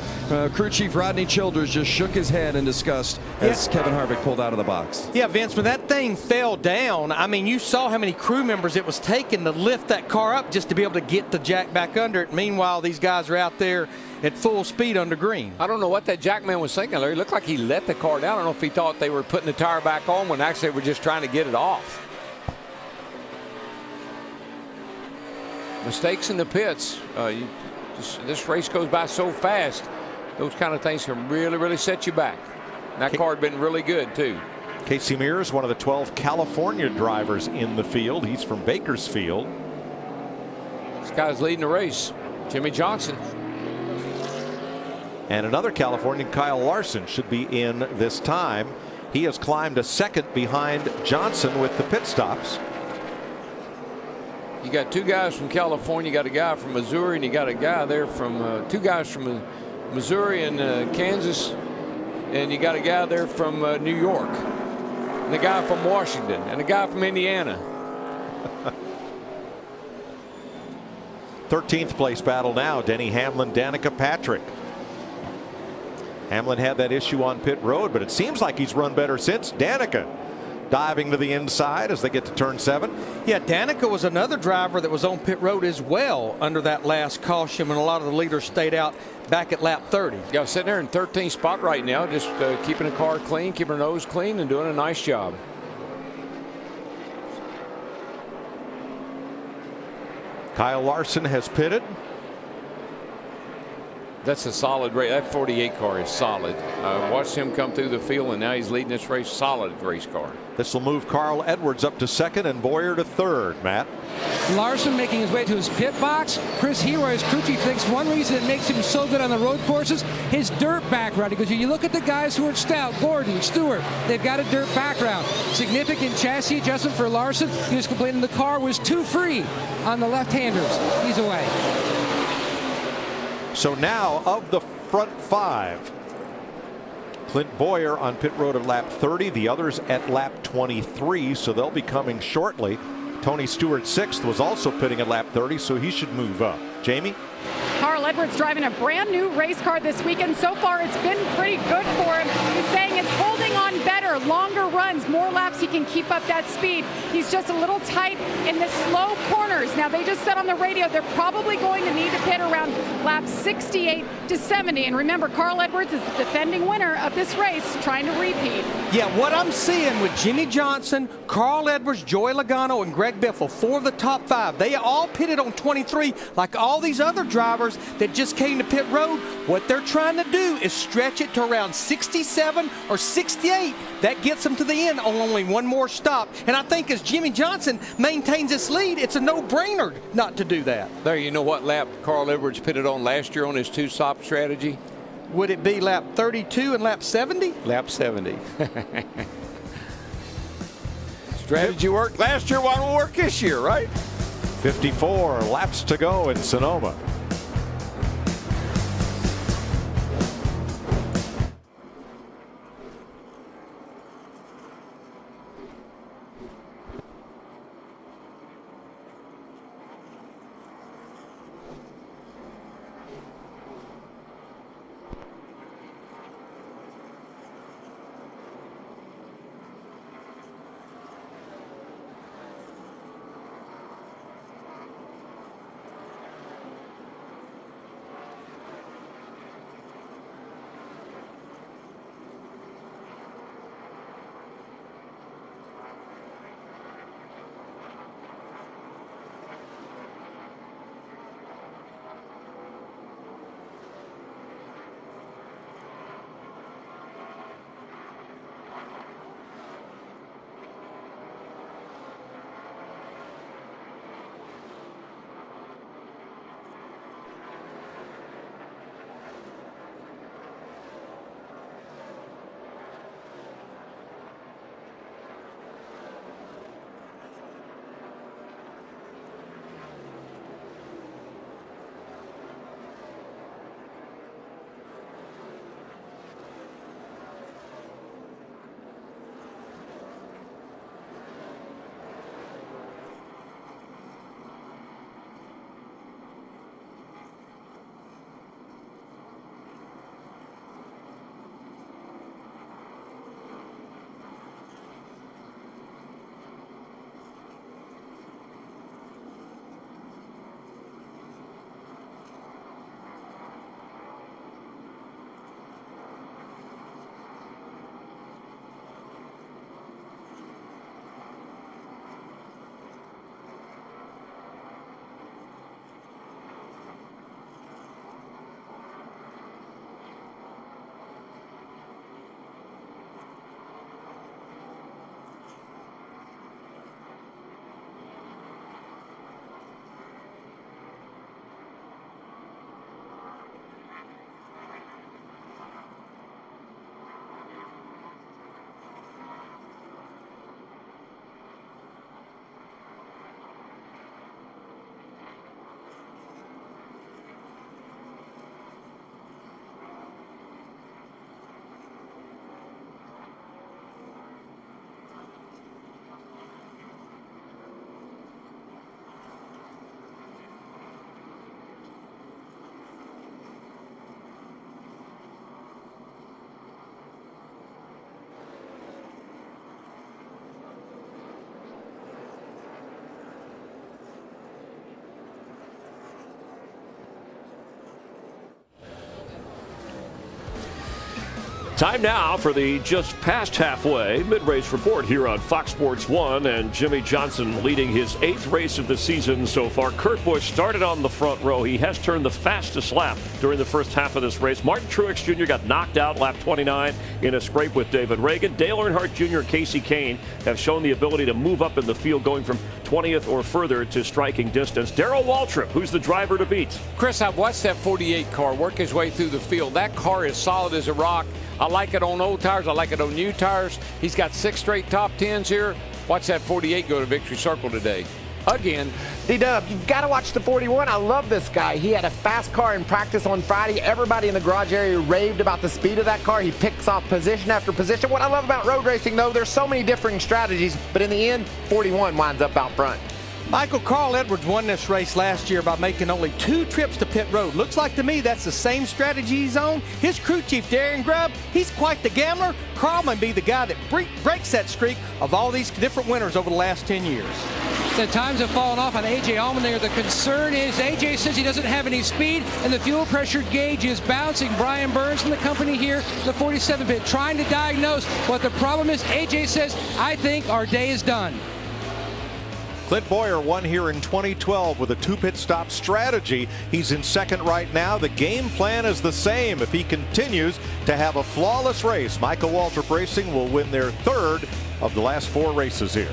crew chief Rodney Childers just shook his head in disgust as Kevin Harvick pulled out of the box. Yeah, Vince, when that thing fell down, I mean, you saw how many crew members it was taking to lift that car up just to be able to get the jack back under it. Meanwhile, these guys are out there at full speed under green. I don't know what that jackman was thinking, Larry. It looked like he let the car down. I don't know if he thought they were putting the tire back on when actually they were just trying to get it off. Mistakes in the pits. This race goes by so fast. Those kind of things can really, really set you back. And that car had been really good, too. Casey Mears, one of the 12 California drivers in the field. He's from Bakersfield. This guy's leading the race. Jimmy Johnson. And another Californian, Kyle Larson, should be in this time. He has climbed a second behind Johnson with the pit stops. You got 2 guys from California. You got a guy from Missouri, and you got a guy there from 2 guys from Missouri and Kansas, and you got a guy there from New York, and a guy from Washington, and a guy from Indiana. 13th place battle now. Denny Hamlin, Danica Patrick. Hamlin had that issue on pit road, but it seems like he's run better since. Danica diving to the inside as they get to turn 7. Yeah, Danica was another driver that was on pit road as well under that last caution when a lot of the leaders stayed out back at lap 30. Yeah, sitting there in 13th spot right now, just keeping the car clean, keeping her nose clean, and doing a nice job. Kyle Larson has pitted. That's a solid race. That 48 car is solid. Watched him come through the field, and now he's leading this race. Solid race car. This will move Carl Edwards up to second and Boyer to third. Matt. Larson making his way to his pit box. Chris Heroy's crew chief thinks one reason it makes him so good on the road courses, his dirt background. Because you look at the guys who are stout, Gordon, Stewart, they've got a dirt background. Significant chassis adjustment for Larson. He was complaining the car was too free on the left-handers. He's away. So now of the front five, Clint Boyer on pit road at lap 30, the others at lap 23, so they'll be coming shortly. Tony Stewart, sixth, was also pitting at lap 30, so he should move up. Jamie? Carl Edwards driving a brand new race car this weekend. So far, it's been pretty good for him. He's saying it's holding on better, longer runs, more laps. He can keep up that speed. He's just a little tight in the slow corners. Now, they just said on the radio they're probably going to need to pit around laps 68 to 70. And remember, Carl Edwards is the defending winner of this race, trying to repeat. Yeah, what I'm seeing with Jimmy Johnson, Carl Edwards, Joey Logano, and Greg Biffle, 4 of the top 5, they all pitted on 23 like all these other drivers that just came to pit road. What they're trying to do is stretch it to around 67 or 68. That gets them to the end on only one more stop. And I think as Jimmy Johnson maintains his lead, it's a no-brainer not to do that. There, you know what lap Carl Edwards pitted on last year on his two-stop strategy? Would it be lap 32 and lap 70? Lap 70. Strategy worked last year. Why won't work this year, right? 54 laps to go in Sonoma. Time now for the just past halfway mid-race report here on Fox Sports 1, and Jimmy Johnson leading his 8th race of the season so far. Kurt Busch started on the front row. He has turned the fastest lap during the first half of this race. Martin Truex Jr. got knocked out lap 29 in a scrape with David Reagan. Dale Earnhardt Jr. and Casey Kane have shown the ability to move up in the field, going from 20th or further to striking distance. Darrell Waltrip, who's the driver to beat? Chris, I've watched that 48 car work his way through the field. That car is solid as a rock. I like it on old tires. I like it on new tires. He's got 6 straight top 10s here. Watch that 48 go to victory circle today. Again. D-Dub, you've got to watch the 41. I love this guy. He had a fast car in practice on Friday. Everybody in the garage area raved about the speed of that car. He picks off position after position. What I love about road racing, though, there's so many differing strategies, but in the end, 41 winds up out front. Michael, Carl Edwards won this race last year by making only 2 trips to pit road. Looks like to me that's the same strategy he's on. His crew chief, Darren Grubb, he's quite the gambler. Carl may be the guy that breaks that streak of all these different winners over the last 10 years. The times have fallen off on A.J. Allmendinger. The concern is A.J. says he doesn't have any speed, and the fuel pressure gauge is bouncing. Brian Burns from the company here, the 47 pit, trying to diagnose what the problem is. A.J. says, I think our day is done. Clint Boyer won here in 2012 with a 2-pit stop strategy. He's in second right now. The game plan is the same. If he continues to have a flawless race, Michael Waltrip Racing will win their 3rd of the last 4 races here.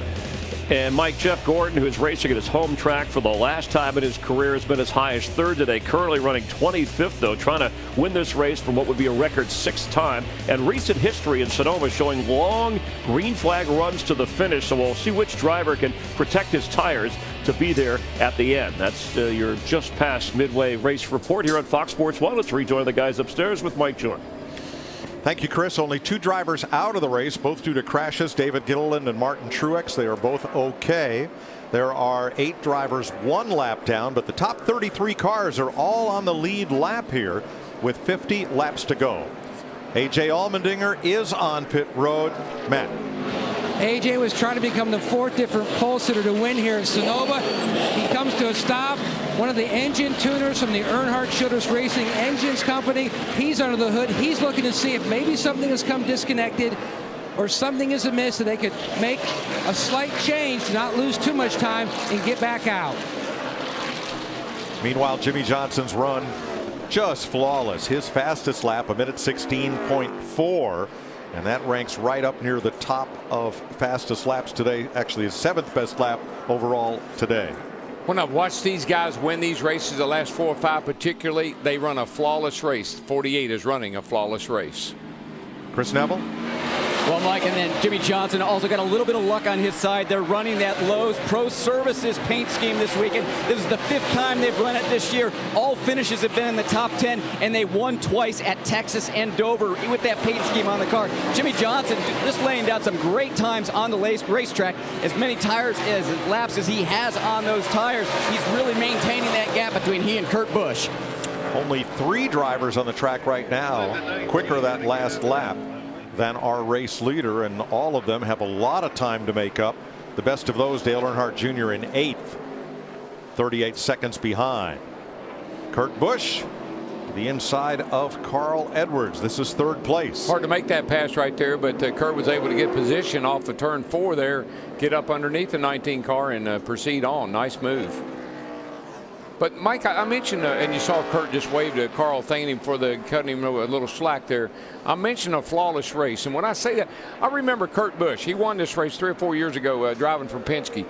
And Mike Jeff Gordon, who is racing at his home track for the last time in his career, has been as high as 3rd today, currently running 25th, though, trying to win this race from what would be a record 6th time. And recent history in Sonoma showing long green flag runs to the finish, so we'll see which driver can protect his tires to be there at the end. That's your just past midway race report here on Fox Sports 1. Let's rejoin the guys upstairs with Mike Joy. Thank you, Chris. Only 2 drivers out of the race, both due to crashes. David Gilliland and Martin Truex. They are both okay. There are 8 drivers 1 lap down, but the top 33 cars are all on the lead lap here with 50 laps to go. A.J. Allmendinger is on pit road. Matt. A.J. was trying to become the 4th different pole sitter to win here at Sonoma. He comes to a stop. One of the engine tuners from the Earnhardt Childress Racing Engines Company. He's under the hood. He's looking to see if maybe something has come disconnected or something is amiss, so they could make a slight change to not lose too much time and get back out. Meanwhile, Jimmy Johnson's run just flawless. His fastest lap, a minute 16.4. And that ranks right up near the top of fastest laps today. Actually, his 7th best lap overall today. When I've watched these guys win these races, the last 4 or 5 particularly, they run a flawless race. 48 is running a flawless race. Chris Neville. Well, Mike, and then Jimmy Johnson also got a little bit of luck on his side. They're running that Lowe's Pro Services paint scheme this weekend. This is the 5th time they've run it this year. All finishes have been in the top 10, and they won twice at Texas and Dover with that paint scheme on the car. Jimmy Johnson just laying down some great times on the racetrack. As many tires as laps as he has on those tires, he's really maintaining that gap between he and Kurt Busch. Only 3 drivers on the track right now quicker that last lap than our race leader, and all of them have a lot of time to make up. The best of those, Dale Earnhardt Jr. in 8th, 38 seconds behind. Kurt Busch to the inside of Carl Edwards. This is 3rd place. Hard to make that pass right there, but Kurt was able to get position off the turn 4 there, get up underneath the 19 car and proceed on. Nice move. But Mike, I mentioned, and you saw Kurt just wave to Carl, thanking him for cutting him a little slack there. I mentioned a flawless race, and when I say that, I remember Kurt Busch. He won this race 3 or 4 years ago driving for Penske.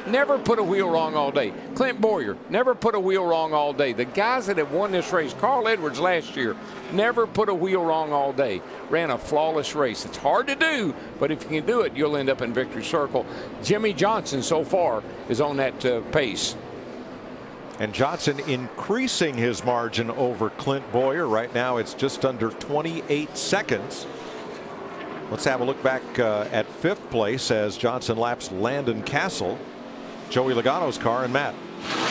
Never put a wheel wrong all day. Clint Boyer, never put a wheel wrong all day. The guys that have won this race, Carl Edwards last year, never put a wheel wrong all day. Ran a flawless race. It's hard to do, but if you can do it, you'll end up in victory circle. Jimmy Johnson so far is on that pace. And Johnson increasing his margin over Clint Boyer. Right now it's just under 28 seconds. Let's have a look back at 5th place as Johnson laps Landon Castle, Joey Logano's car, and Matt.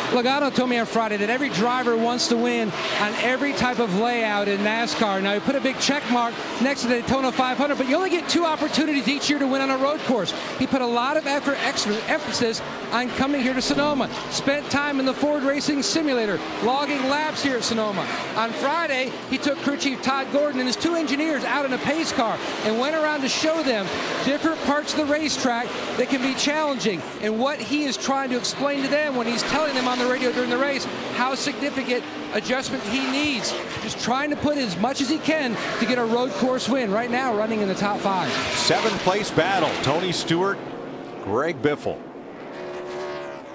Logano told me on Friday that every driver wants to win on every type of layout in NASCAR. Now, he put a big check mark next to the Daytona 500, but you only get 2 opportunities each year to win on a road course. He put a lot of emphasis on coming here to Sonoma. Spent time in the Ford Racing Simulator, logging laps here at Sonoma. On Friday, he took crew chief Todd Gordon and his 2 engineers out in a pace car and went around to show them different parts of the racetrack that can be challenging and what he is trying to explain to them when he's telling them on the radio during the race how significant adjustment he needs. Just trying to put as much as he can to get a road course win. Right now, running in the top 5. 7th-place battle. Tony Stewart, Greg Biffle.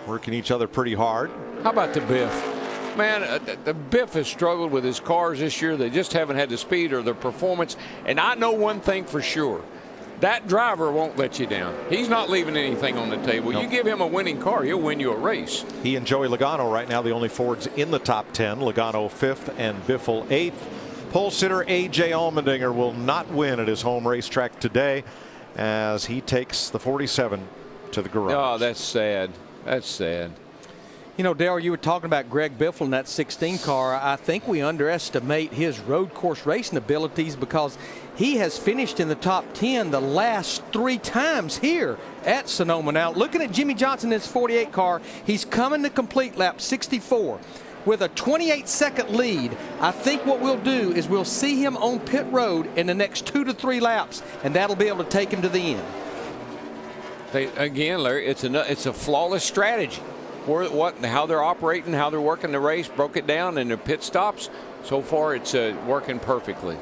Working each other pretty hard. How about the Biff? Man, the Biff has struggled with his cars this year. They just haven't had the speed or the performance. And I know one thing for sure. That driver won't let you down. He's not leaving anything on the table. Nope. You give him a winning car, he'll win you a race. He and Joey Logano right now the only Fords in the top 10. Logano 5th and Biffle 8th. Pole sitter A.J. Allmendinger will not win at his home racetrack today as he takes the 47 to the garage. Oh, that's sad. That's sad. You know, Dale, you were talking about Greg Biffle in that 16 car. I think we underestimate his road course racing abilities because he has finished in the top 10 the last 3 times here at Sonoma. Now, looking at Jimmy Johnson in his 48 car, he's coming to complete lap 64. With a 28-second lead, I think what we'll do is we'll see him on pit road in the next 2 to 3 laps, and that'll be able to take him to the end. Again, Larry, it's a flawless strategy. How they're operating, how they're working the race, broke it down in the pit stops. So far, it's working perfectly.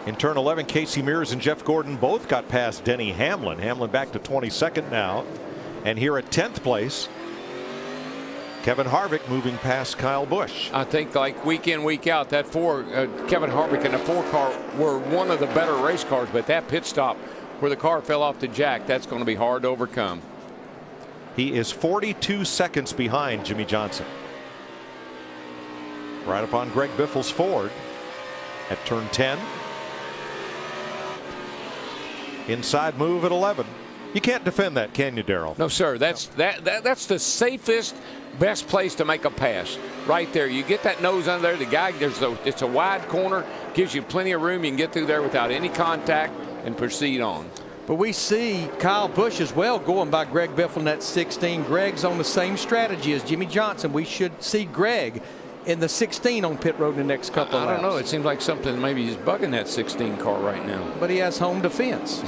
In turn 11, Casey Mears and Jeff Gordon both got past Denny Hamlin. Hamlin back to 22nd now. And here at 10th place, Kevin Harvick moving past Kyle Busch. I think like week in, week out, that Kevin Harvick and the 4 car were one of the better race cars, but that pit stop where the car fell off the jack, that's going to be hard to overcome. He is 42 seconds behind Jimmy Johnson. Right upon Greg Biffle's Ford at turn 10. Inside move at 11. You can't defend that, can you, Darrell? No, sir. That's the safest, best place to make a pass. Right there. You get that nose under there. The guy, it's a wide corner, gives you plenty of room. You can get through there without any contact and proceed on. But we see Kyle Busch as well going by Greg Biffle in that 16. Greg's on the same strategy as Jimmy Johnson. We should see Greg in the 16 on pit road in the next couple of laps. I don't know. It seems like something maybe is bugging that 16 car right now. But he has home defense.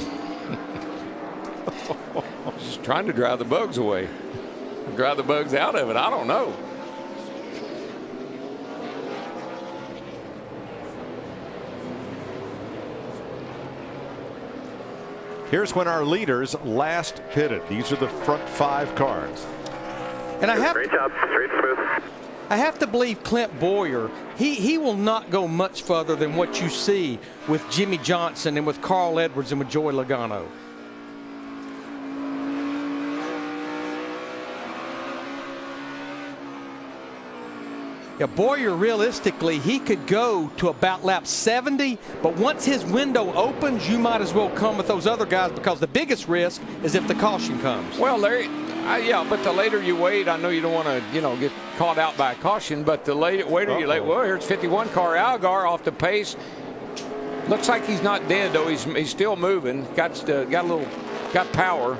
Just trying to drive the bugs away. Drive the bugs out of it. I don't know. Here's when our leaders last pitted. These are the front 5 cars. And I have Great job. Straight smooth. I have to believe Clint Boyer, he will not go much further than what you see with Jimmy Johnson and with Carl Edwards and with Joey Logano. Yeah, Boyer, realistically, he could go to about lap 70, but once his window opens, you might as well come with those other guys because the biggest risk is if the caution comes. Well, Larry, yeah, but the later you wait, I know you don't want to, get caught out by a caution, but the later you wait, well, here's 51 car Algar off the pace. Looks like he's not dead though. He's still moving. Got power.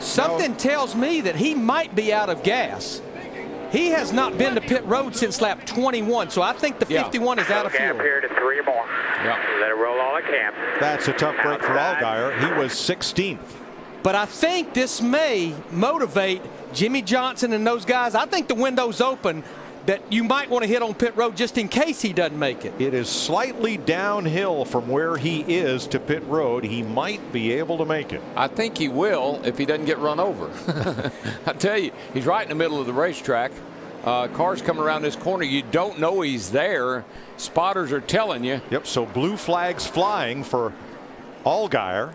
Something tells me that he might be out of gas. He has not been to pit road since lap 21, so I think the 51 is out of fuel. Here to 3 more. Yep. Let it roll all it can. That's a tough break for Allgaier. He was 16th. But I think this may motivate Jimmy Johnson and those guys. I think the window's open that you might want to hit on pit road just in case he doesn't make it. It is slightly downhill from where he is to pit road. He might be able to make it. I think he will if he doesn't get run over. I tell you, he's right in the middle of the racetrack. Cars coming around this corner. You don't know he's there. Spotters are telling you. Yep, so blue flags flying for Allgaier.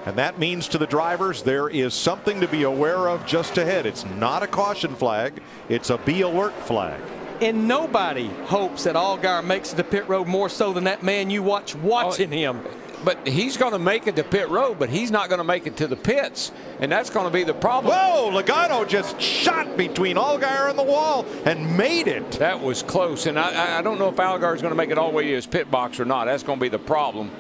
And that means to the drivers there is something to be aware of just ahead. It's not a caution flag. It's a be alert flag. And nobody hopes that Allgaier makes it to pit road more so than that man you watching him. but he's going to make it to pit road, but he's not going to make it to the pits, and that's going to be the problem. Whoa, Logano just shot between Allgaier and the wall and made it. That was close, and I don't know if Allgaier is going to make it all the way to his pit box or not. That's going to be the problem.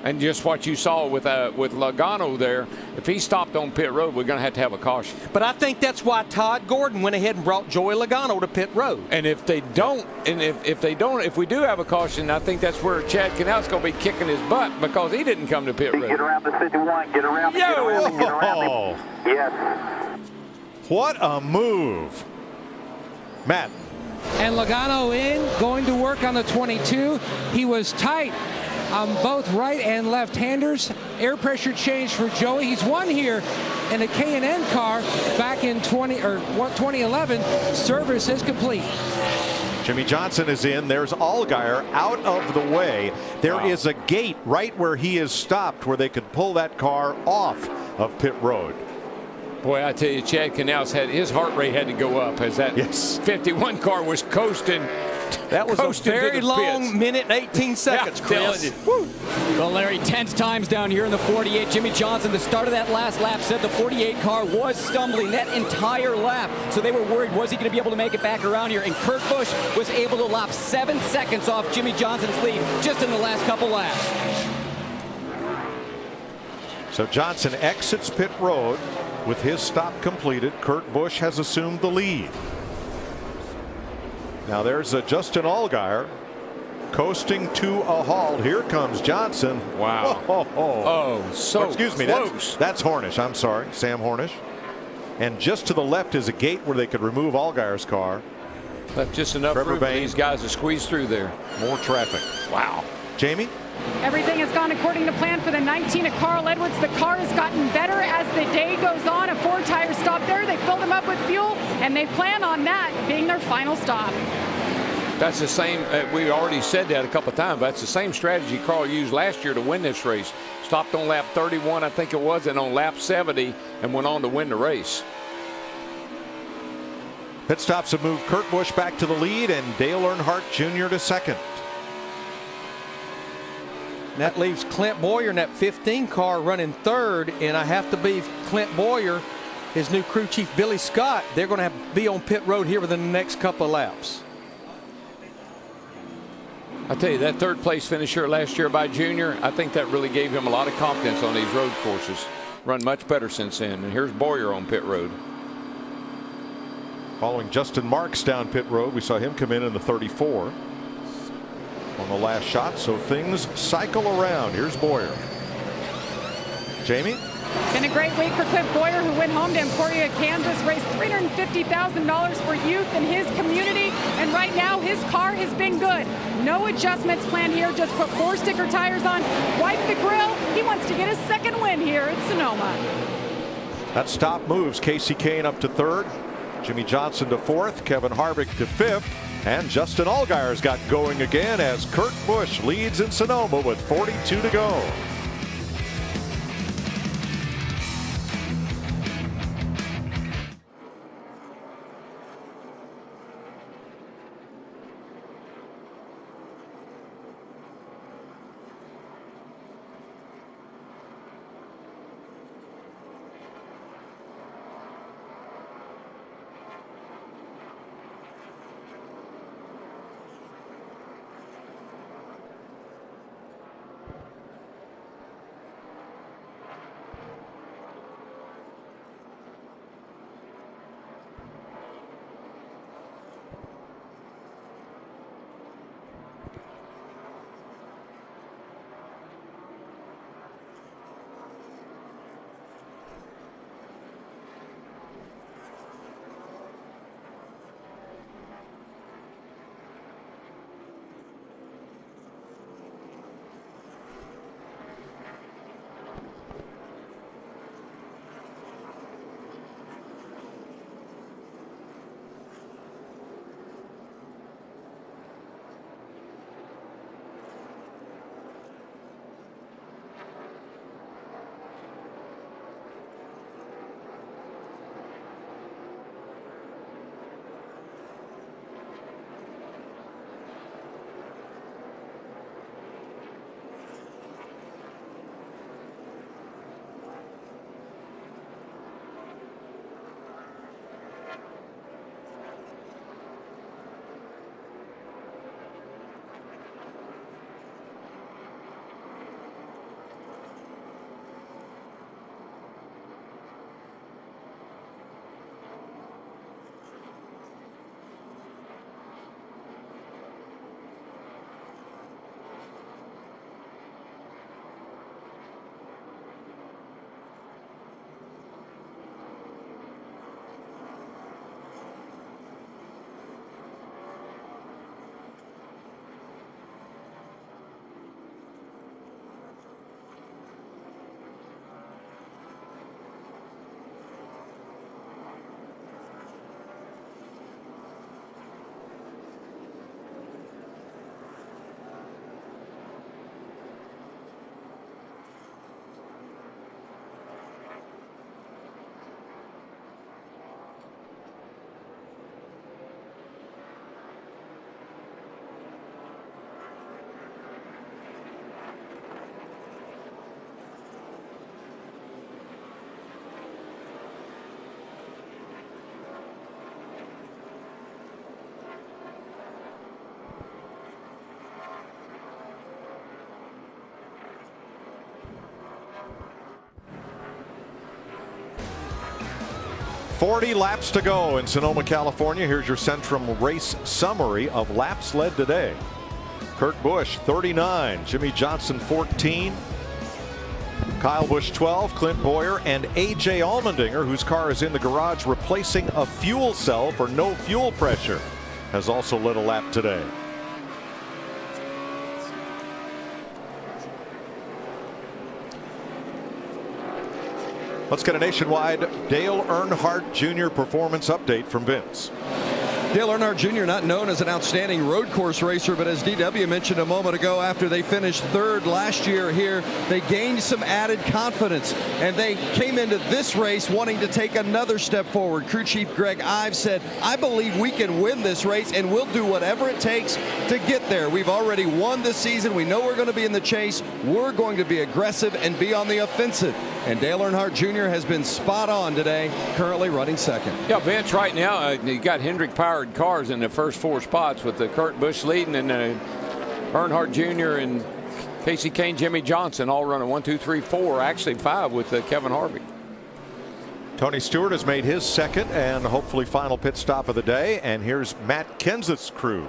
And just what you saw with Logano there, if he stopped on pit road, we're going to have a caution. But I think that's why Todd Gordon went ahead and brought Joey Logano to pit road. And if they don't, and if we do have a caution, I think that's where Chad Canal's going to be kicking his butt because he didn't come to pit road. Get around the 51. Get around. Get around. Get around. Yes. What a move. Matt. And Logano in, going to work on the 22. He was tight on both right and left-handers. Air pressure change for Joey. He's won here in a K&N car back in 2011. Service is complete. Jimmy Johnson is in. There's Allgaier out of the way. There is a gate right where he is stopped where they could pull that car off of pit road. Boy, I tell you, Chad Canals his heart rate had to go up as that 51 car was coasting. That was a very long minute and 18 seconds, Chris. Well, Larry, tense times down here in the 48. Jimmy Johnson, the start of that last lap, said the 48 car was stumbling that entire lap. So they were worried, was he going to be able to make it back around here? And Kurt Busch was able to lap 7 seconds off Jimmy Johnson's lead just in the last couple laps. So Johnson exits pit road with his stop completed. Kurt Busch has assumed the lead. Now there's Justin Allgaier coasting to a halt. Here comes Johnson. Wow. So excuse me. close. That's Hornish. I'm sorry. Sam Hornish. And just to the left is a gate where they could remove Allgaier's car. Left just enough room for these guys to squeeze through there. More traffic. Wow. Jamie? Everything has gone according to plan for the 19 of Carl Edwards. The car has gotten better as the day goes on. A 4-tire stop there. They filled them up with fuel, and they plan on that being their final stop. That's the same. We already said that a couple of times. That's the same strategy Carl used last year to win this race. Stopped on lap 31, I think it was, and on lap 70, and went on to win the race. Pit stops have moved Kurt Busch back to the lead and Dale Earnhardt Jr. to second. That leaves Clint Boyer in that 15 car running third, and I have to believe Clint Boyer, his new crew chief Billy Scott, they're going to be on pit road here within the next couple of laps. I tell you, that third place finish here last year by Junior, I think that really gave him a lot of confidence on these road courses. Run much better since then. And here's Boyer on pit road. Following Justin Marks down pit road, we saw him come in the 34 on the last shot, so things cycle around. Here's Boyer. Jamie? Been a great week for Clint Boyer, who went home to Emporia, Kansas, raised $350,000 for youth in his community, and right now his car has been good. No adjustments planned here, just put 4 sticker tires on, wipe the grill. He wants to get his second win here at Sonoma. That stop moves Casey Kane up to third, Jimmy Johnson to fourth, Kevin Harvick to fifth, and Justin Allgaier's got going again as Kurt Busch leads in Sonoma with 42 to go. 40 laps to go in Sonoma, California. Here's your Centrum race summary of laps led today. Kurt Busch 39, Jimmy Johnson 14, Kyle Busch 12, Clint Bowyer, and A.J. Allmendinger, whose car is in the garage replacing a fuel cell for no fuel pressure, has also led a lap today. Let's get a nationwide Dale Earnhardt Jr. performance update from Vince. Dale Earnhardt Jr. not known as an outstanding road course racer, but as DW mentioned a moment ago, after they finished third last year here, they gained some added confidence, and they came into this race wanting to take another step forward. Crew Chief Greg Ives said, "I believe we can win this race, and we'll do whatever it takes to get there. We've already won this season. We know we're going to be in the chase. We're going to be aggressive and be on the offensive." And Dale Earnhardt Jr. has been spot on today, currently running second. Yeah, Vince, right now, you got Hendrick-powered cars in the first 4 spots with Kurt Busch leading and Earnhardt Jr. and Casey Kane, Jimmy Johnson all running 1, 2, 3, 4, actually 5 with Kevin Harvick. Tony Stewart has made his second and hopefully final pit stop of the day. And here's Matt Kenseth's crew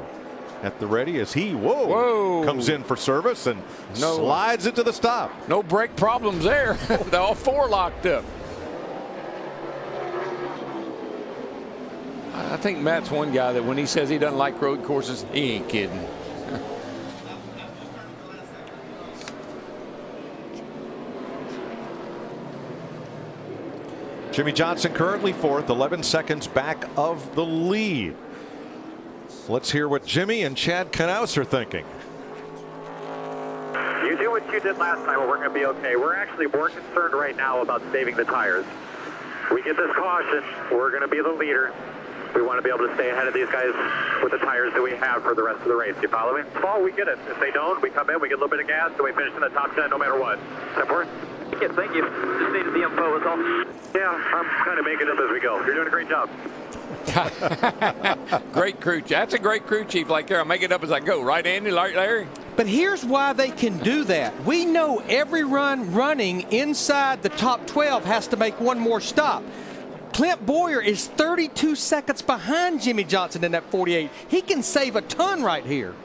at the ready as he comes in for service and slides into the stop. No brake problems there. They're all 4 locked up. I think Matt's one guy that when he says he doesn't like road courses, he ain't kidding. Jimmy Johnson currently 4th, 11 seconds back of the lead. Let's hear what Jimmy and Chad Knaus are thinking. You do what you did last time, and we're going to be okay. We're actually more concerned right now about saving the tires. We get this caution, we're going to be the leader. We want to be able to stay ahead of these guys with the tires that we have for the rest of the race. You follow me? Fall, we get it. If they don't, we come in, we get a little bit of gas, and we finish in the top 10 no matter what. Temper? Yes, thank you. Just needed the info is all. Yeah, I'm kind of making it up as we go. You're doing a great job. Great crew. That's a great crew chief like there. I'll make it up as I go. Right, Andy? Right, Larry? But here's why they can do that. We know every run running inside the top 12 has to make one more stop. Clint Bowyer is 32 seconds behind Jimmy Johnson in that 48. He can save a ton right here.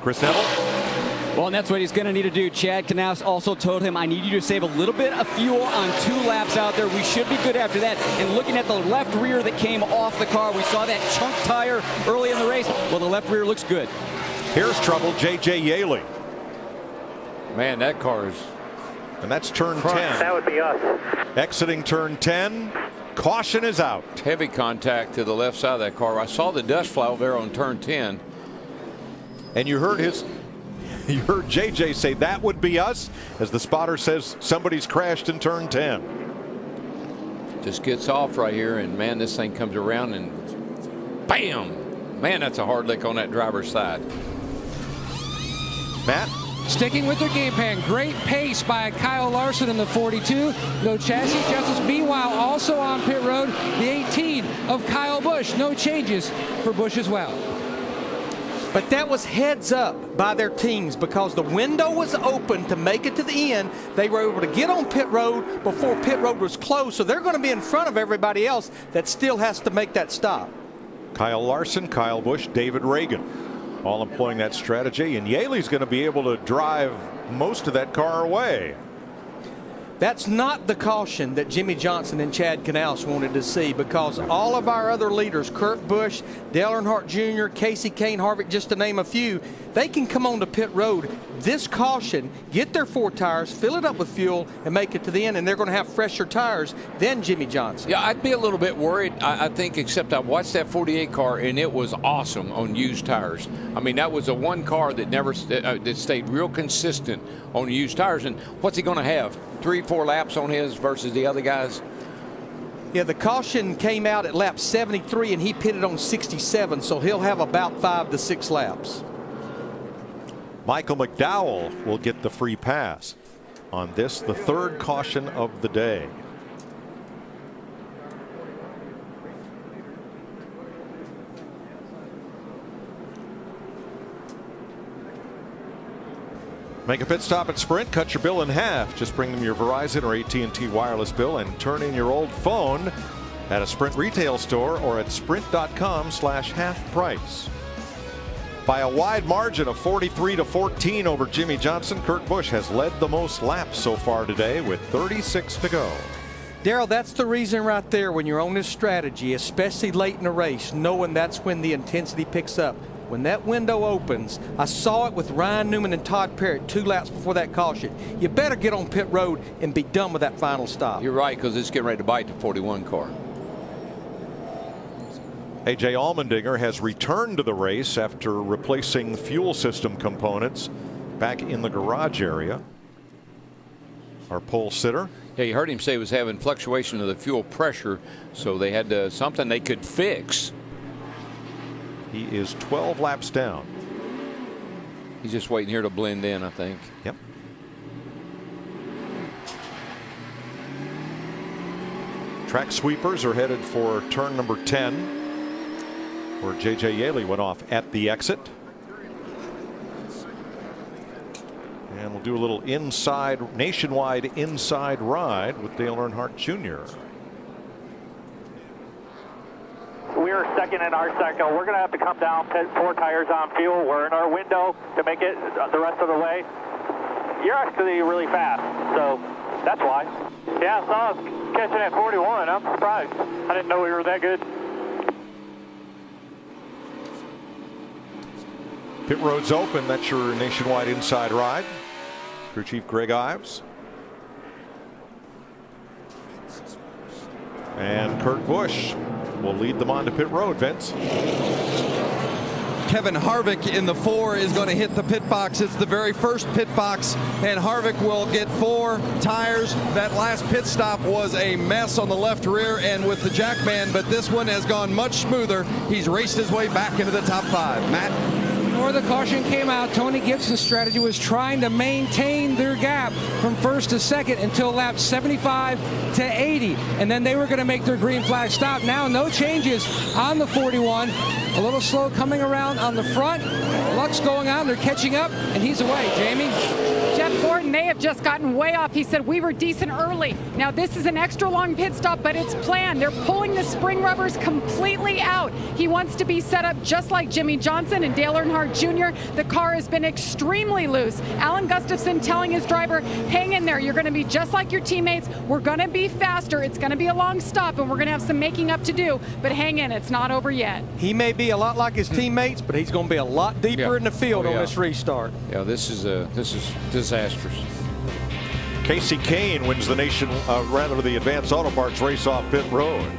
Chris Neville? Well, and that's what he's going to need to do. Chad Knaus also told him, I need you to save a little bit of fuel on 2 laps out there. We should be good after that. And looking at the left rear that came off the car, we saw that chunk tire early in the race. Well, the left rear looks good. Here's trouble, J.J. Yaley. Man, that car is... And that's turn 10. That would be us. Exiting turn 10. Caution is out. Heavy contact to the left side of that car. I saw the dust fly over there on turn 10. And you heard JJ say that would be us as the spotter says somebody's crashed in turn 10. Just gets off right here, and man, this thing comes around and bam! Man, that's a hard lick on that driver's side. Matt? Sticking with their game plan. Great pace by Kyle Larson in the 42. No chassis adjustments. Meanwhile, also on pit road, the 18 of Kyle Busch. No changes for Busch as well. But that was heads up by their teams because the window was open to make it to the end. They were able to get on pit road before pit road was closed, so they're going to be in front of everybody else that still has to make that stop. Kyle Larson, Kyle Busch, David Reagan, all employing that strategy, and Yaley's going to be able to drive most of that car away. That's not the caution that Jimmy Johnson and Chad Knaus wanted to see because all of our other leaders, Kurt Busch, Dale Earnhardt Jr., Casey Kane Harvick, just to name a few, they can come on to pit road. This caution, get their 4 tires, fill it up with fuel, and make it to the end, and they're going to have fresher tires than Jimmy Johnson. Yeah, I'd be a little bit worried, I think, except I watched that 48 car, and it was awesome on used tires. I mean, that was the one car that never that stayed real consistent on used tires. And what's he going to have? 3-4 laps on his versus the other guys? Yeah, the caution came out at lap 73, and he pitted on 67, so he'll have about 5 to 6 laps. Michael McDowell will get the free pass on this, the 3rd caution of the day. Make a pit stop at Sprint, cut your bill in half. Just bring them your Verizon or AT&T wireless bill and turn in your old phone at a Sprint retail store or at sprint.com/half price. By a wide margin of 43-14 over Jimmy Johnson, Kurt Busch has led the most laps so far today with 36 to go. Darrell, that's the reason right there when you're on this strategy, especially late in the race, knowing that's when the intensity picks up. When that window opens, I saw it with Ryan Newman and Todd Parrott 2 laps before that caution. You better get on pit road and be done with that final stop. You're right, because it's getting ready to bite the 41 car. A.J. Allmendinger has returned to the race after replacing fuel system components back in the garage area. Our pole sitter. Yeah, you heard him say he was having fluctuation of the fuel pressure, so they had something they could fix. He is 12 laps down. He's just waiting here to blend in, I think. Yep. Track sweepers are headed for turn number 10, where J.J. Yaley went off at the exit. And we'll do a little nationwide inside ride with Dale Earnhardt Jr. We are second in our sector. We're going to have to come down, pit 4 tires on fuel. We're in our window to make it the rest of the way. You're actually really fast, so that's why. Yeah, I saw us catching at 41. I'm surprised. I didn't know we were that good. Pit road's open. That's your nationwide inside ride. Crew Chief Greg Ives. And Kurt Busch will lead them on to pit road, Vince. Kevin Harvick in the 4 is going to hit the pit box. It's the very first pit box, and Harvick will get 4 tires. That last pit stop was a mess on the left rear and with the Jackman, but this one has gone much smoother. He's raced his way back into the top 5. Matt? Before the caution came out, Tony Gibson's strategy was trying to maintain their gap from first to second until lap 75 to 80. And then they were going to make their green flag stop. Now no changes on the 41. A little slow coming around on the front. Luck's going on. They're catching up, and he's away. Jamie? Jeff Gordon may have just gotten way off. He said, we were decent early. Now, this is an extra long pit stop, but it's planned. They're pulling the spring rubbers completely out. He wants to be set up just like Jimmy Johnson and Dale Earnhardt Jr. The car has been extremely loose. Alan Gustafson telling his driver, hang in there. You're going to be just like your teammates. We're going to be faster. It's going to be a long stop, and we're going to have some making up to do. But hang in. It's not over yet. He may be a lot like his teammates, but he's going to be a lot deeper in the field on this restart. Yeah, this is disastrous. Casey Kane wins the the Advanced Auto Parts race off pit road.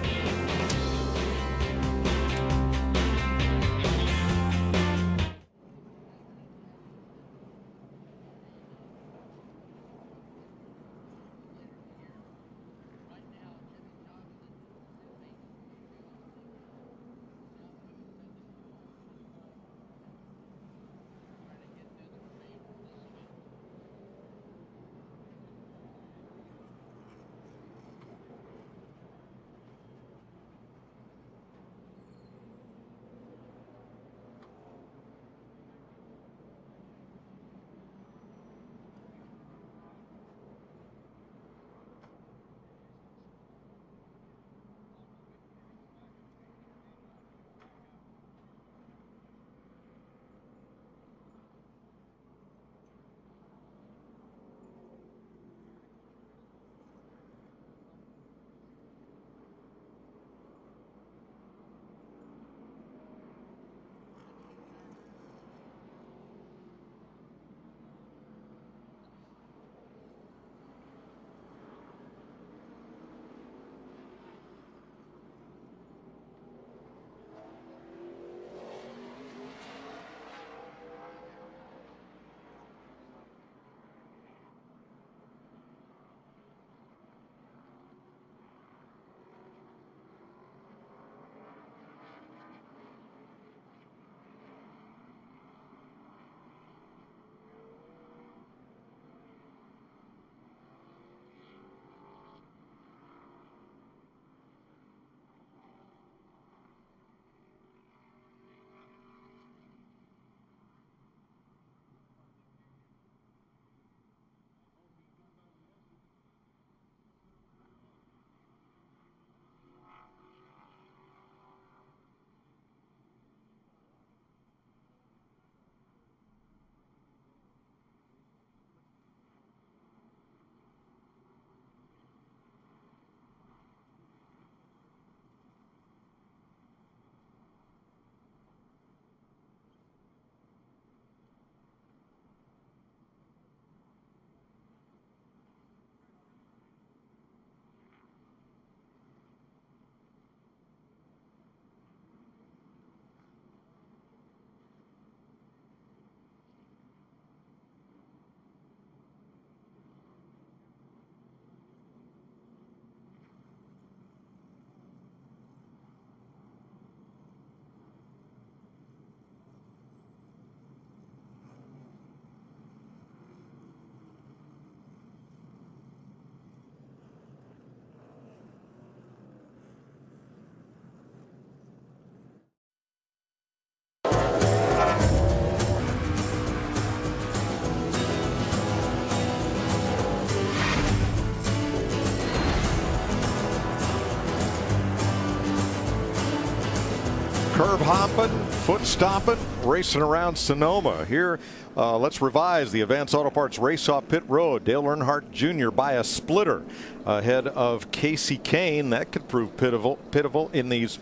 Curb hopping, foot stomping, racing around Sonoma. Here, let's revise the Advance Auto Parts race off pit road. Dale Earnhardt Jr. by a splitter ahead of Casey Kane. That could prove pivotal in these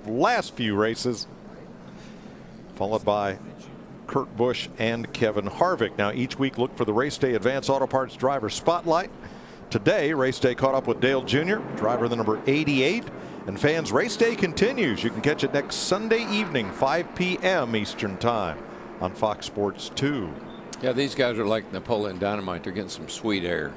last few races. Followed by Kurt Busch and Kevin Harvick. Now each week look for the race day Advance Auto Parts driver spotlight. Today, race day caught up with Dale Jr., driver the number 88. And fans, race day continues. You can catch it next Sunday evening, 5 p.m. Eastern Time on Fox Sports 2. Yeah, these guys are like Napoleon Dynamite. They're getting some sweet air.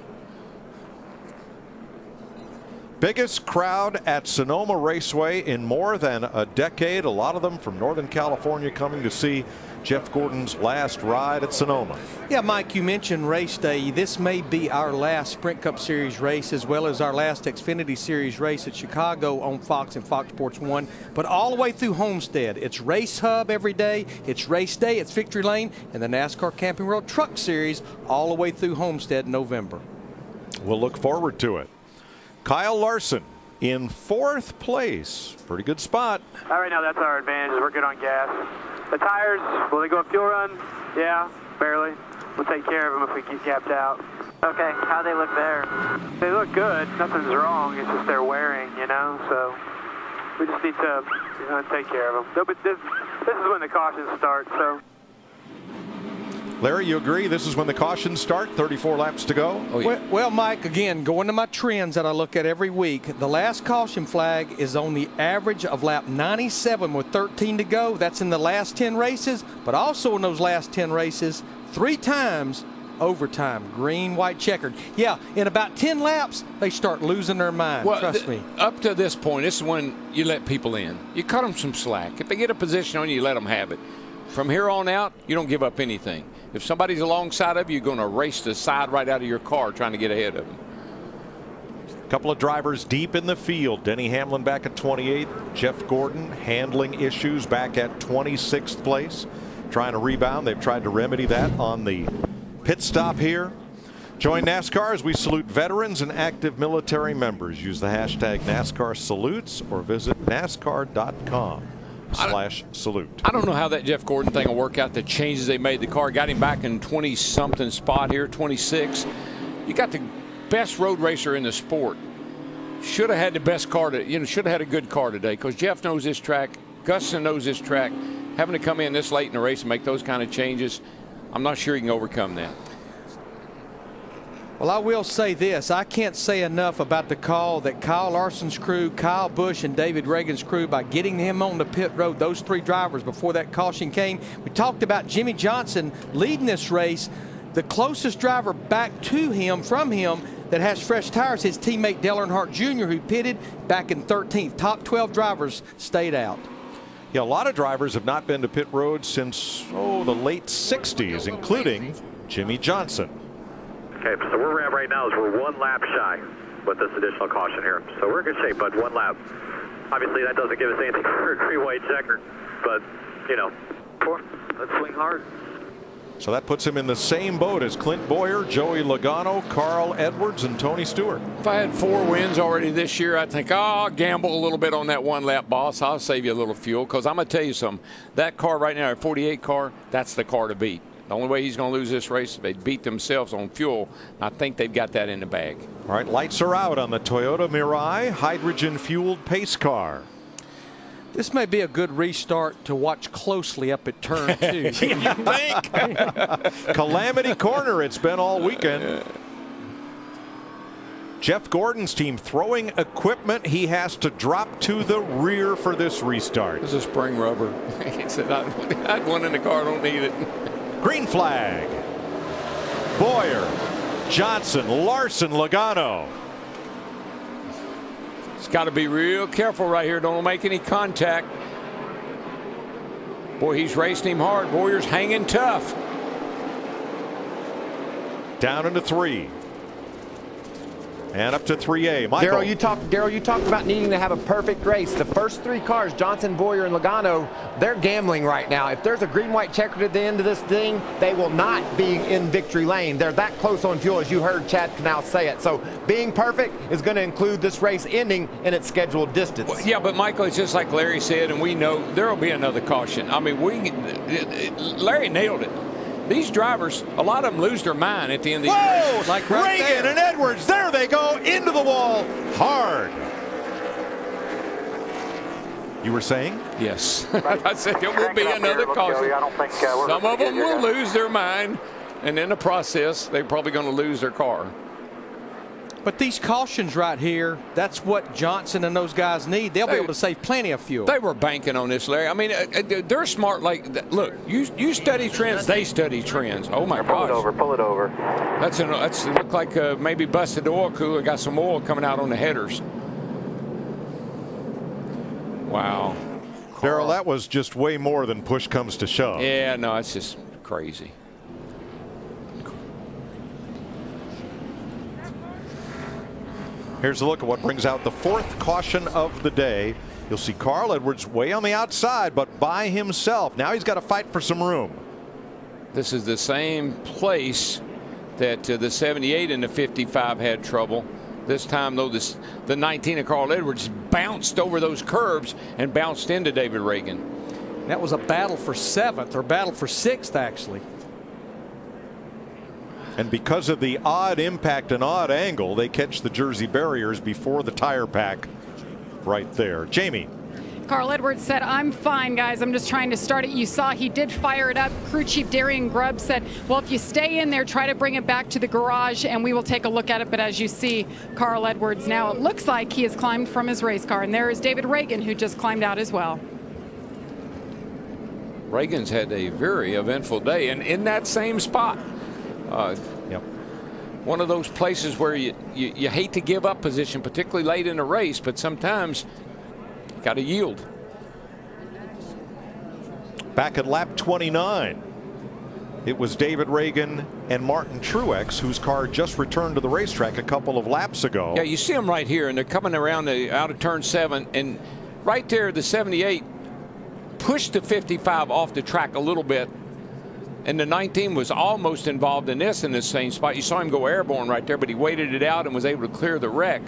Biggest crowd at Sonoma Raceway in more than a decade. A lot of them from Northern California coming to see Jeff Gordon's last ride at Sonoma. Yeah, Mike, you mentioned race day. This may be our last Sprint Cup Series race as well as our last Xfinity Series race at Chicago on Fox and Fox Sports 1. But all the way through Homestead, it's Race Hub every day. It's race day. It's Victory Lane and the NASCAR Camping World Truck Series all the way through Homestead in November. We'll look forward to it. Kyle Larson in 4th place. Pretty good spot. Right now, that's our advantage. We're good on gas. The tires, will they go a fuel run? Yeah, barely. We'll take care of them if we get gapped out. Okay, how they look there? They look good. Nothing's wrong. It's just they're wearing, you know. So we just need to, take care of them. But this is when the cautions start. So. Larry, you agree this is when the cautions start? 34 laps to go? Oh, yeah. Well, Mike, again, going to my trends that I look at every week, the last caution flag is on the average of lap 97 with 13 to go. That's in the last 10 races, but also in those last 10 races, 3 times overtime, green, white, checkered. Yeah, in about 10 laps, they start losing their mind. Well, trust me. Up to this point, this is when you let people in. You cut them some slack. If they get a position on you, you let them have it. From here on out, you don't give up anything. If somebody's alongside of you, you're going to race the side right out of your car trying to get ahead of them. A couple of drivers deep in the field. Denny Hamlin back at 28th. Jeff Gordon handling issues back at 26th place. Trying to rebound. They've tried to remedy that on the pit stop here. Join NASCAR as we salute veterans and active military members. Use the hashtag NASCAR salutes or visit NASCAR.com/salute. I don't know how that Jeff Gordon thing will work out. The changes they made, the car got him back in 20-something spot here, 26. You got the best road racer in the sport. Should have had the best car. Should have had a good car today because Jeff knows this track. Gustin knows this track. Having to come in this late in the race and make those kind of changes, I'm not sure he can overcome that. Well, I will say this. I can't say enough about the call that Kyle Larson's crew, Kyle Busch, and David Reagan's crew, by getting him on the pit road, those 3 drivers before that caution came. We talked about Jimmy Johnson leading this race. The closest driver back to him, from him, that has fresh tires, his teammate Dale Earnhardt Jr., who pitted back in 13th. Top 12 drivers stayed out. Yeah, a lot of drivers have not been to pit road since, the late 60s, including Jimmy Johnson. Okay, so where we're at right now is we're 1 lap shy with this additional caution here. So we're in good shape, but 1 lap. Obviously, that doesn't give us anything for a green, white checker, but, let's swing hard. So that puts him in the same boat as Clint Boyer, Joey Logano, Carl Edwards, and Tony Stewart. If I had 4 wins already this year, I'd think, I'll gamble a little bit on that 1 lap, boss. I'll save you a little fuel because I'm going to tell you something. That car right now, a 48 car, that's the car to beat. The only way he's going to lose this race is if they beat themselves on fuel. I think they've got that in the bag. All right, lights are out on the Toyota Mirai hydrogen-fueled pace car. This may be a good restart to watch closely up at turn 2. You think? Calamity Corner it's been all weekend. Jeff Gordon's team throwing equipment he has to drop to the rear for this restart. This is spring rubber. He said, I had one in the car, I don't need it. Green flag. Boyer, Johnson, Larson, Logano. It's got to be real careful right here. Don't make any contact. Boy, he's racing him hard. Boyer's hanging tough. Down into 3. And up to 3A. Michael. Daryl, you talked about needing to have a perfect race. The first 3 cars, Johnson, Boyer, and Logano, they're gambling right now. If there's a green-white checkered at the end of this thing, they will not be in victory lane. They're that close on fuel, as you heard Chad Canal say it. So being perfect is going to include this race ending in its scheduled distance. Well, yeah, but Michael, it's just like Larry said, and we know there will be another caution. I mean, Larry nailed it. These drivers, a lot of them lose their mind at the end of the Whoa! race. Like right Reagan there. and Edwards, there they go, into the wall, hard. You were saying? Yes. I said there will be another caution. Some of them will lose their mind, and in the process, they're probably going to lose their car. But these cautions right here, that's what Johnson and those guys need. They'll be able to save plenty of fuel. They were banking on this, Larry. I mean, they're smart. Like, look, you study trends, they study trends. Oh my gosh! Pull it over. That's look like maybe busted oil cooler, got some oil coming out on the headers. Wow. Daryl, that was just way more than push comes to shove. Yeah, no, it's just crazy. Here's a look at what brings out the 4th caution of the day. You'll see Carl Edwards way on the outside, but by himself. Now he's got to fight for some room. This is the same place that the 78 and the 55 had trouble. This time, though, the 19 of Carl Edwards bounced over those curbs and bounced into David Reagan. That was a battle for 7th, or battle for 6th, actually. And because of the odd impact and odd angle, they catch the Jersey barriers before the tire pack right there. Jamie. Carl Edwards said, I'm fine, guys. I'm just trying to start it. You saw he did fire it up. Crew Chief Darian Grubb said, well, if you stay in there, try to bring it back to the garage, and we will take a look at it. But as you see, Carl Edwards now, it looks like he has climbed from his race car. And there is David Reagan, who just climbed out as well. Reagan's had a very eventful day, and in that same spot. Yep. One of those places where you hate to give up position, particularly late in a race, but sometimes you got to yield. Back at lap 29, it was David Reagan and Martin Truex, whose car just returned to the racetrack a couple of laps ago. Yeah, you see them right here, and they're coming around out of turn 7, and right there, the 78 pushed the 55 off the track a little bit. And the 19 was almost involved in this in the same spot. You saw him go airborne right there, but he waited it out and was able to clear the wreck.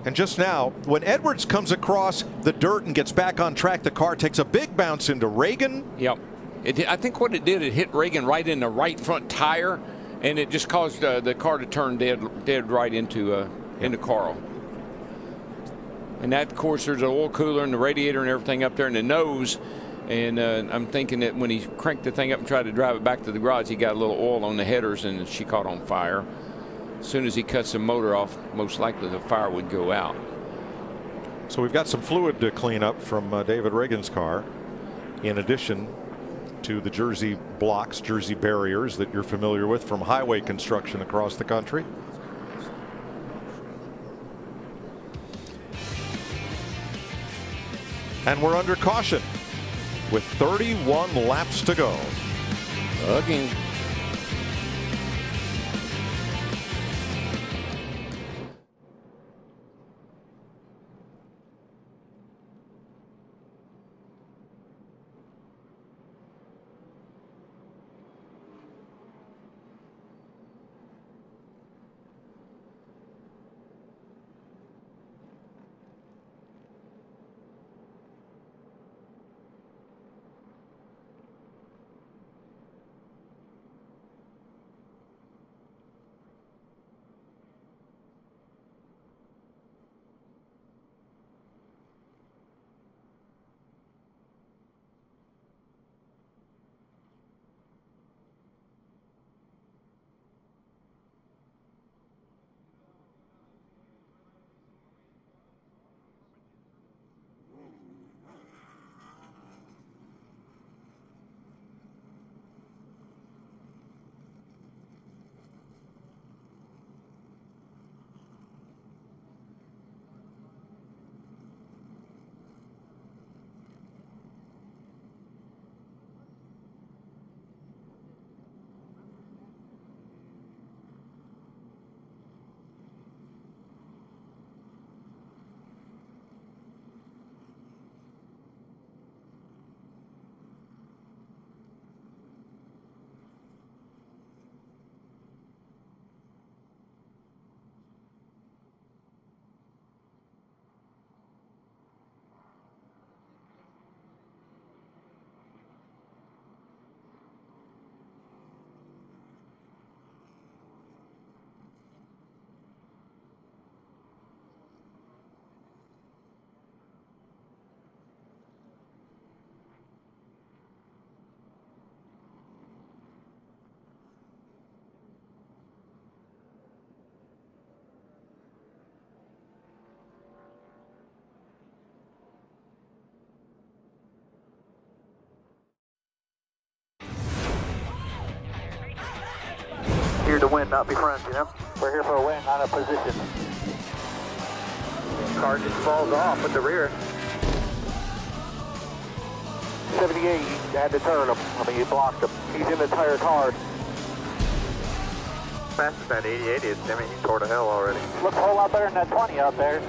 And just now, when Edwards comes across the dirt and gets back on track, the car takes a big bounce into Reagan. Yep. I think what it did, it hit Reagan right in the right front tire, and it just caused the car to turn dead right into Carl. And that, of course, there's an oil cooler and the radiator and everything up there in the nose. And I'm thinking that when he cranked the thing up and tried to drive it back to the garage, he got a little oil on the headers and she caught on fire. As soon as he cuts the motor off, most likely the fire would go out. So we've got some fluid to clean up from David Reagan's car, in addition to the Jersey blocks, Jersey barriers that you're familiar with from highway construction across the country. And we're under caution with 31 laps to go. Again. win, not be friends, you know? We're here for a win, not a position. Car just falls off at the rear. 78, you had to turn him. I mean, you blocked him. He's in the tire car. Fastest that 88 is, I mean, he tore to hell already. Looks a whole lot better than that 20 out there.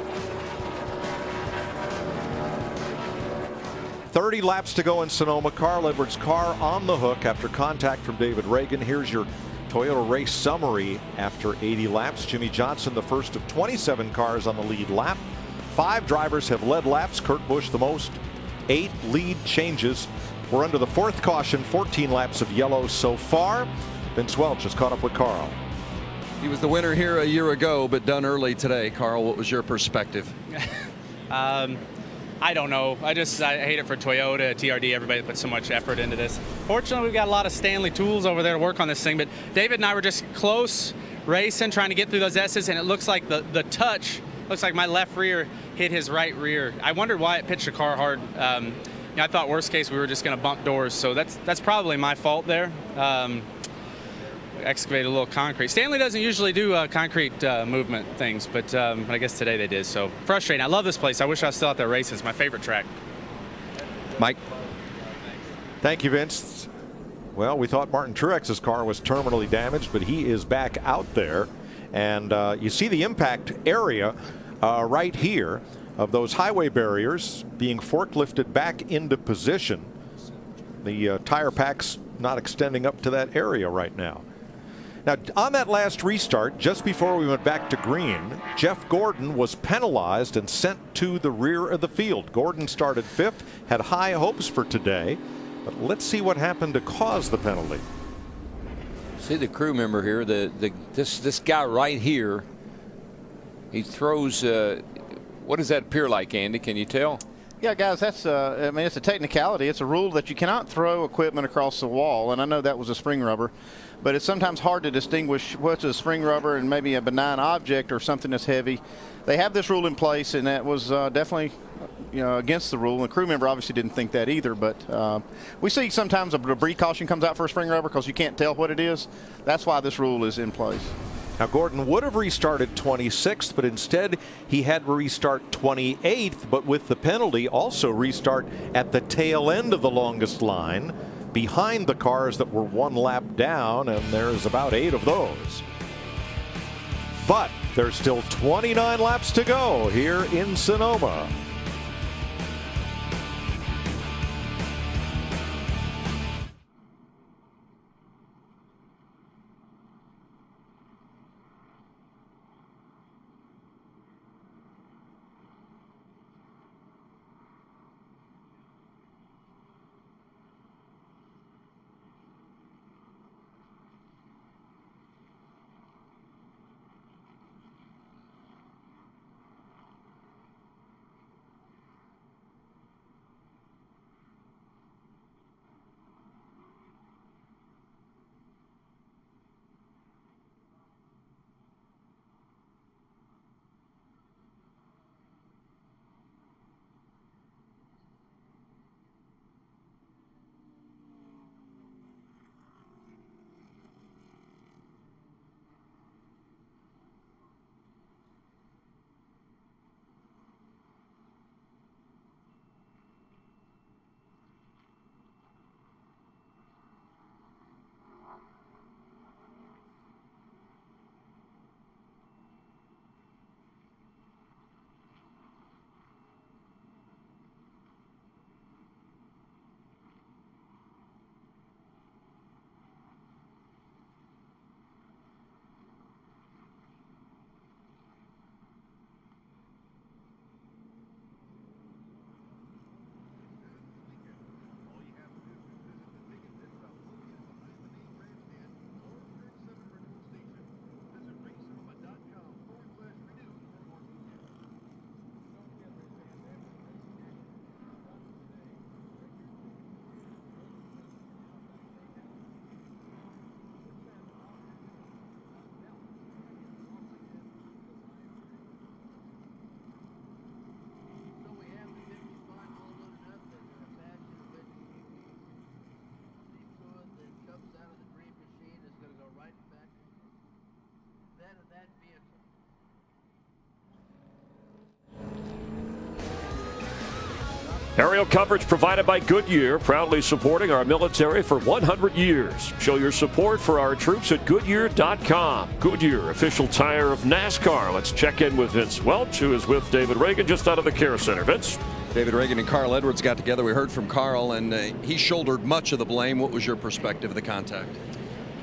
30 laps to go in Sonoma. Carl Edwards' car on the hook after contact from David Reagan. Here's your Toyota race summary after 80 laps. Jimmy Johnson, the first of 27 cars on the lead lap. 5 drivers have led laps. Kurt Busch the most. 8 lead changes. We're under the 4th caution. 14 laps of yellow so far. Vince Welch has caught up with Carl. He was the winner here a year ago, but done early today. Carl, what was your perspective? I don't know. I hate it for Toyota, TRD, everybody puts so much effort into this. Fortunately, we've got a lot of Stanley tools over there to work on this thing, but David and I were just close racing, trying to get through those S's, and it looks like the touch, looks like my left rear hit his right rear. I wondered why it pitched the car hard. I thought worst case we were just going to bump doors, so that's probably my fault there. Excavated a little concrete. Stanley doesn't usually do concrete movement things, but I guess today they did. So frustrating. I love this place. I wish I was still out there racing. It's my favorite track. Mike. Thank you, Vince. Well, we thought Martin Truex's car was terminally damaged, but he is back out there. And you see the impact area right here of those highway barriers being forklifted back into position. The tire pack's not extending up to that area right now. Now, on that last restart, just before we went back to green, Jeff Gordon was penalized and sent to the rear of the field. Gordon started 5th, had high hopes for today, but let's see what happened to cause the penalty. See the crew member here, this guy right here, he throws, what does that appear like, Andy? Can you tell? Yeah, guys, that's I mean, it's a technicality. It's a rule that you cannot throw equipment across the wall, and I know that was a spring rubber, but it's sometimes hard to distinguish what's a spring rubber and maybe a benign object or something that's heavy. They have this rule in place, and that was definitely against the rule. And the crew member obviously didn't think that either, but we see sometimes a debris caution comes out for a spring rubber because you can't tell what it is. That's why this rule is in place. Now, Gordon would have restarted 26th, but instead he had to restart 28th, but with the penalty also restart at the tail end of the longest line behind the cars that were 1 lap down, and there's about 8 of those. But there's still 29 laps to go here in Sonoma. Aerial coverage provided by Goodyear, proudly supporting our military for 100 years. Show your support for our troops at Goodyear.com. Goodyear, official tire of NASCAR. Let's check in with Vince Welch, who is with David Reagan just out of the care center. Vince? David Reagan and Carl Edwards got together. We heard from Carl, and he shouldered much of the blame. What was your perspective of the contact?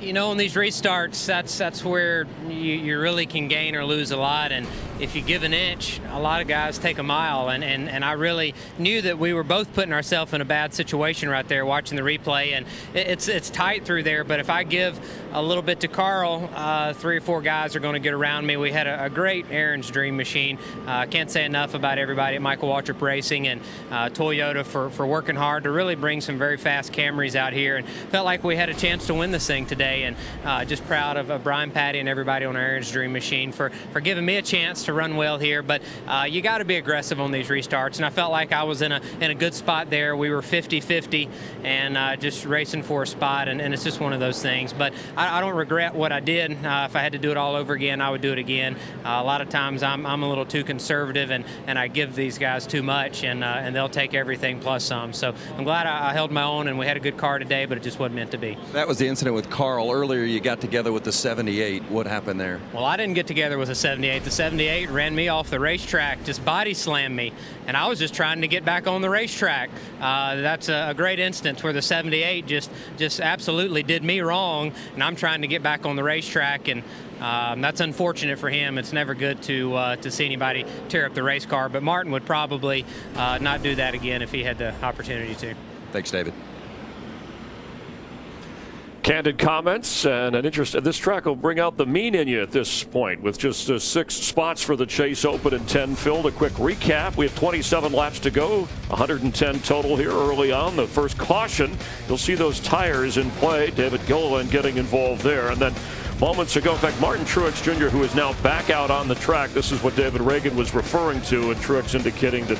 You know, in these restarts, that's where you really can gain or lose a lot. And if you give an inch, a lot of guys take a mile. And I really knew that we were both putting ourselves in a bad situation right there watching the replay. And it's tight through there. But if I give a little bit to Carl, 3 or 4 guys are going to get around me. We had a great Aaron's Dream machine. I can't say enough about everybody at Michael Waltrip Racing and Toyota for working hard to really bring some very fast Camrys out here. And felt like we had a chance to win this thing today. And just proud of Brian, Patty, and everybody on Aaron's Dream machine for giving me a chance to run well here. But you got to be aggressive on these restarts, and I felt like I was in a good spot there. We were 50-50 and just racing for a spot, and it's just one of those things. But I don't regret what I did. If I had to do it all over again, I would do it again. A lot of times I'm a little too conservative, and I give these guys too much, and they'll take everything plus some. So I'm glad I held my own, and we had a good car today, but it just wasn't meant to be. That was the incident with Carl. Earlier you got together with the 78. What happened there? Well, I didn't get together with a 78. The 78 ran me off the racetrack, just body slammed me, and I was just trying to get back on the racetrack. That's a great instance where the 78 just absolutely did me wrong, and I'm trying to get back on the racetrack, and that's unfortunate for him. It's never good to see anybody tear up the race car, but Martin would probably not do that again if he had the opportunity to. Thanks, David. Candid comments and an interest. This track will bring out the mean in you at this point with just 6 spots for the Chase Open and 10 filled. A quick recap. We have 27 laps to go, 110 total here early on. The first caution, you'll see those tires in play. David Gilliland getting involved there. And then moments ago, in fact, Martin Truex Jr., who is now back out on the track. This is what David Reagan was referring to, and Truex indicating that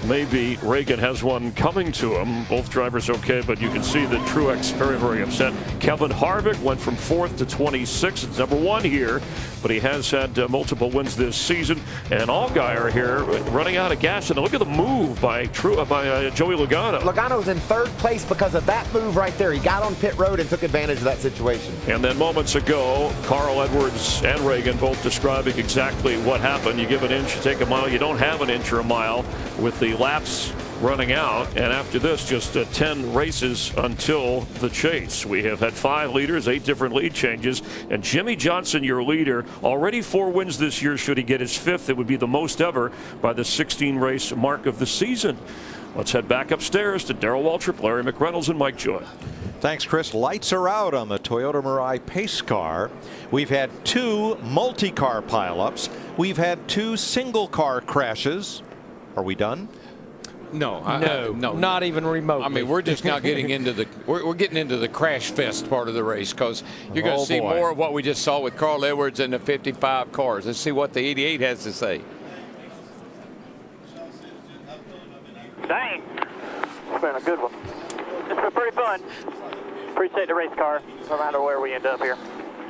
maybe Reagan has one coming to him. Both drivers okay, but you can see that Truex very, very upset. Kevin Harvick went from 4th to 26th. It's number 1 here, but he has had multiple wins this season. And Allgaier here running out of gas. And look at the move by Joey Logano. Logano's in 3rd place because of that move right there. He got on pit road and took advantage of that situation. And then moments ago, Carl Edwards and Reagan both describing exactly what happened. You give an inch, you take a mile. You don't have an inch or a mile with the laps running out, and after this, just 10 races until the chase. We have had 5 leaders, 8 different lead changes, and Jimmy Johnson, your leader, already 4 wins this year. Should he get his 5th, it would be the most ever by the 16-race mark of the season. Let's head back upstairs to Darrell Waltrip, Larry McReynolds, and Mike Joy. Thanks, Chris. Lights are out on the Toyota Mirai pace car. We've had 2 multi-car pileups. We've had 2 single-car crashes. Are we done? No, no, not even remotely. I mean, we're just now getting into the we're getting into the crash fest part of the race, because you're going to see more of what we just saw with Carl Edwards and the 55 cars. Let's see what the 88 has to say. Dang, it's been a good one. It's been pretty fun. Appreciate the race car, no matter where we end up here.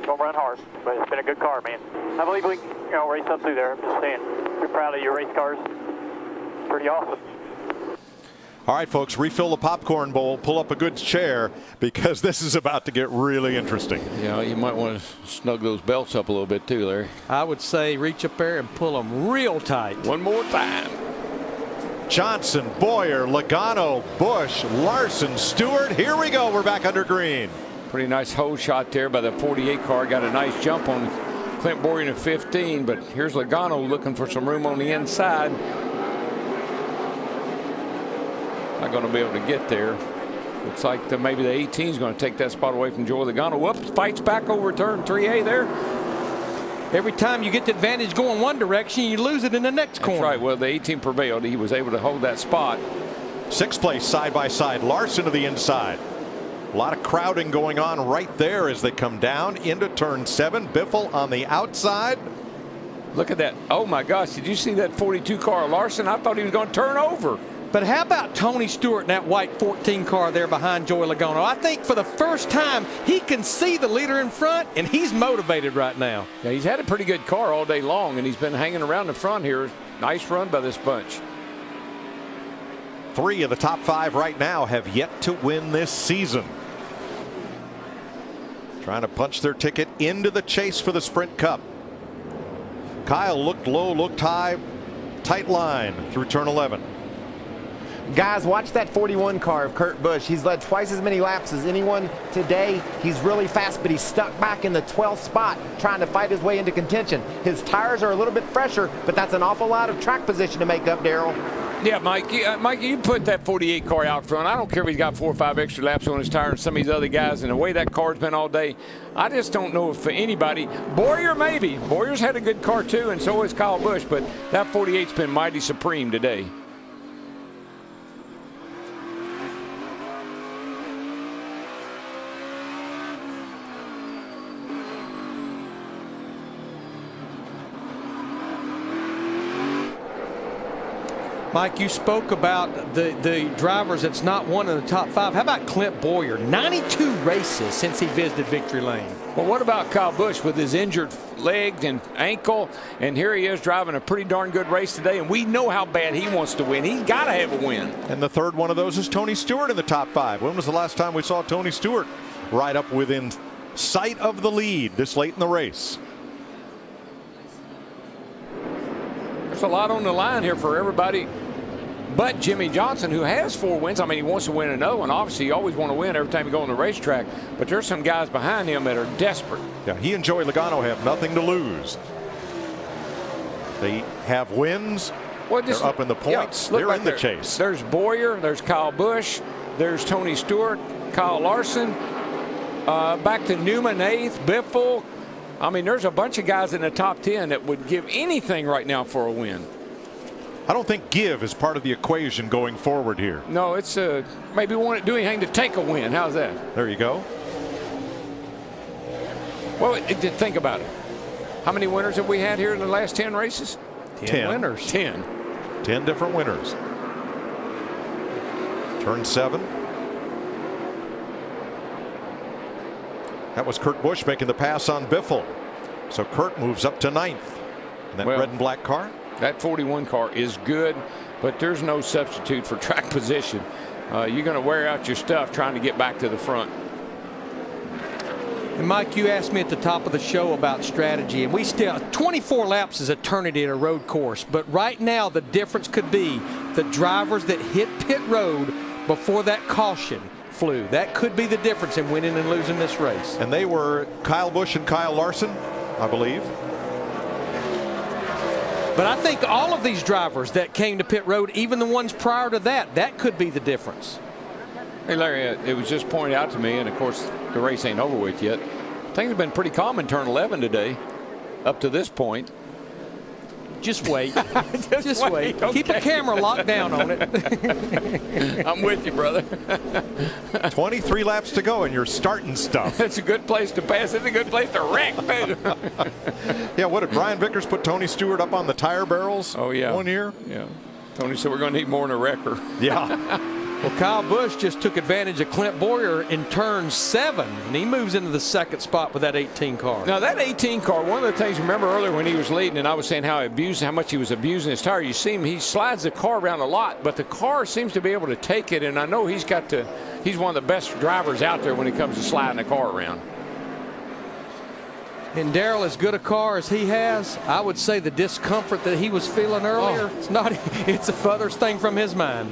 Gonna run hard, but it's been a good car, man. I believe we can race up through there. I'm just saying, we're proud of your race cars. Pretty awesome. All right, folks, refill the popcorn bowl, pull up a good chair, because this is about to get really interesting. Yeah, you might want to snug those belts up a little bit too, Larry. I would say reach up there and pull them real tight. One more time. Johnson, Boyer, Logano, Busch, Larson, Stewart. Here we go. We're back under green. Pretty nice hole shot there by the 48 car. Got a nice jump on Clint Boyer in 15, but here's Logano looking for some room on the inside. Not going to be able to get there. Looks like maybe the 18 is going to take that spot away from Joey Logano. Whoops, fights back over turn 3A there. Every time you get the advantage going one direction, you lose it in the next corner. That's right. Well, the 18 prevailed. He was able to hold that spot. 6th place side by side. Larson to the inside. A lot of crowding going on right there as they come down into turn 7. Biffle on the outside. Look at that. Oh, my gosh. Did you see that 42 car Larson? I thought he was going to turn over. But how about Tony Stewart in that white 14 car there behind Joey Logano? I think for the first time he can see the leader in front, and he's motivated right now. Yeah, he's had a pretty good car all day long, and he's been hanging around the front here. Nice run by this bunch. 3 of the top 5 right now have yet to win this season. Trying to punch their ticket into the chase for the Sprint Cup. Kyle looked low, looked high, tight line through turn 11. Guys, watch that 41 car of Kurt Busch. He's led twice as many laps as anyone today. He's really fast, but he's stuck back in the 12th spot trying to fight his way into contention. His tires are a little bit fresher, but that's an awful lot of track position to make up, Darrell. Yeah, Mike, you put that 48 car out front. I don't care if he's got 4 or 5 extra laps on his tire and some of these other guys, and the way that car's been all day, I just don't know if anybody, Boyer maybe. Boyer's had a good car too, and so has Kyle Busch, but that 48's been mighty supreme today. Mike, you spoke about the drivers that's not won in the top 5. How about Clint Boyer? 92 races since he visited Victory Lane. Well, what about Kyle Busch with his injured leg and ankle? And here he is driving a pretty darn good race today, and we know how bad he wants to win. He's got to have a win. And the third one of those is Tony Stewart in the top 5. When was the last time we saw Tony Stewart right up within sight of the lead this late in the race? There's a lot on the line here for everybody but Jimmy Johnson, who has 4 wins. I mean, he wants to win another one. Obviously, you always want to win every time you go on the racetrack, but there's some guys behind him that are desperate. Yeah, he and Joey Logano have nothing to lose. They have wins. Well, they're up in the points. Yeah, they're in the chase. There's Boyer, there's Kyle Busch, there's Tony Stewart, Kyle Larson, back to Newman 8th, Biffle. I mean, there's a bunch of guys in the top 10 that would give anything right now for a win. I don't think give is part of the equation going forward here. No, it's maybe want to do anything to take a win. How's that? There you go. Well, think about it. How many winners have we had here in the last 10 races? 10 winners. 10. 10 different winners. Turn 7. That was Kurt Busch making the pass on Biffle. So Kurt moves up to 9th in that red and black car. That 41 car is good, but there's no substitute for track position. You're going to wear out your stuff trying to get back to the front. And Mike, you asked me at the top of the show about strategy, and we still 24 laps is eternity in a road course, but right now the difference could be the drivers that hit pit road before that caution flew. That could be the difference in winning and losing this race. And they were Kyle Busch and Kyle Larson, I believe. But I think all of these drivers that came to pit road, even the ones prior to that, that could be the difference. Hey, Larry, it was just pointed out to me, and of course the race ain't over with yet. Things have been pretty calm in turn 11 today, up to this point. Just wait. Just wait. Okay. Keep a camera locked down on it. I'm with you, brother. 23 laps to go, and you're starting stuff. It's a good place to pass. It's a good place to wreck, too. Yeah, what did Brian Vickers put Tony Stewart up on the tire barrels? Oh, yeah. One year? Yeah. Tony said we're going to need more than a wrecker. Yeah. Well, Kyle Busch just took advantage of Clint Boyer in turn 7, and he moves into the 2nd spot with that 18 car. Now, that 18 car, one of the things, remember earlier when he was leading, and I was saying how much he was abusing his tire. You see him, he slides the car around a lot, but the car seems to be able to take it, and I know he's one of the best drivers out there when it comes to sliding the car around. And Darrell, as good a car as he has, I would say the discomfort that he was feeling earlier, it's the furthest thing from his mind.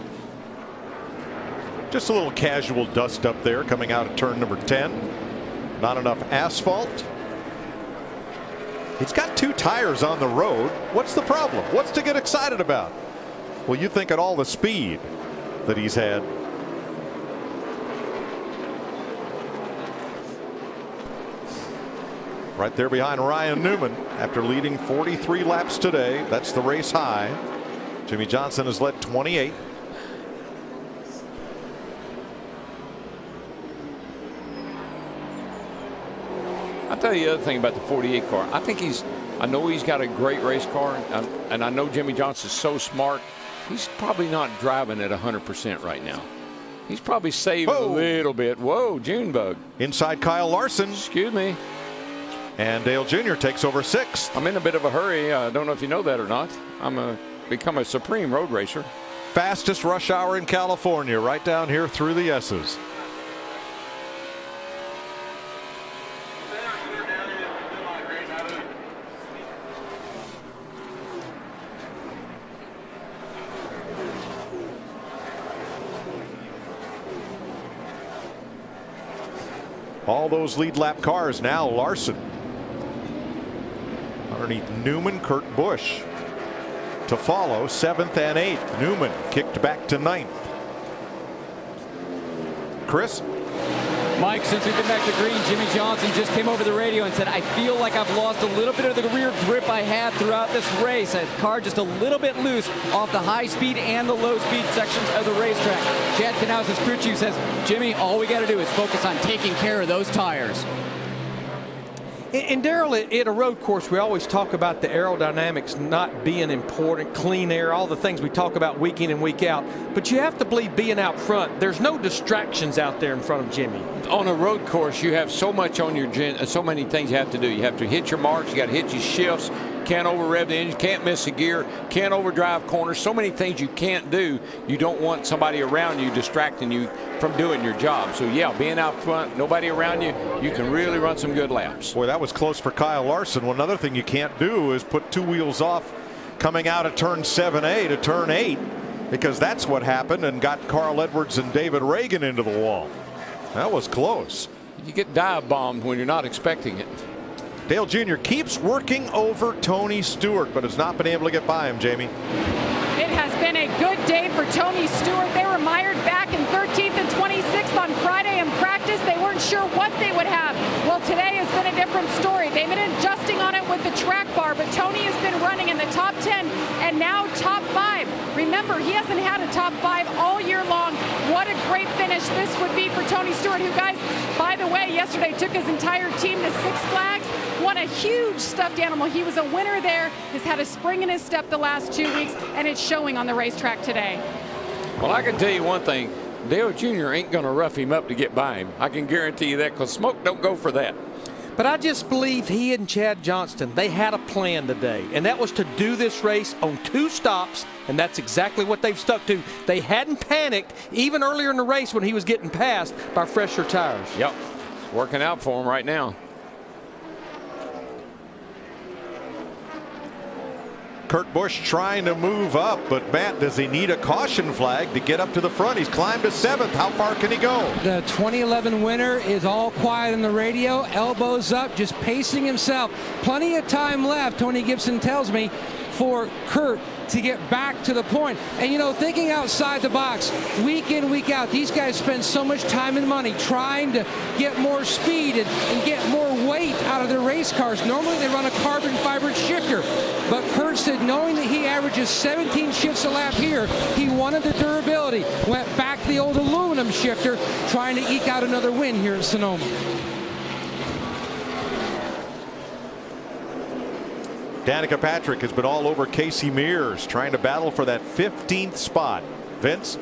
Just a little casual dust up there coming out of turn number 10. Not enough asphalt. He's got 2 tires on the road. What's the problem? What's to get excited about? Well, you think at all the speed that he's had. Right there behind Ryan Newman after leading 43 laps today. That's the race high. Jimmy Johnson has led 28. I'll tell you the other thing about the 48 car. I know he's got a great race car, and I know Jimmy Johnson's so smart. He's probably not driving at 100% right now. He's probably saving a little bit. Whoa, Junebug. Inside Kyle Larson. Excuse me. And Dale Jr. takes over 6th. I'm in a bit of a hurry. I don't know if you know that or not. I'm become a supreme road racer. fastest rush hour in California, right down here through the S's. All those lead lap cars now. Larson underneath Newman, Kurt Busch to follow 7th and 8th. Newman kicked back to 9th. Chris? Mike, since we've been back to green, Jimmy Johnson just came over the radio and said, I feel like I've lost a little bit of the rear grip I had throughout this race. A car just a little bit loose off the high speed and the low speed sections of the racetrack. Chad Knaus's crew chief says, Jimmy, all we got to do is focus on taking care of those tires. And Darrell, at a road course, we always talk about the aerodynamics not being important, clean air, all the things we talk about week in and week out. But you have to believe being out front, there's no distractions out there in front of Jimmy. On a road course, you have so much on your so many things you have to do. You have to hit your marks, you got to hit your shifts, can't over rev the engine, can't miss a gear, can't overdrive corners. So many things you can't do. You don't want somebody around you distracting you from doing your job. So yeah, being out front, nobody around you, you can really run some good laps. Boy, that was close for Kyle Larson. Well, another thing you can't do is put two wheels off coming out of turn 7A to turn 8, because that's what happened and got Carl Edwards and David Reagan into the wall. That was close. You get dive bombed when you're not expecting it. Dale Jr. keeps working over Tony Stewart, but has not been able to get by him, Jamie. It has been a good day for Tony Stewart. They were mired back in 13th and 26th on Friday in practice. They weren't sure what they would have. Well, today has been a different story. They've been adjusting on it with the track bar, but Tony has been running in the top 10 and now top 5. Remember, he hasn't had a top 5 all year long. What a great finish this would be for Tony Stewart, who, guys, by the way, yesterday took his entire team to Six Flags, won a huge stuffed animal. He was a winner there, has had a spring in his step the last 2 weeks, and it's showing on the racetrack today. Well, I can tell you one thing. Dale Jr. ain't going to rough him up to get by him. I can guarantee you that, because Smoke don't go for that. But I just believe he and Chad Johnston, they had a plan today, and that was to do this race on 2 stops, and that's exactly what they've stuck to. They hadn't panicked even earlier in the race when he was getting passed by fresher tires. Yep, it's working out for him right now. Kurt Busch trying to move up, but Matt, does he need a caution flag to get up to the front? He's climbed to 7th. How far can he go? The 2011 winner is all quiet on the radio, elbows up, just pacing himself. Plenty of time left, Tony Gibson tells me, for Kurt to get back to the point. And you know, thinking outside the box, week in, week out, these guys spend so much time and money trying to get more speed and get more weight out of their race cars. Normally they run a carbon fiber shifter, but Kurt said knowing that he averages 17 shifts a lap here, he wanted the durability, went back to the old aluminum shifter, trying to eke out another win here at Sonoma. Danica Patrick has been all over Casey Mears, trying to battle for that 15th spot. Vince?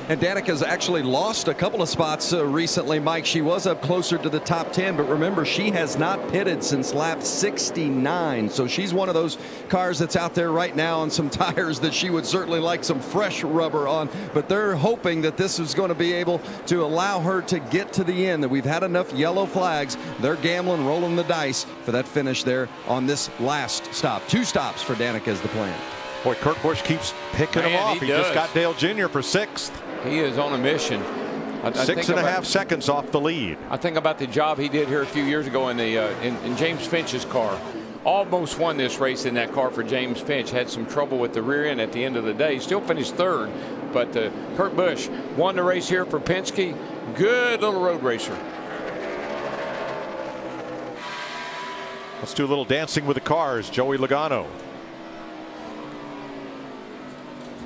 And Danica's actually lost a couple of spots recently, Mike. She was up closer to the top 10, but remember, she has not pitted since lap 69. So she's one of those cars that's out there right now on some tires that she would certainly like some fresh rubber on. But they're hoping that this is going to be able to allow her to get to the end, that we've had enough yellow flags. They're gambling, rolling the dice for that finish there on this last stop. 2 stops for Danica is the plan. Boy, Kurt Busch keeps picking him off. He just got Dale Jr. for 6th. He is on a mission. 6.5 seconds off the lead. I think about the job he did here a few years ago in the in James Finch's car. Almost won this race in that car for James Finch. Had some trouble with the rear end at the end of the day. Still finished 3rd. But Kurt Busch won the race here for Penske. Good little road racer. Let's do a little dancing with the cars. Joey Logano.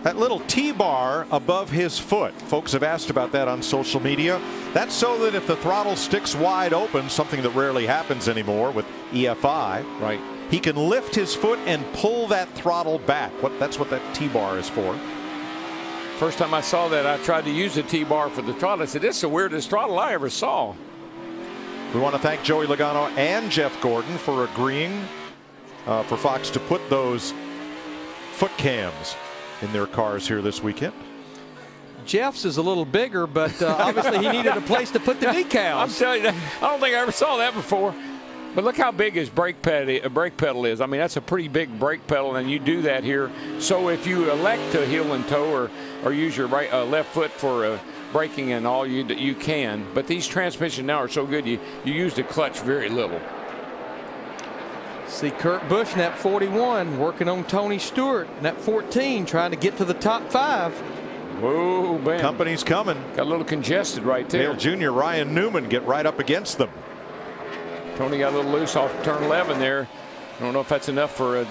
That little T-bar above his foot. Folks have asked about that on social media. That's so that if the throttle sticks wide open, something that rarely happens anymore with EFI, right, he can lift his foot and pull that throttle back. That's what that T-bar is for. First time I saw that, I tried to use the T-bar for the throttle. I said, this is the weirdest throttle I ever saw. We want to thank Joey Logano and Jeff Gordon for agreeing for Fox to put those foot cams in their cars here this weekend. Jeff's is a little bigger, but obviously he needed a place to put the decals. I'm telling you, I don't think I ever saw that before. But look how big his brake pedal is. I mean, that's a pretty big brake pedal, and you do that here. So if you elect to heel and toe or use your left foot for braking and all, you can. But these transmissions now are so good, you use the clutch very little. See Kurt Busch in that 41 working on Tony Stewart in that 14, trying to get to the top 5. Whoa, man. Company's coming. Got a little congested right there. Dale Jr., Ryan Newman get right up against them. Tony got a little loose off turn 11 there. I don't know if that's enough for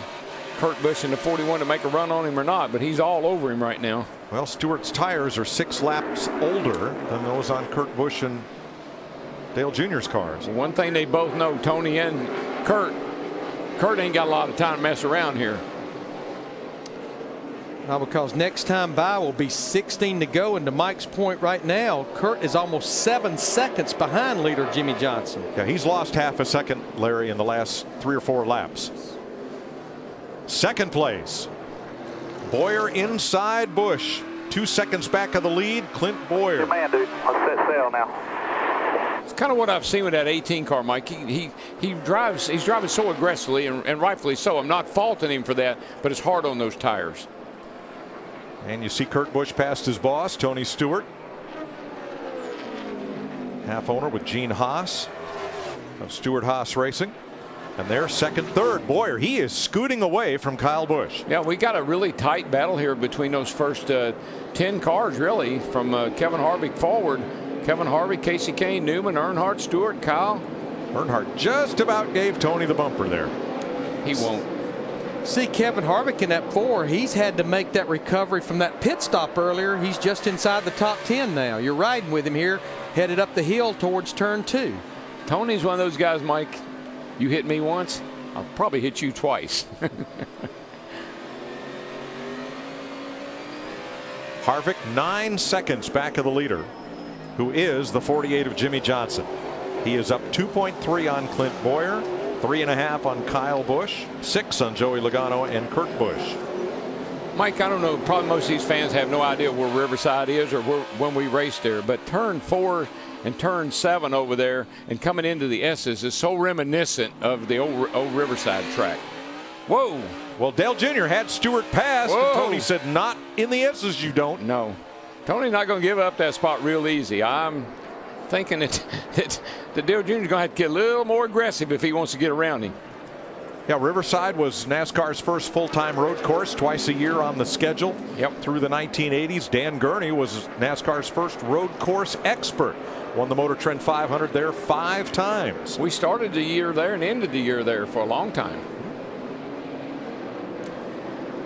Kurt Busch in the 41 to make a run on him or not, but he's all over him right now. Well, Stewart's tires are 6 laps older than those on Kurt Busch and Dale Jr.'s cars. One thing they both know, Tony and Kurt ain't got a lot of time to mess around here. Now, because next time by will be 16 to go, and to Mike's point right now, Kurt is almost 7 seconds behind leader Jimmy Johnson. Yeah, he's lost half a second, Larry, in the last 3 or 4 laps. Second place, Bowyer inside Busch. 2 seconds back of the lead, Clint Bowyer. Good man, dude. Let's set sail now. It's kind of what I've seen with that 18 car, Mike. He's driving so aggressively, and rightfully so. I'm not faulting him for that, but it's hard on those tires. And you see Kurt Busch past his boss, Tony Stewart. Half owner with Gene Haas of Stewart Haas Racing. And they're second, third. Bowyer, he is scooting away from Kyle Busch. Yeah, we got a really tight battle here between those first 10 cars, really, from Kevin Harvick forward. Kevin Harvick, Casey Kane, Newman, Earnhardt, Stewart, Kyle. Earnhardt just about gave Tony the bumper there. He won't. See Kevin Harvick in that 4. He's had to make that recovery from that pit stop earlier. He's just inside the top 10 now. You're riding with him here, headed up the hill towards turn 2. Tony's one of those guys, Mike. You hit me once, I'll probably hit you twice. Harvick 9 seconds back of the leader, who is the 48 of Jimmy Johnson. He is up 2.3 on Clint Bowyer, 3.5 on Kyle Busch, 6 on Joey Logano and Kurt Busch. Mike, I don't know, probably most of these fans have no idea where Riverside is or when we raced there, but turn 4 and turn 7 over there and coming into the S's is so reminiscent of the old Riverside track. Whoa. Well, Dale Jr. had Stewart pass, and Tony said, not in the S's, you don't. No. Tony's not going to give up that spot real easy. I'm thinking that Dale Jr. is going to have to get a little more aggressive if he wants to get around him. Yeah, Riverside was NASCAR's first full-time road course, twice a year on the schedule. Yep. Through the 1980s, Dan Gurney was NASCAR's first road course expert. Won the Motor Trend 500 there 5 times. We started the year there and ended the year there for a long time.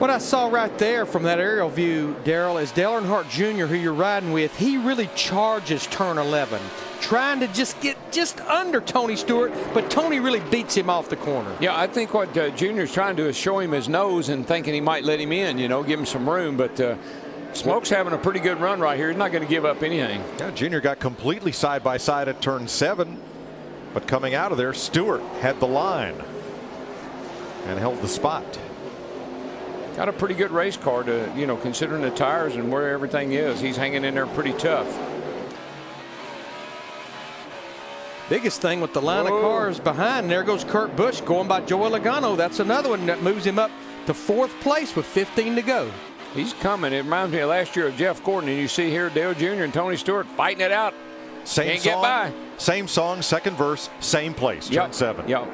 What I saw right there from that aerial view, Daryl, is Dale Earnhardt Jr., who you're riding with. He really charges turn 11, trying to just get just under Tony Stewart, but Tony really beats him off the corner. Yeah, I think what Junior's trying to do is show him his nose and thinking he might let him in, give him some room. But Smoke's having a pretty good run right here. He's not going to give up anything. Yeah, Junior got completely side by side at turn 7, but coming out of there, Stewart had the line and held the spot. Got a pretty good race car to, considering the tires and where everything is. He's hanging in there pretty tough. Biggest thing with the line of cars behind, there goes Kurt Busch going by Joey Logano. That's another one that moves him up to 4th place with 15 to go. He's coming. It reminds me of last year of Jeff Gordon, and you see here Dale Jr. and Tony Stewart fighting it out. Can't get by. Same song, second verse, same place, turn 7. Yep.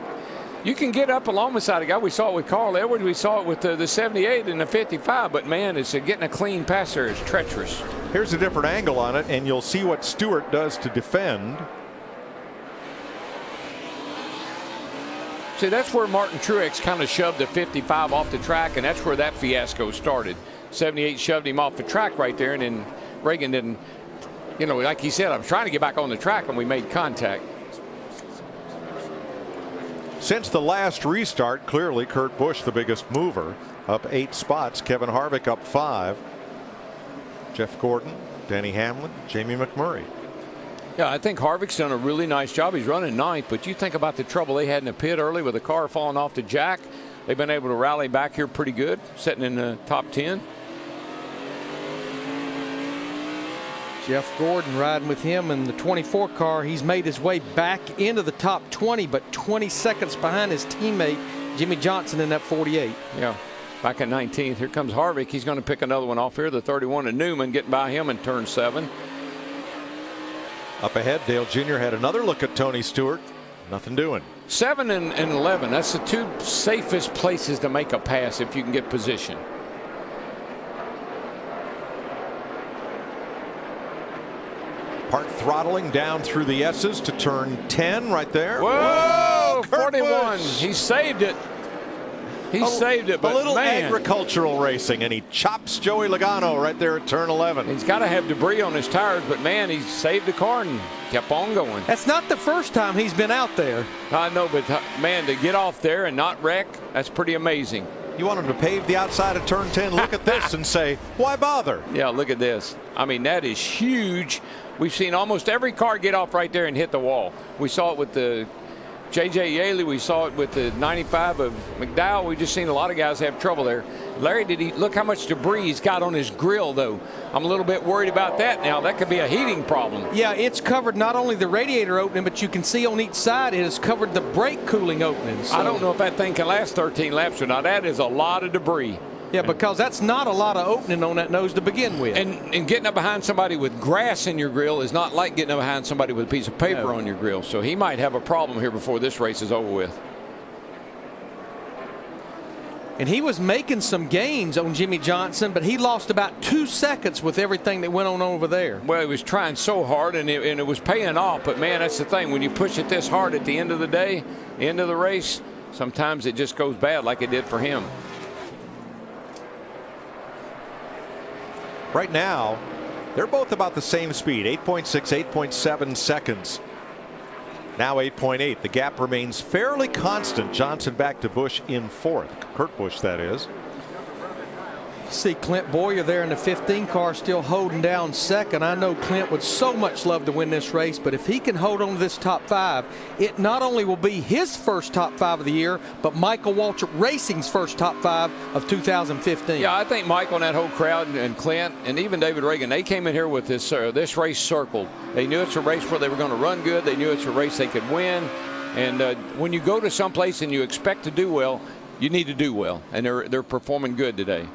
You can get up along beside a guy. We saw it with Carl Edwards. We saw it with the 78 and the 55. But, man, it's getting a clean pass there is treacherous. Here's a different angle on it, and you'll see what Stewart does to defend. See, that's where Martin Truex kind of shoved the 55 off the track, and that's where that fiasco started. 78 shoved him off the track right there, and then Reagan didn't, like he said, I'm trying to get back on the track, and we made contact. Since the last restart, clearly Kurt Busch the biggest mover, up 8 spots. Kevin Harvick up 5. Jeff Gordon, Denny Hamlin, Jamie McMurray. Yeah, I think Harvick's done a really nice job. He's running 9th, but you think about the trouble they had in the pit early with the car falling off the jack. They've been able to rally back here pretty good, sitting in the top 10. Jeff Gordon riding with him in the 24 car. He's made his way back into the top 20, but 20 seconds behind his teammate Jimmy Johnson in that 48. Yeah, back at 19th. Here comes Harvick. He's going to pick another one off here. The 31 of Newman getting by him in turn 7. Up ahead, Dale Jr. had another look at Tony Stewart. Nothing doing. 7 and 11. That's the 2 safest places to make a pass if you can get position. Part throttling down through the S's to turn 10 right there. Whoa, Kurt 41. Busch. He saved it. He saved it, but a little man, agricultural racing, and he chops Joey Logano right there at turn 11. He's got to have debris on his tires, but man, he saved the car and kept on going. That's not the first time he's been out there. I know, but man, to get off there and not wreck, that's pretty amazing. You want him to pave the outside of turn 10, look at this and say, why bother? Yeah, look at this. I mean, that is huge. We've seen almost every car get off right there and hit the wall. We saw it with the J.J. Yaley. We saw it with the 95 of McDowell. We've just seen a lot of guys have trouble there. Larry, did he look how much debris he's got on his grill, though? I'm a little bit worried about that now. That could be a heating problem. Yeah, it's covered not only the radiator opening, but you can see on each side it has covered the brake cooling openings. So. I don't know if that thing can last 13 laps or not. That is a lot of debris. Yeah, because that's not a lot of opening on that nose to begin with. And getting up behind somebody with grass in your grill is not like getting up behind somebody with a piece of paper on your grill. So he might have a problem here before this race is over with. And he was making some gains on Jimmy Johnson, but he lost about 2 seconds with everything that went on over there. Well, he was trying so hard, and it was paying off. But, man, that's the thing. When you push it this hard at the end of the day, end of the race, sometimes it just goes bad like it did for him. Right now, they're both about the same speed, 8.6, 8.7 seconds. Now 8.8. The gap remains fairly constant. Johnson back to Busch in 4th. Kurt Busch, that is. See Clint Boyer there in the 15 car still holding down 2nd. I know Clint would so much love to win this race, but if he can hold on to this top 5, it not only will be his first top 5 of the year, but Michael Waltrip Racing's first top 5 of 2015. Yeah, I think Michael and that whole crowd and Clint and even David Reagan, they came in here with this race circled. They knew it's a race where they were going to run good. They knew it's a race they could win. And when you go to someplace and you expect to do well, you need to do well. And they're performing good today.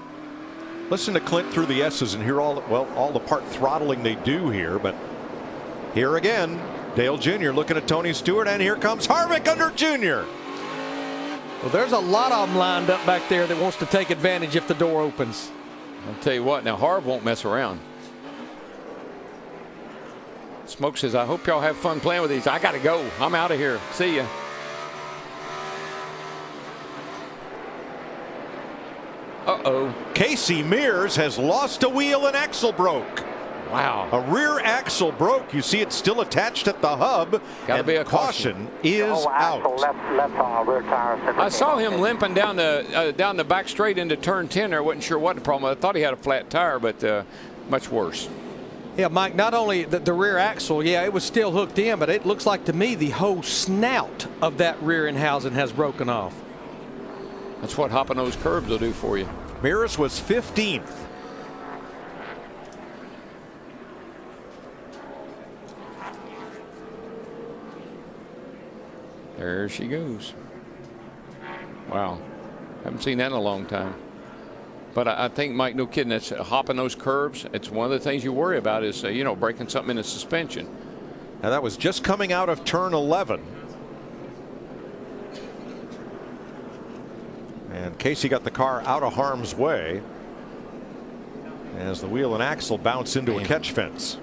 Listen to Clint through the S's and hear all the part throttling they do here. But here again, Dale Jr. looking at Tony Stewart, and here comes Harvick under Jr. Well, there's a lot of them lined up back there that wants to take advantage if the door opens. I'll tell you what, now Harv won't mess around. Smoke says, I hope y'all have fun playing with these. I got to go. I'm out of here. See ya. Uh-oh. Casey Mears has lost a wheel and axle broke. Wow. A rear axle broke. You see it still attached at the hub. Got to be a caution. Is out. I saw him limping down the back straight into turn 10 there. Wasn't sure what the problem was. I thought he had a flat tire, but much worse. Yeah, Mike, not only the rear axle, yeah, it was still hooked in, but it looks like to me the whole snout of that rear end housing has broken off. That's what hopping those curves will do for you. Mears was 15th. There she goes. Wow. Haven't seen that in a long time. But I think, Mike, no kidding, that's hopping those curves. It's one of the things you worry about is, breaking something in the suspension. Now that was just coming out of turn 11. And Casey got the car out of harm's way as the wheel and axle bounce into a catch fence.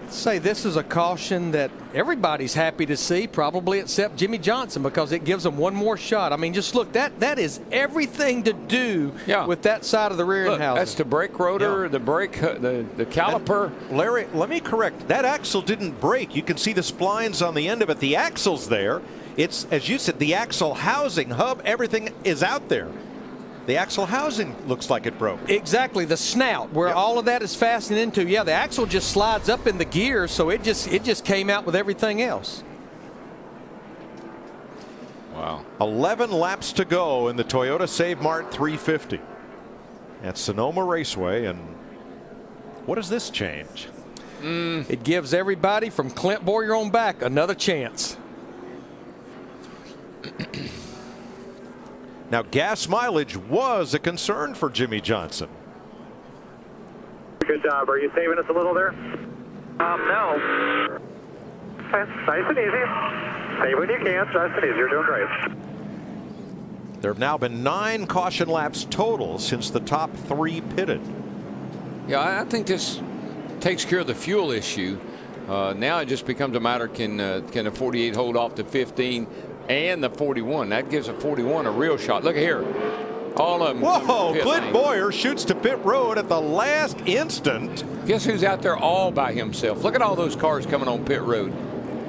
Say this is a caution that everybody's happy to see, probably except Jimmy Johnson, because it gives them one more shot. I mean, just look, that is everything to do with that side of the rear end housing. That's the brake rotor, the brake, the caliper. And Larry, let me correct. That axle didn't break. You can see the splines on the end of it. The axle's there. It's, as you said, the axle housing, hub, everything is out there. The axle housing looks like it broke. Exactly, the snout where all of that is fastened into. Yeah, the axle just slides up in the gear, so it just came out with everything else. Wow. 11 laps to go in the Toyota Save Mart 350 at Sonoma Raceway, and What does this change? It gives everybody from Clint Boyer on back another chance. Now, gas mileage was a concern for Jimmy Johnson. Good job. Are you saving us a little there? No. Okay. Nice and easy. Save when you can. Nice and easy. You're doing great. There have now been 9 caution laps total since the top 3 pitted. Yeah, I think this takes care of the fuel issue. Now it just becomes a matter, can the 48 hold off the 15 and the 41? That gives a 41 a real shot. Look at here. All of them. Whoa, Clint Boyer shoots to pit road at the last instant. Guess who's out there all by himself? Look at all those cars coming on pit road.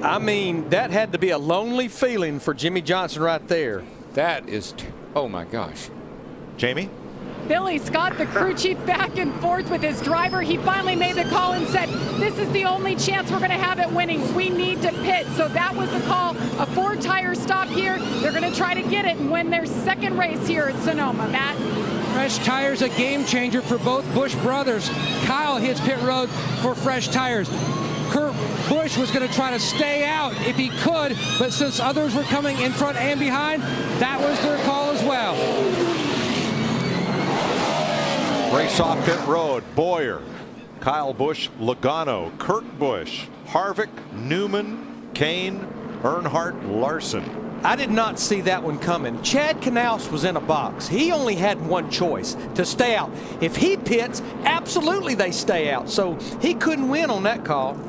I mean, that had to be a lonely feeling for Jimmy Johnson right there. That is, oh my gosh. Jamie? Billy Scott, the crew chief, back and forth with his driver. He finally made the call and said, this is the only chance we're going to have at winning. We need to pit. So that was the call. A 4-tire stop here. They're going to try to get it and win their second race here at Sonoma. Matt? Fresh tires, a game changer for both Busch brothers. Kyle hits pit road for fresh tires. Kurt Busch was going to try to stay out if he could, but since others were coming in front and behind, that was their call as well. Race off pit road. Boyer, Kyle Busch, Logano, Kurt Busch, Harvick, Newman, Kane, Earnhardt, Larson. I did not see that one coming. Chad Knaus was in a box. He only had one choice, to stay out. If he pits, absolutely they stay out. So he couldn't win on that call.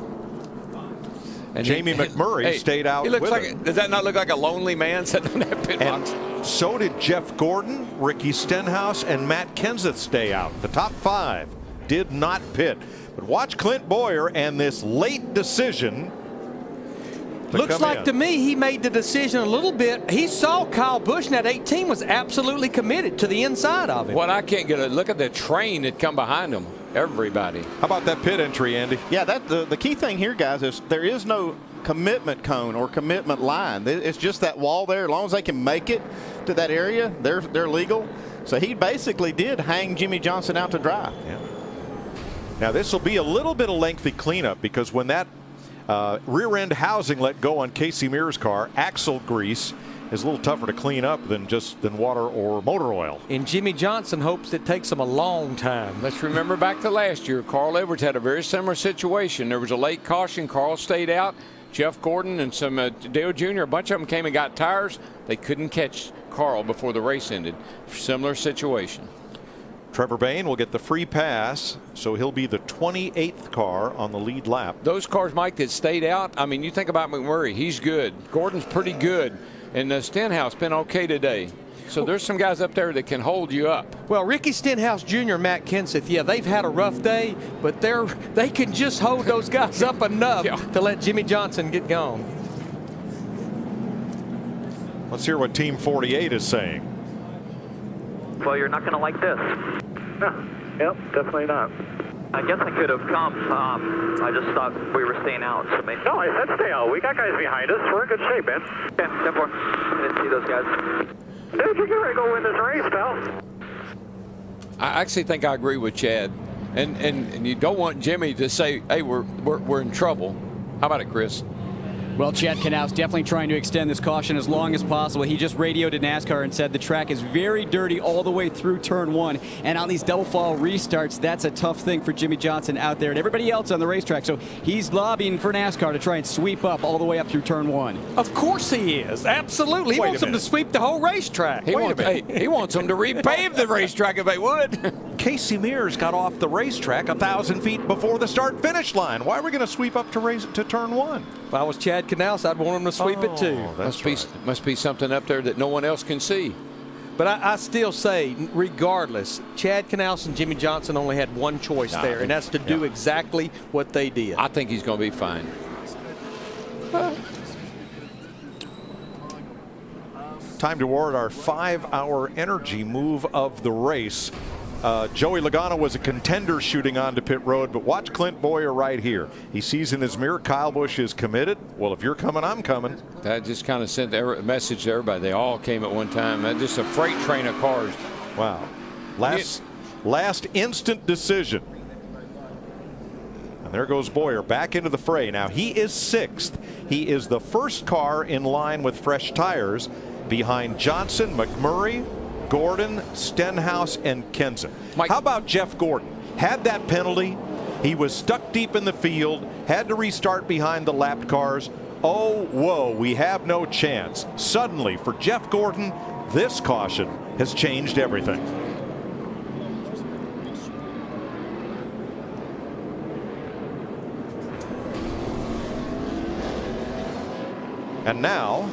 And Jamie McMurray stayed out. He looks with like him. Does that not look like a lonely man sitting on that pit box? So did Jeff Gordon, Ricky Stenhouse, and Matt Kenseth stay out. The top 5 did not pit. But watch Clint Boyer and this late decision. Looks like to me he made the decision a little bit. He saw Kyle Busch, and that 18 was absolutely committed to the inside of him. What I can't get a look at the train that come behind him. Everybody. How about that pit entry, Andy? Yeah, the key thing here, guys, is there is no commitment cone or commitment line. It's just that wall there. As long as they can make it to that area, they're legal. So he basically did hang Jimmy Johnson out to dry. Yeah. Now this will be a little bit of lengthy cleanup because when that rear end housing let go on Casey Mears' car, axle grease is a little tougher to clean up than water or motor oil. And Jimmy Johnson hopes it takes him a long time. Let's remember back to last year. Carl Edwards had a very similar situation. There was a late caution. Carl stayed out. Jeff Gordon and some Dale Jr., a bunch of them came and got tires. They couldn't catch Carl before the race ended. Similar situation. Trevor Bayne will get the free pass, so he'll be the 28th car on the lead lap. Those cars, Mike, that stayed out, I mean, you think about McMurray. He's good. Gordon's pretty good. And Stenhouse been okay today. So there's some guys up there that can hold you up. Well, Ricky Stenhouse Jr., Matt Kenseth, yeah, they've had a rough day, but they can just hold those guys up enough to let Jimmy Johnson get gone. Let's hear what Team 48 is saying. Well, you're not going to like this. No, yep, definitely not. I guess I could have come. I just thought we were staying out. So maybe. No, I said stay out. We got guys behind us. We're in good shape, man. Okay, 10-4. I didn't see those guys. Dude, you're ready to go win this race, pal. I actually think I agree with Chad. And you don't want Jimmy to say, hey, we're in trouble. How about it, Chris? Well, Chad Knaus definitely trying to extend this caution as long as possible. He just radioed to NASCAR and said the track is very dirty all the way through turn 1. And on these double fall restarts, that's a tough thing for Jimmy Johnson out there and everybody else on the racetrack. So he's lobbying for NASCAR to try and sweep up all the way up through turn 1. Of course he is. Absolutely. He wants them to sweep the whole racetrack. He wants them to repave the racetrack if they would. Casey Mears got off the racetrack 1,000 feet before the start-finish line. Why are we going to sweep up to turn 1? If I was Chad Knaus, I'd want him to sweep it too. Must be something up there that no one else can see. But I still say, regardless, Chad Knaus and Jimmy Johnson only had one choice there, and that's to do exactly what they did. I think he's going to be fine. Time to award our 5-hour energy move of the race. Joey Logano was a contender shooting onto pit road, but watch Clint Boyer right here. He sees in his mirror Kyle Busch is committed. Well, if you're coming, I'm coming. That just kind of sent a message to everybody. They all came at one time. Just a freight train of cars. Wow. Last instant decision. There goes Boyer back into the fray. Now he is 6th. He is the first car in line with fresh tires behind Johnson, McMurray, Gordon, Stenhouse, and Kenzen. How about Jeff Gordon? Had that penalty. He was stuck deep in the field, had to restart behind the lapped cars. Oh, whoa, we have no chance. Suddenly, for Jeff Gordon, this caution has changed everything. And now,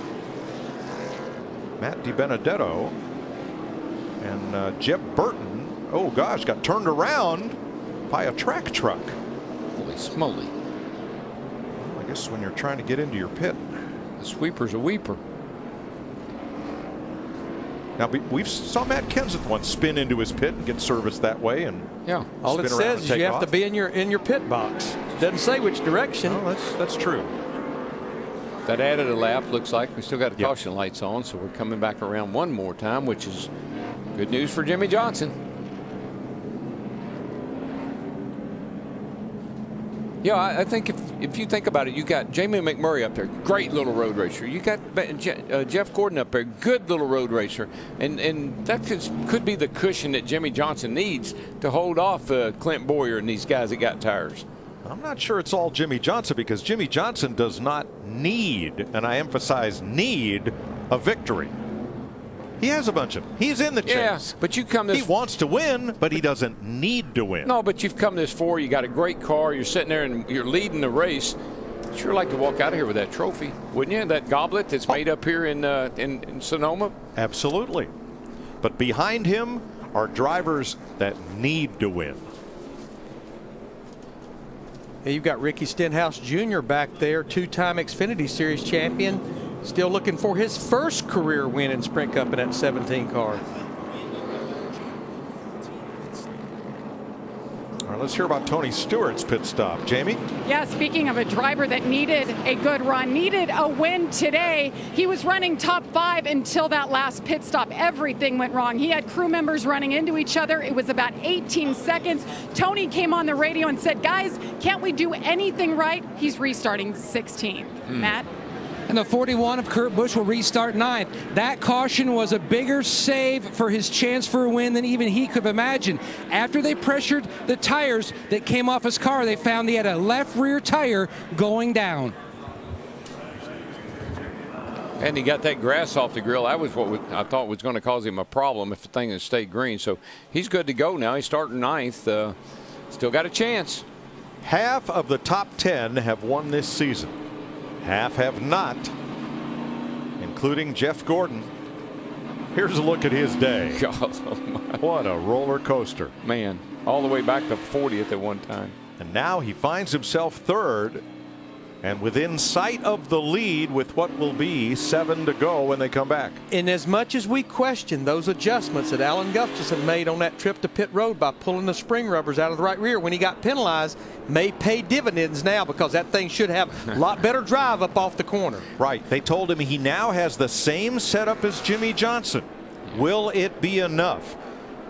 Matt DiBenedetto and Jeb Burton, oh gosh, got turned around by a track truck. Holy smoly. Well, I guess when you're trying to get into your pit. The sweeper's a weeper. Now, we saw Matt Kenseth once spin into his pit and get serviced that way. And yeah, all it says is you have to be in your pit box. It doesn't say which direction. Oh, that's true. That added a lap. Looks like we still got the caution lights on, so we're coming back around one more time, which is good news for Jimmy Johnson. Yeah, I think if you think about it, you got Jamie McMurray up there, great little road racer. You got Jeff Gordon up there, good little road racer, and that could be the cushion that Jimmy Johnson needs to hold off Clint Boyer and these guys that got tires. I'm not sure it's all Jimmy Johnson, because Jimmy Johnson does not need, and I emphasize need, a victory. He has a bunch of them. He's in the chase. Yeah, but you come this. He wants to win, but he doesn't need to win. No, but you've come this far. You got a great car. You're sitting there and you're leading the race. I'd sure like to walk out of here with that trophy, wouldn't you? That goblet that's made up here in Sonoma. Absolutely. But behind him are drivers that need to win. You've got Ricky Stenhouse Jr. back there, 2-time Xfinity Series champion, still looking for his first career win in Sprint Cup in that 17 car. All right, let's hear about Tony Stewart's pit stop. Jamie? Yeah, speaking of a driver that needed a good run, needed a win today, he was running top 5 until that last pit stop. Everything went wrong. He had crew members running into each other. It was about 18 seconds. Tony came on the radio and said, guys, can't we do anything right? He's restarting 16th. Matt? And the 41 of Kurt Busch will restart 9th. That caution was a bigger save for his chance for a win than even he could have imagined. After they pressured the tires that came off his car, they found he had a left rear tire going down. And he got that grass off the grill. That was what I thought was going to cause him a problem if the thing had stayed green. So he's good to go now. He's starting 9th. Still got a chance. Half of the top 10 have won this season. Half have not, including Jeff Gordon. Here's a look at his day. God, oh what a roller coaster. Man, all the way back to 40th at one time. And now he finds himself 3rd and within sight of the lead with what will be 7 to go when they come back. And as much as we question those adjustments that Alan Gustafson made on that trip to pit road by pulling the spring rubbers out of the right rear when he got penalized, may pay dividends now, because that thing should have a lot better drive up off the corner. Right. They told him he now has the same setup as Jimmy Johnson. Will it be enough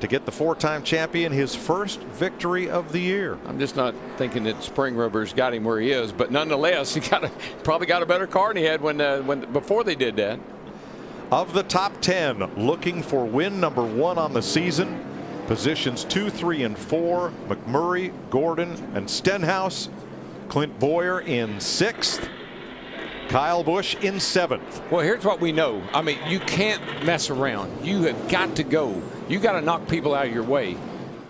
to get the 4-time champion his first victory of the year? I'm just not thinking that spring rubbers got him where he is, but nonetheless, he probably got a better car than he had before they did that. Of the top 10 looking for win number 1 on the season, positions 2, 3, and 4, McMurray, Gordon, and Stenhouse. Clint Boyer in 6th. Kyle Busch in 7th. Well, here's what we know. I mean, you can't mess around. You have got to go. You got to knock people out of your way.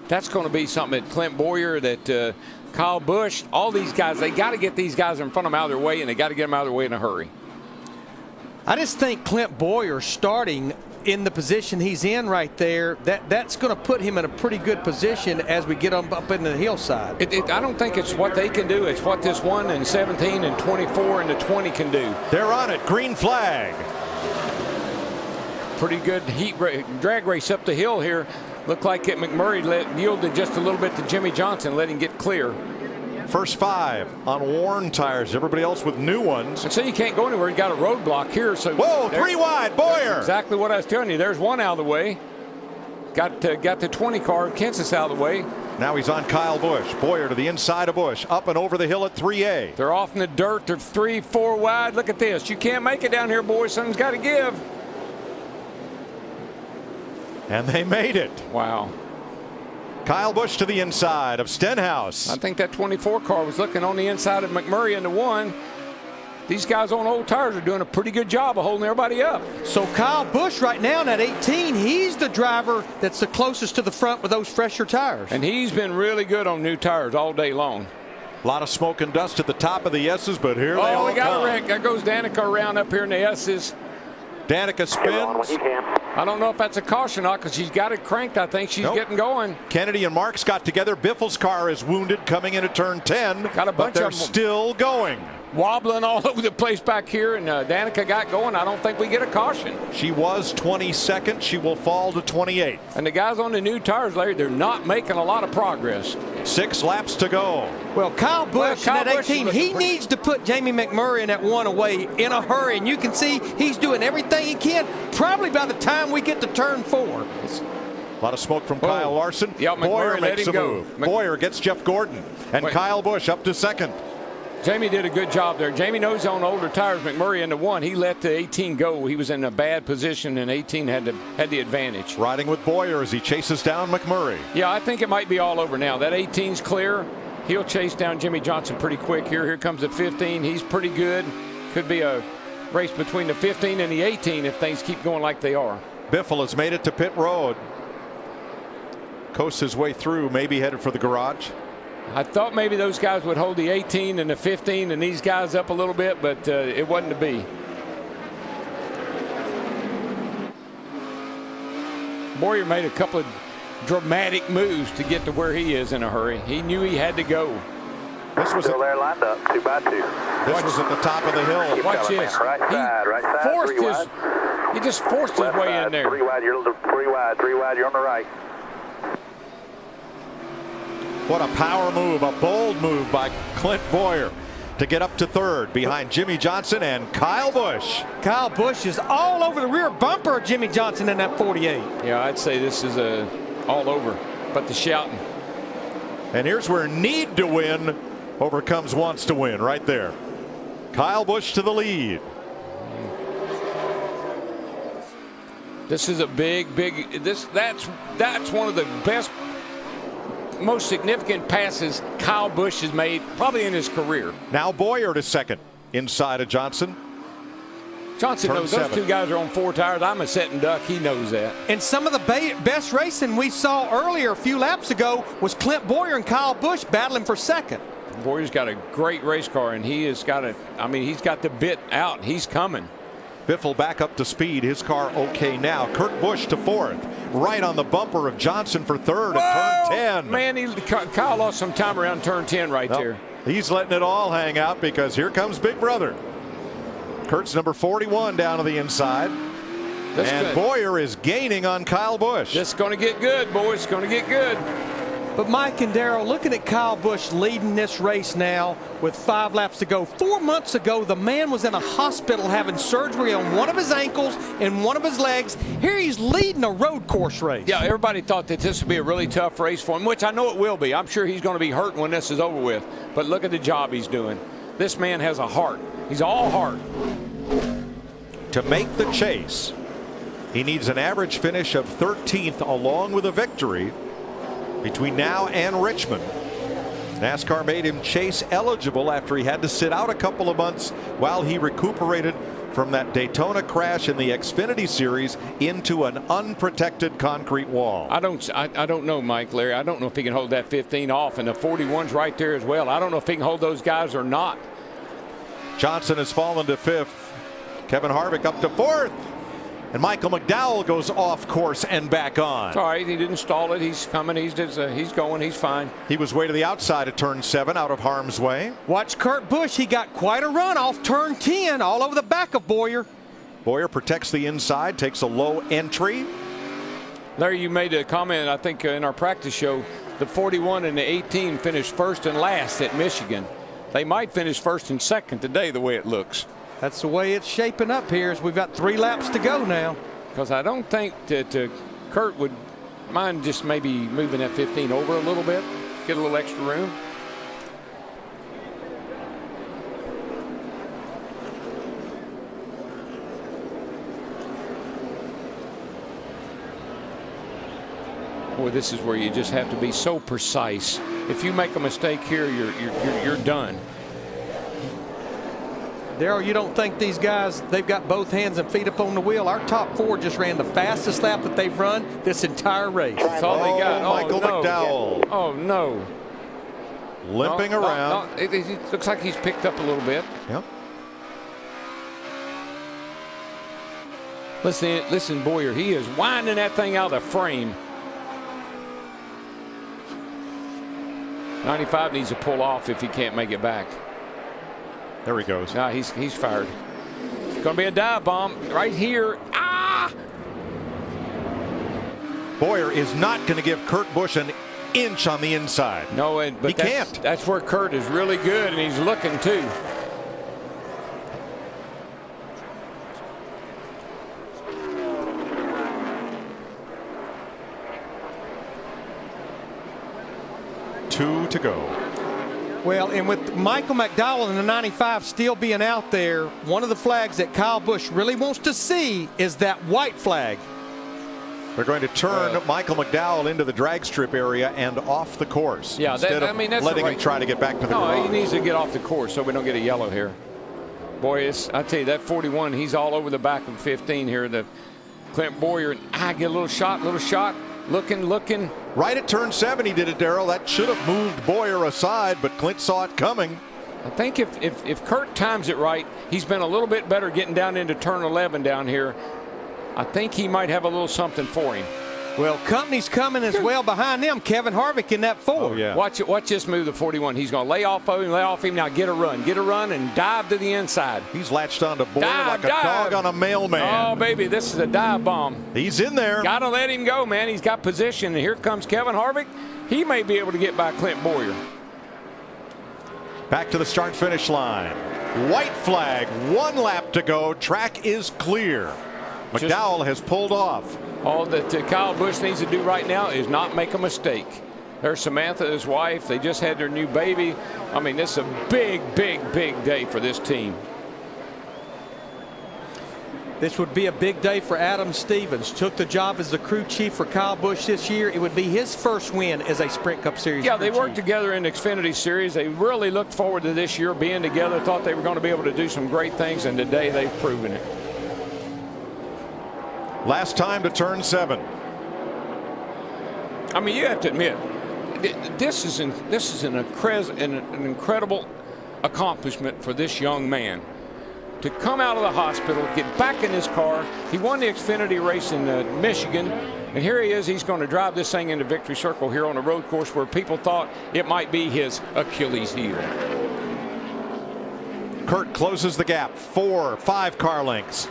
That's going to be something that Clint Boyer, that Kyle Busch, all these guys, they got to get these guys in front of them out of their way, and they got to get them out of their way in a hurry. I just think Clint Boyer starting in the position he's in right there, that's going to put him in a pretty good position as we get up into the hillside. I don't think it's what they can do. It's what this 1 and 17 and 24 and the 20 can do. They're on it. Green flag. Pretty good drag race up the hill here. Looked like McMurray yielded just a little bit to Jimmy Johnson, let him get clear. First 5 on worn tires. Everybody else with new ones. And so you can't go anywhere. You got a roadblock here. So whoa, 3 wide, Boyer. Exactly what I was telling you. There's one out of the way. got the 20 car, Kansas, out of the way. Now he's on Kyle Busch. Boyer to the inside of Busch. Up and over the hill at 3A. They're off in the dirt. They're 3-4 wide. Look at this. You can't make it down here, boys. Something's got to give. And they made it. Wow. Kyle Busch to the inside of Stenhouse. I think that 24 car was looking on the inside of McMurray in the 1. These guys on old tires are doing a pretty good job of holding everybody up. So Kyle Busch right now in that 18, he's the driver that's the closest to the front with those fresher tires. And he's been really good on new tires all day long. A lot of smoke and dust at the top of the S's, but here they all we got come. a wreck. There goes Danica around up here in the S's. Danica spins. I don't know if that's a caution or not because she's got it cranked. I think she's getting going. Kennedy and Marks got together. Biffle's car is wounded coming into turn 10. Got a bunch but they're of them still going. Wobbling all over the place back here, and Danica got going. I don't think we get a caution. She was 22nd. She will fall to 28th. And the guys on the new tires, Larry, they're not making a lot of progress. 6 laps to go. Well, Kyle Busch in that 18, he needs to put Jamie McMurray in that 1 away in a hurry. And you can see he's doing everything he can, probably by the time we get to turn 4. A lot of smoke from Kyle Larson. Yeah, Boyer McMurray makes a move. Boyer gets Jeff Gordon. And Kyle Busch up to 2nd. Jamie did a good job there. Jamie knows on older tires. McMurray in the 1. He let the 18 go. He was in a bad position, and 18 had the advantage. Riding with Boyer as he chases down McMurray. Yeah, I think it might be all over now. That 18's clear. He'll chase down Jimmy Johnson pretty quick here. Here comes the 15. He's pretty good. Could be a race between the 15 and the 18 if things keep going like they are. Biffle has made it to pit road. Coasts his way through, maybe headed for the garage. I thought maybe those guys would hold the 18 and the 15 and these guys up a little bit, but it wasn't to be. Boyer made a couple of dramatic moves to get to where he is in a hurry. He knew he had to go. This was still there lined up, 2 by 2. This was at the top of the hill. Keep Watch going, this. man. Right side, He just forced his way in there. 3 wide, you're 3 wide, 3 wide, you're on the right. What a power move, a bold move by Clint Boyer to get up to 3rd behind Jimmy Johnson and Kyle Busch. Kyle Busch is all over the rear bumper of Jimmy Johnson in that 48. Yeah, I'd say this is all over, but the shouting. And here's where need to win overcomes wants to win right there. Kyle Busch to the lead. This is a big. That's one of the best, most significant passes Kyle Busch has made probably in his career. Now Boyer to 2nd inside of Johnson. Johnson knows those 2 guys are on 4 tires. I'm a setting duck. He knows that. And some of the best racing we saw earlier a few laps ago was Clint Boyer and Kyle Busch battling for 2nd. Boyer's got a great race car, and he has got he's got the bit out. He's coming. Biffle back up to speed. His car okay now. Kurt Busch to 4th. Right on the bumper of Johnson for 3rd at turn 10. Man, Kyle lost some time around turn 10 right there. He's letting it all hang out because here comes Big Brother. Kurt's number 41 down to the inside. And Boyer is gaining on Kyle Busch. This is going to get good, boys. It's going to get good. But Mike and Darrell, looking at Kyle Busch leading this race now with 5 laps to go. 4 months ago, the man was in a hospital having surgery on one of his ankles and one of his legs. Here he's leading a road course race. Yeah, everybody thought that this would be a really tough race for him, which I know it will be. I'm sure he's going to be hurt when this is over with. But look at the job he's doing. This man has a heart. He's all heart. To make the chase, he needs an average finish of 13th along with a victory between now and Richmond. NASCAR made him chase eligible after he had to sit out a couple of months while he recuperated from that Daytona crash in the Xfinity Series into an unprotected concrete wall. I don't know, Mike, Larry. I don't know if he can hold that 15 off, and the 41's right there as well. I don't know if he can hold those guys or not. Johnson has fallen to 5th. Kevin Harvick up to 4th. And Michael McDowell goes off course and back on. It's all right. He didn't stall it. He's coming. He's going. He's fine. He was way to the outside of turn 7 out of harm's way. Watch Kurt Busch. He got quite a run off turn 10 all over the back of Boyer. Boyer protects the inside, takes a low entry. Larry, you made a comment, I think, in our practice show. The 41 and the 18 finished 1st and last at Michigan. They might finish 1st and 2nd today the way it looks. That's the way it's shaping up here as we've got 3 laps to go now. Because I don't think that Kurt would mind just maybe moving that 15 over a little bit, get a little extra room. Boy, this is where you just have to be so precise. If you make a mistake here, you're done. Darrell, you don't think these guys, they've got both hands and feet up on the wheel? Our top 4 just ran the fastest lap that they've run this entire race. That's all they got. Michael McDowell. Oh, no. Limping around. No, it looks like he's picked up a little bit. Yep. Listen, Boyer, he is winding that thing out of the frame. 95 needs to pull off if he can't make it back. There he goes. No, he's fired. It's going to be a dive bomb right here. Ah! Boyer is not going to give Kurt Busch an inch on the inside. No, but he can't. That's where Kurt is really good, and he's looking too. Two to go. Well, and with Michael McDowell in the 95 still being out there, one of the flags that Kyle Busch really wants to see is that white flag. They're going to turn Michael McDowell into the drag strip area and off the course. Yeah, instead of that's letting him try to get back to the garage. No, he needs to get off the course so we don't get a yellow here. Boy, I tell you, that 41, he's all over the back of 15 here. The Clint Boyer, get a little shot, looking. Right at turn 7 he did it, Darrell. That should have moved Boyer aside, but Clint saw it coming. I think if Kurt times it right, he's been a little bit better getting down into turn 11 down here. I think he might have a little something for him. Well, company's coming as well behind them. Kevin Harvick in that 4. Oh, yeah. Watch this move, the 41. He's going to lay off him. Now get a run, and dive to the inside. He's latched onto Boyer like a dog on a mailman. Oh, baby, this is a dive bomb. He's in there. Got to let him go, man. He's got position, and here comes Kevin Harvick. He may be able to get by Clint Boyer. Back to the start-finish line. White flag, 1 lap to go. Track is clear. McDowell has pulled off. All that Kyle Busch needs to do right now is not make a mistake. There's Samantha, his wife. They just had their new baby. I mean, this is a big day for this team. This would be a big day for Adam Stevens. Took the job as the crew chief for Kyle Busch this year. It would be his first win as a Sprint Cup Series. Yeah, they worked together in the Xfinity Series. They really looked forward to this year being together, thought they were going to be able to do some great things, and today they've proven it. Last time to turn 7. I mean, you have to admit, this is an incredible accomplishment for this young man. To come out of the hospital, get back in his car. He won the Xfinity race in Michigan, and here he is. He's going to drive this thing into Victory Circle here on a road course where people thought it might be his Achilles heel. Kurt closes the gap, 5 car lengths.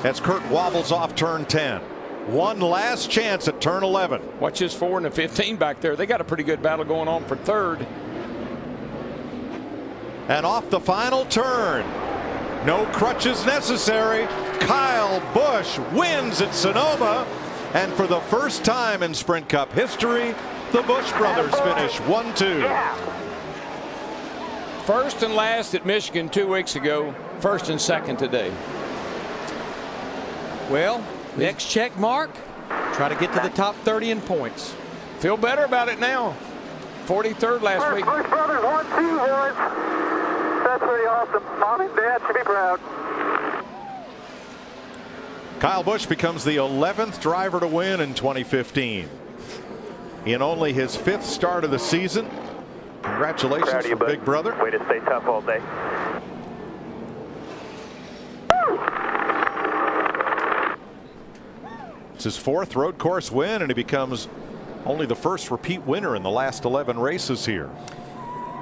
As Kurt wobbles off turn 10. One last chance at turn 11. Watch his 4 and the 15 back there. They got a pretty good battle going on for third. And off the final turn. No crutches necessary. Kyle Busch wins at Sonoma. And for the first time in Sprint Cup history, the Busch brothers finish 1-2. First and last at Michigan 2 weeks ago. First and second today. Well, next check mark, try to get to the top 30 in points. Feel better about it now. 43rd last week. Busch brothers 1-2, boys. That's pretty awesome. Mom and Dad should be proud. Kyle Busch becomes the 11th driver to win in 2015. In only his 5th start of the season. Congratulations Proud of you, for Big Brother. Way to stay tough all day. It's his 4th road course win, and he becomes only the first repeat winner in the last 11 races here.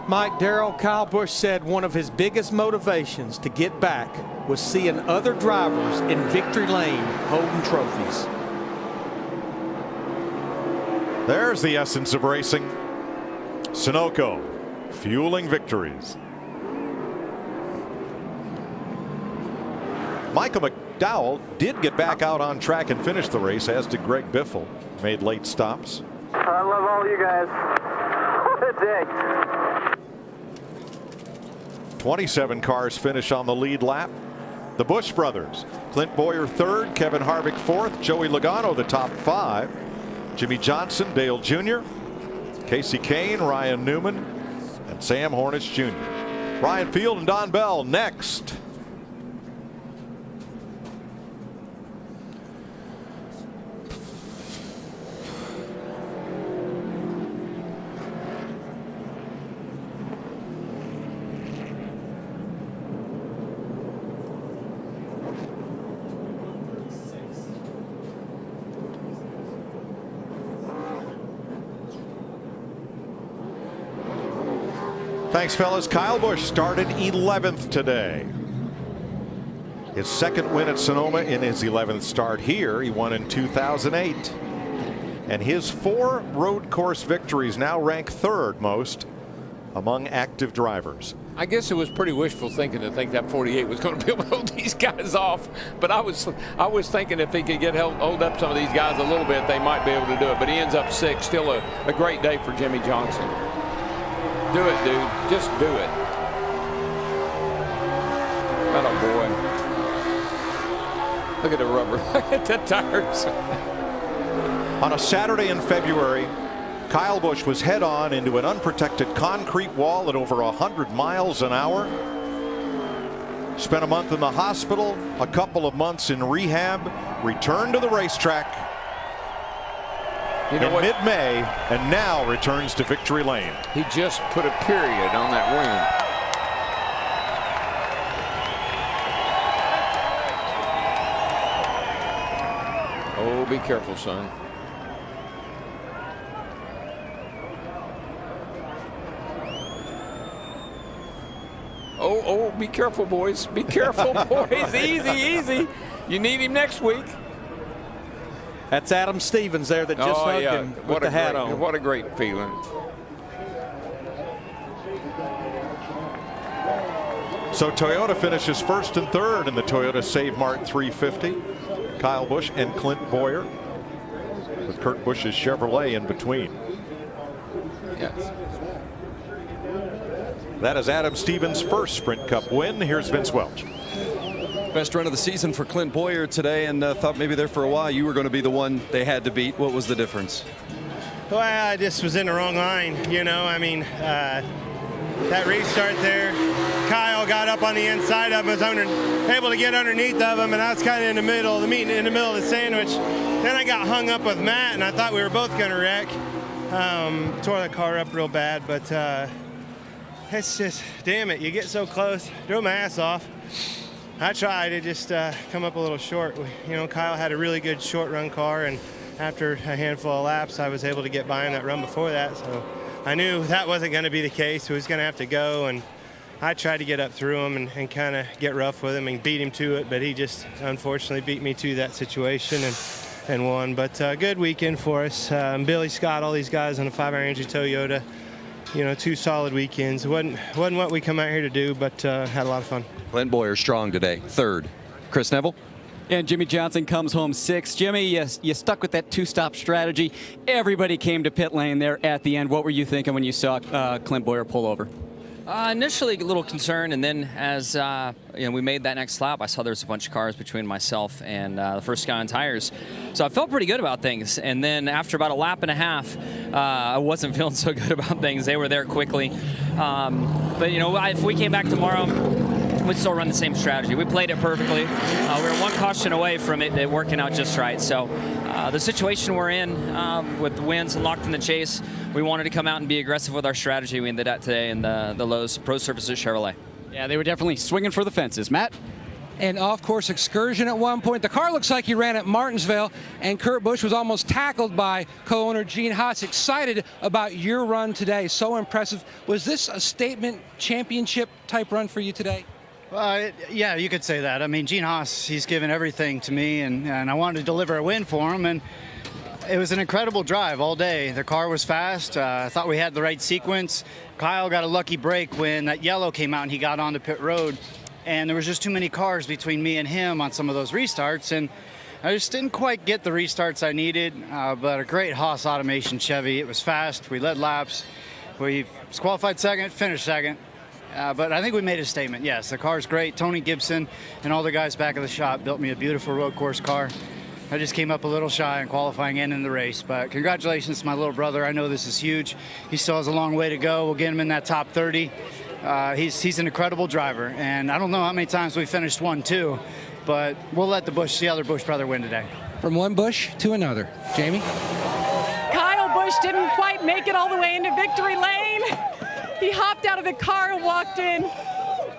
Mike, Darrell, Kyle Busch said one of his biggest motivations to get back was seeing other drivers in victory lane holding trophies. There's the essence of racing. Sunoco fueling victories. Michael McDowell did get back out on track and finish the race, as did Greg Biffle. made late stops. I love all you guys. What a day. 27 cars finish on the lead lap. The Busch brothers, Clint Boyer third, Kevin Harvick fourth, Joey Logano the top 5, Jimmy Johnson, Dale Jr., Casey Kane, Ryan Newman, and Sam Hornish Jr. Ryan Field and Don Bell next. Thanks, fellas. Kyle Busch started 11th today. His second win at Sonoma in his 11th start here. He won in 2008. And his 4 road course victories now rank 3rd most among active drivers. I guess it was pretty wishful thinking to think that 48 was going to be able to hold these guys off. But I was thinking if he could hold up some of these guys a little bit, they might be able to do it. But he ends up 6th. Still a great day for Jimmy Johnson. Do it, dude. Just do it. That boy. Look at the rubber. Look at the tires. On a Saturday in February, Kyle Busch was head on into an unprotected concrete wall at over 100 miles an hour. Spent a month in the hospital, a couple of months in rehab, returned to the racetrack in mid-May, and now returns to victory lane. He just put a period on that win. Oh, be careful, son. Oh, be careful, boys. Be careful, boys. Easy, easy. You need him next week. That's Adam Stevens there that just hugged him with the hat on. What a great feeling. So Toyota finishes 1st and 3rd in the Toyota Save Mart 350. Kyle Busch and Clint Boyer, with Kurt Busch's Chevrolet in between. Yes. That is Adam Stevens' first Sprint Cup win. Here's Vince Welch. Best run of the season for Clint Boyer today, and thought maybe there for a while you were going to be the one they had to beat. What was the difference? Well, I just was in the wrong line, you know. I mean, that restart there, Kyle got up on the inside of him, was able to get underneath of him, and I was kind of in the middle of the meet, in the middle of the sandwich. Then I got hung up with Matt, and I thought we were both going to wreck. Tore the car up real bad, but it's just, damn it, you get so close. Drove my ass off. I tried to just come up a little short. You know, Kyle had a really good short run car, and after a handful of laps, I was able to get by him that run before that. So I knew that wasn't going to be the case. He was going to have to go, and I tried to get up through him and kind of get rough with him and beat him to it, but he just unfortunately beat me to that situation and won. But good weekend for us. Billy Scott, all these guys on a 5-hour energy Toyota. You know, 2 solid weekends. It wasn't what we come out here to do, but had a lot of fun. Clint Boyer strong today, 3rd. Chris Neville? And Jimmy Johnson comes home 6th. Jimmy, you stuck with that 2-stop strategy. Everybody came to pit lane there at the end. What were you thinking when you saw Clint Boyer pull over? Initially a little concerned, and then as we made that next lap, I saw there was a bunch of cars between myself and the first guy on tires. So I felt pretty good about things. And then after about a lap and a half, I wasn't feeling so good about things. They were there quickly. But, you know, if we came back tomorrow, we'd still run the same strategy. We played it perfectly. We were 1 caution away from it working out just right. So the situation we're in with the wins and locked in the chase, we wanted to come out and be aggressive with our strategy. We ended up today in the Lowe's Pro Services Chevrolet. Yeah, they were definitely swinging for the fences. Matt? An off-course excursion at one point. The car looks like he ran at Martinsville, and Kurt Busch was almost tackled by co-owner Gene Haas. Excited about your run today. So impressive. Was this a statement championship type run for you today? Yeah, you could say that. I mean, Gene Haas, he's given everything to me, and I wanted to deliver a win for him, and it was an incredible drive all day. The car was fast. I thought we had the right sequence. Kyle got a lucky break when that yellow came out and he got onto pit road, and there was just too many cars between me and him on some of those restarts, and I just didn't quite get the restarts I needed, but a great Haas automation Chevy. It was fast. We led laps. We qualified second, finished second. But I think we made a statement. Yes, the car's great. Tony Gibson and all the guys back at the shop built me a beautiful road course car. I just came up a little shy in qualifying and in the race. But congratulations to my little brother. I know this is huge. He still has a long way to go. We'll get him in that top 30. He's an incredible driver. And I don't know how many times we finished 1-2, but we'll let the other Busch brother win today. From one Busch to another. Jamie? Kyle Busch didn't quite make it all the way into victory lane. He hopped out of the car and walked in.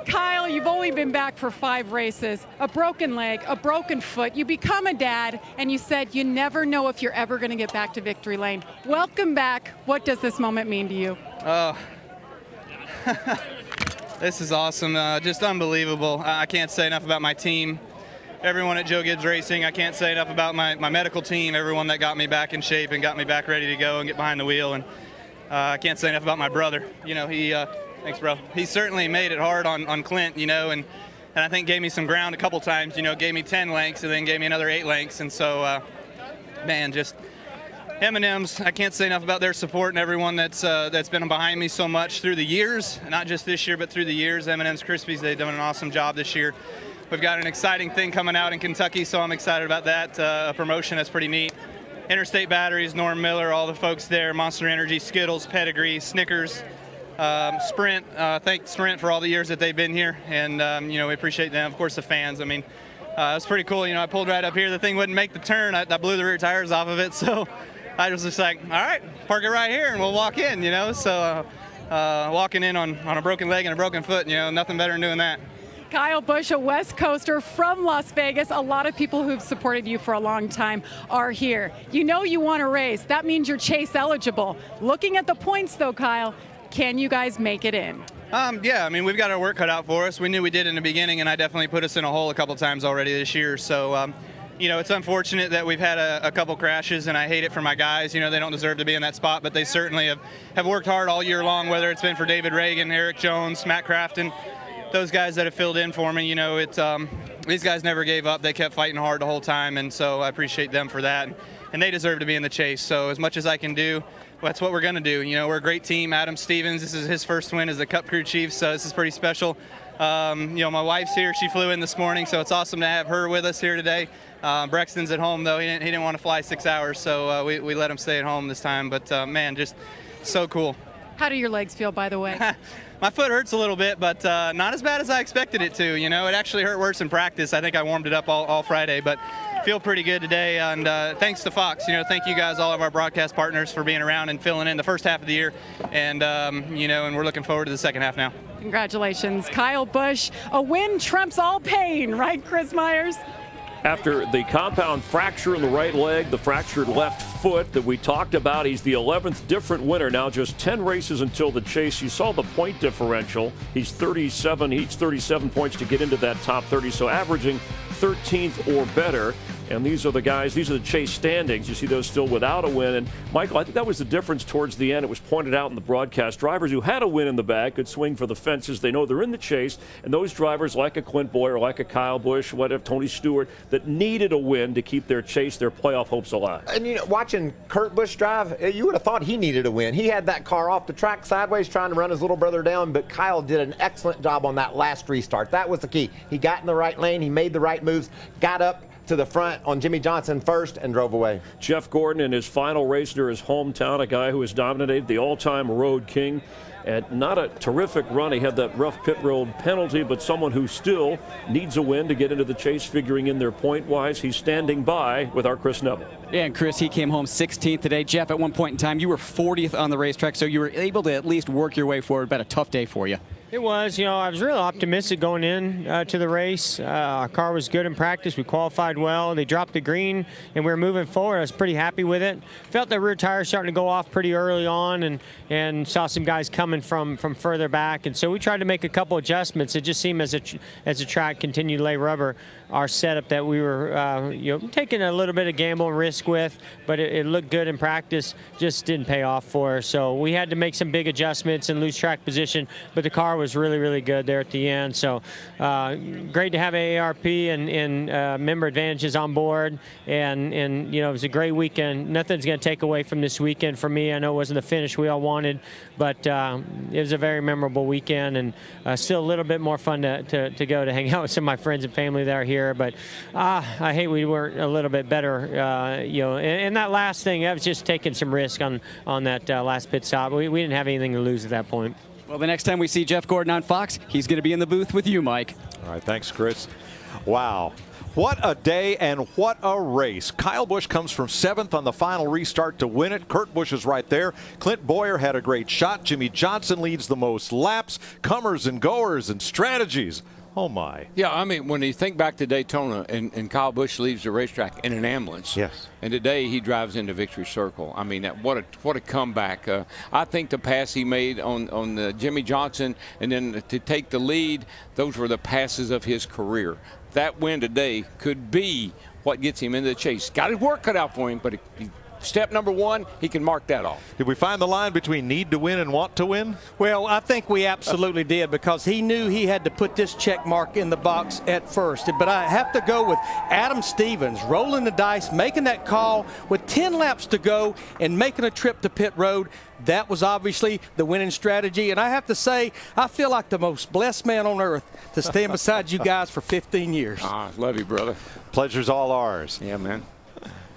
Kyle, you've only been back for 5 races, a broken leg, a broken foot. You become a dad, and you said you never know if you're ever going to get back to victory lane. Welcome back. What does this moment mean to you? Oh, this is awesome. Just unbelievable. I can't say enough about my team. Everyone at Joe Gibbs Racing. I can't say enough about my medical team, everyone that got me back in shape and got me back ready to go and get behind the wheel. And I can't say enough about my brother. You know, thanks, bro. He certainly made it hard on Clint, you know, and I think gave me some ground a couple times, you know, gave me 10 lengths and then gave me another 8 lengths. And so, man, just M&M's, I can't say enough about their support and everyone that's been behind me so much through the years, not just this year, but through the years. M&M's Krispies, they've done an awesome job this year. We've got an exciting thing coming out in Kentucky, so I'm excited about that. A promotion that's pretty neat. Interstate Batteries, Norm Miller, all the folks there, Monster Energy, Skittles, Pedigree, Snickers, Sprint. Thank Sprint for all the years that they've been here, and you know, we appreciate them. Of course, the fans. I mean, it's pretty cool. You know, I pulled right up here. The thing wouldn't make the turn. I blew the rear tires off of it, so I was just like, all right, park it right here, and we'll walk in. You know, so walking in on a broken leg and a broken foot, you know, nothing better than doing that. Kyle Busch, a West Coaster from Las Vegas. A lot of people who've supported you for a long time are here. You know you want to race. That means you're chase eligible. Looking at the points, though, Kyle, can you guys make it in? Yeah, I mean, we've got our work cut out for us. We knew we did in the beginning, and I definitely put us in a hole a couple times already this year. So, you know, it's unfortunate that we've had a couple crashes, and I hate it for my guys. You know, they don't deserve to be in that spot, but they certainly have worked hard all year long, whether it's been for David Reagan, Eric Jones, Matt Crafton, those guys that have filled in for me. You know, these guys never gave up. They kept fighting hard the whole time, and so I appreciate them for that. And they deserve to be in the chase. So as much as I can do, that's what we're going to do. You know, we're a great team. Adam Stevens, this is his first win as a Cup Crew Chief, so this is pretty special. You know, my wife's here. She flew in this morning, so it's awesome to have her with us here today. Brexton's at home, though. He didn't want to fly 6 hours, so we let him stay at home this time. But, man, just so cool. How do your legs feel, by the way? My foot hurts a little bit, but not as bad as I expected it to. You know, it actually hurt worse in practice. I think I warmed it up all Friday, but feel pretty good today. And thanks to Fox. You know, thank you guys, all of our broadcast partners, for being around and filling in the first half of the year. And, you know, and we're looking forward to the second half now. Congratulations, Kyle Busch. A win trumps all pain, right, Chris Myers? After the compound fracture in the right leg, the fractured left foot that we talked about, he's the 11th different winner. Now just 10 races until the chase. You saw the point differential. He's 37. He needs 37 points to get into that top 30, so averaging 13th or better. And these are the guys, these are the chase standings. You see those still without a win. And, Michael, I think that was the difference towards the end. It was pointed out in the broadcast. Drivers who had a win in the bag could swing for the fences. They know they're in the chase. And those drivers like a Clint Boyer, like a Kyle Busch, whatever, Tony Stewart, that needed a win to keep their chase, their playoff hopes alive. And, you know, watching Kurt Busch drive, you would have thought he needed a win. He had that car off the track sideways trying to run his little brother down, but Kyle did an excellent job on that last restart. That was the key. He got in the right lane. He made the right moves, got up to the front on Jimmy Johnson first and drove away. Jeff Gordon in his final race near his hometown, a guy who has dominated, the all-time road king. And not a terrific run. He had that rough pit road penalty, but someone who still needs a win to get into the chase, figuring in there point-wise. He's standing by with our Chris Neville. Yeah, and Chris, he came home 16th today. Jeff, at one point in time, you were 40th on the racetrack, so you were able to at least work your way forward. But a tough day for you. It was. You know, I was really optimistic going in to the race. Our car was good in practice. We qualified well. They dropped the green, and we were moving forward. I was pretty happy with it. Felt the rear tire starting to go off pretty early on, and saw some guys coming from further back. And so we tried to make a couple adjustments. It just seemed as the track continued to lay rubber, our setup that we were you know, taking a little bit of gamble and risk with, but it looked good in practice, just didn't pay off for us. So we had to make some big adjustments and lose track position, but the car was really, really good there at the end. So great to have AARP and member advantages on board. And you know, it was a great weekend. Nothing's going to take away from this weekend for me. I know it wasn't the finish we all wanted, but it was a very memorable weekend, and still a little bit more fun to go to hang out with some of my friends and family that are here. But I hate we weren't a little bit better, you know. And that last thing, that was just taking some risk on that last pit stop. We didn't have anything to lose at that point. Well, the next time we see Jeff Gordon on Fox, he's going to be in the booth with you, Mike. All right, thanks, Chris. Wow. What a day and what a race. Kyle Busch comes from 7th on the final restart to win it. Kurt Busch is right there. Clint Bowyer had a great shot. Jimmy Johnson leads the most laps, comers and goers and strategies. Oh, my. Yeah, I mean, when you think back to Daytona and Kyle Busch leaves the racetrack in an ambulance. Yes. And today he drives into Victory Circle. I mean, what a comeback. I think the pass he made on Jimmy Johnson and then to take the lead, those were the passes of his career. That win today could be what gets him into the chase. Got his work cut out for him, but step number one, he can mark that off. Did we find the line between need to win and want to win? Well, I think we absolutely did, because he knew he had to put this check mark in the box at first. But I have to go with Adam Stevens rolling the dice, making that call with 10 laps to go and making a trip to pit road. That was obviously the winning strategy. And I have to say, I feel like the most blessed man on earth to stand beside you guys for 15 years. Love you, brother. Pleasure's all ours. Yeah, man.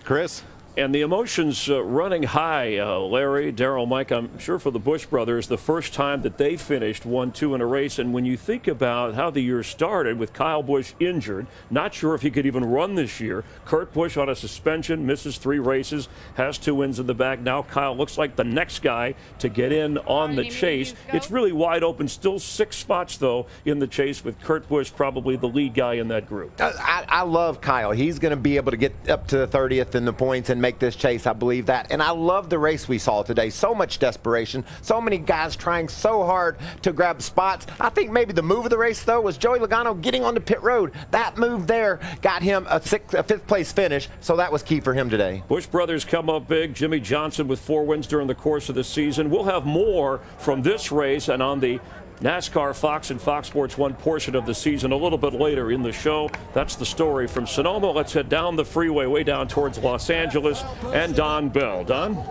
Chris? And the emotions running high, Larry, Darrell, Mike, I'm sure for the Busch brothers, the first time that they finished 1-2 in a race. And when you think about how the year started with Kyle Busch injured, not sure if he could even run this year, Kurt Busch on a suspension, misses 3 races, has 2 wins in the bag. Now Kyle looks like the next guy to get in on the chase. It's really wide open, still 6 spots, though, in the chase with Kurt Busch probably the lead guy in that group. I love Kyle. He's going to be able to get up to the 30th in the points and make this chase. I believe that. And I love the race we saw today. So much desperation. So many guys trying so hard to grab spots. I think maybe the move of the race, though, was Joey Logano getting on the pit road. That move there got him a 5th place finish. So that was key for him today. Busch brothers come up big. Jimmy Johnson with 4 wins during the course of the season. We'll have more from this race and on the NASCAR Fox and Fox Sports 1 portion of the season a little bit later in the show. That's the story from Sonoma. Let's head down the freeway, way down towards Los Angeles, and Don Bell. Don?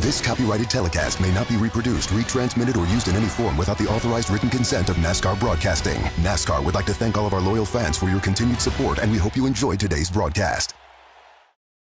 This copyrighted telecast may not be reproduced, retransmitted, or used in any form without the authorized written consent of NASCAR Broadcasting. NASCAR would like to thank all of our loyal fans for your continued support, and we hope you enjoyed today's broadcast.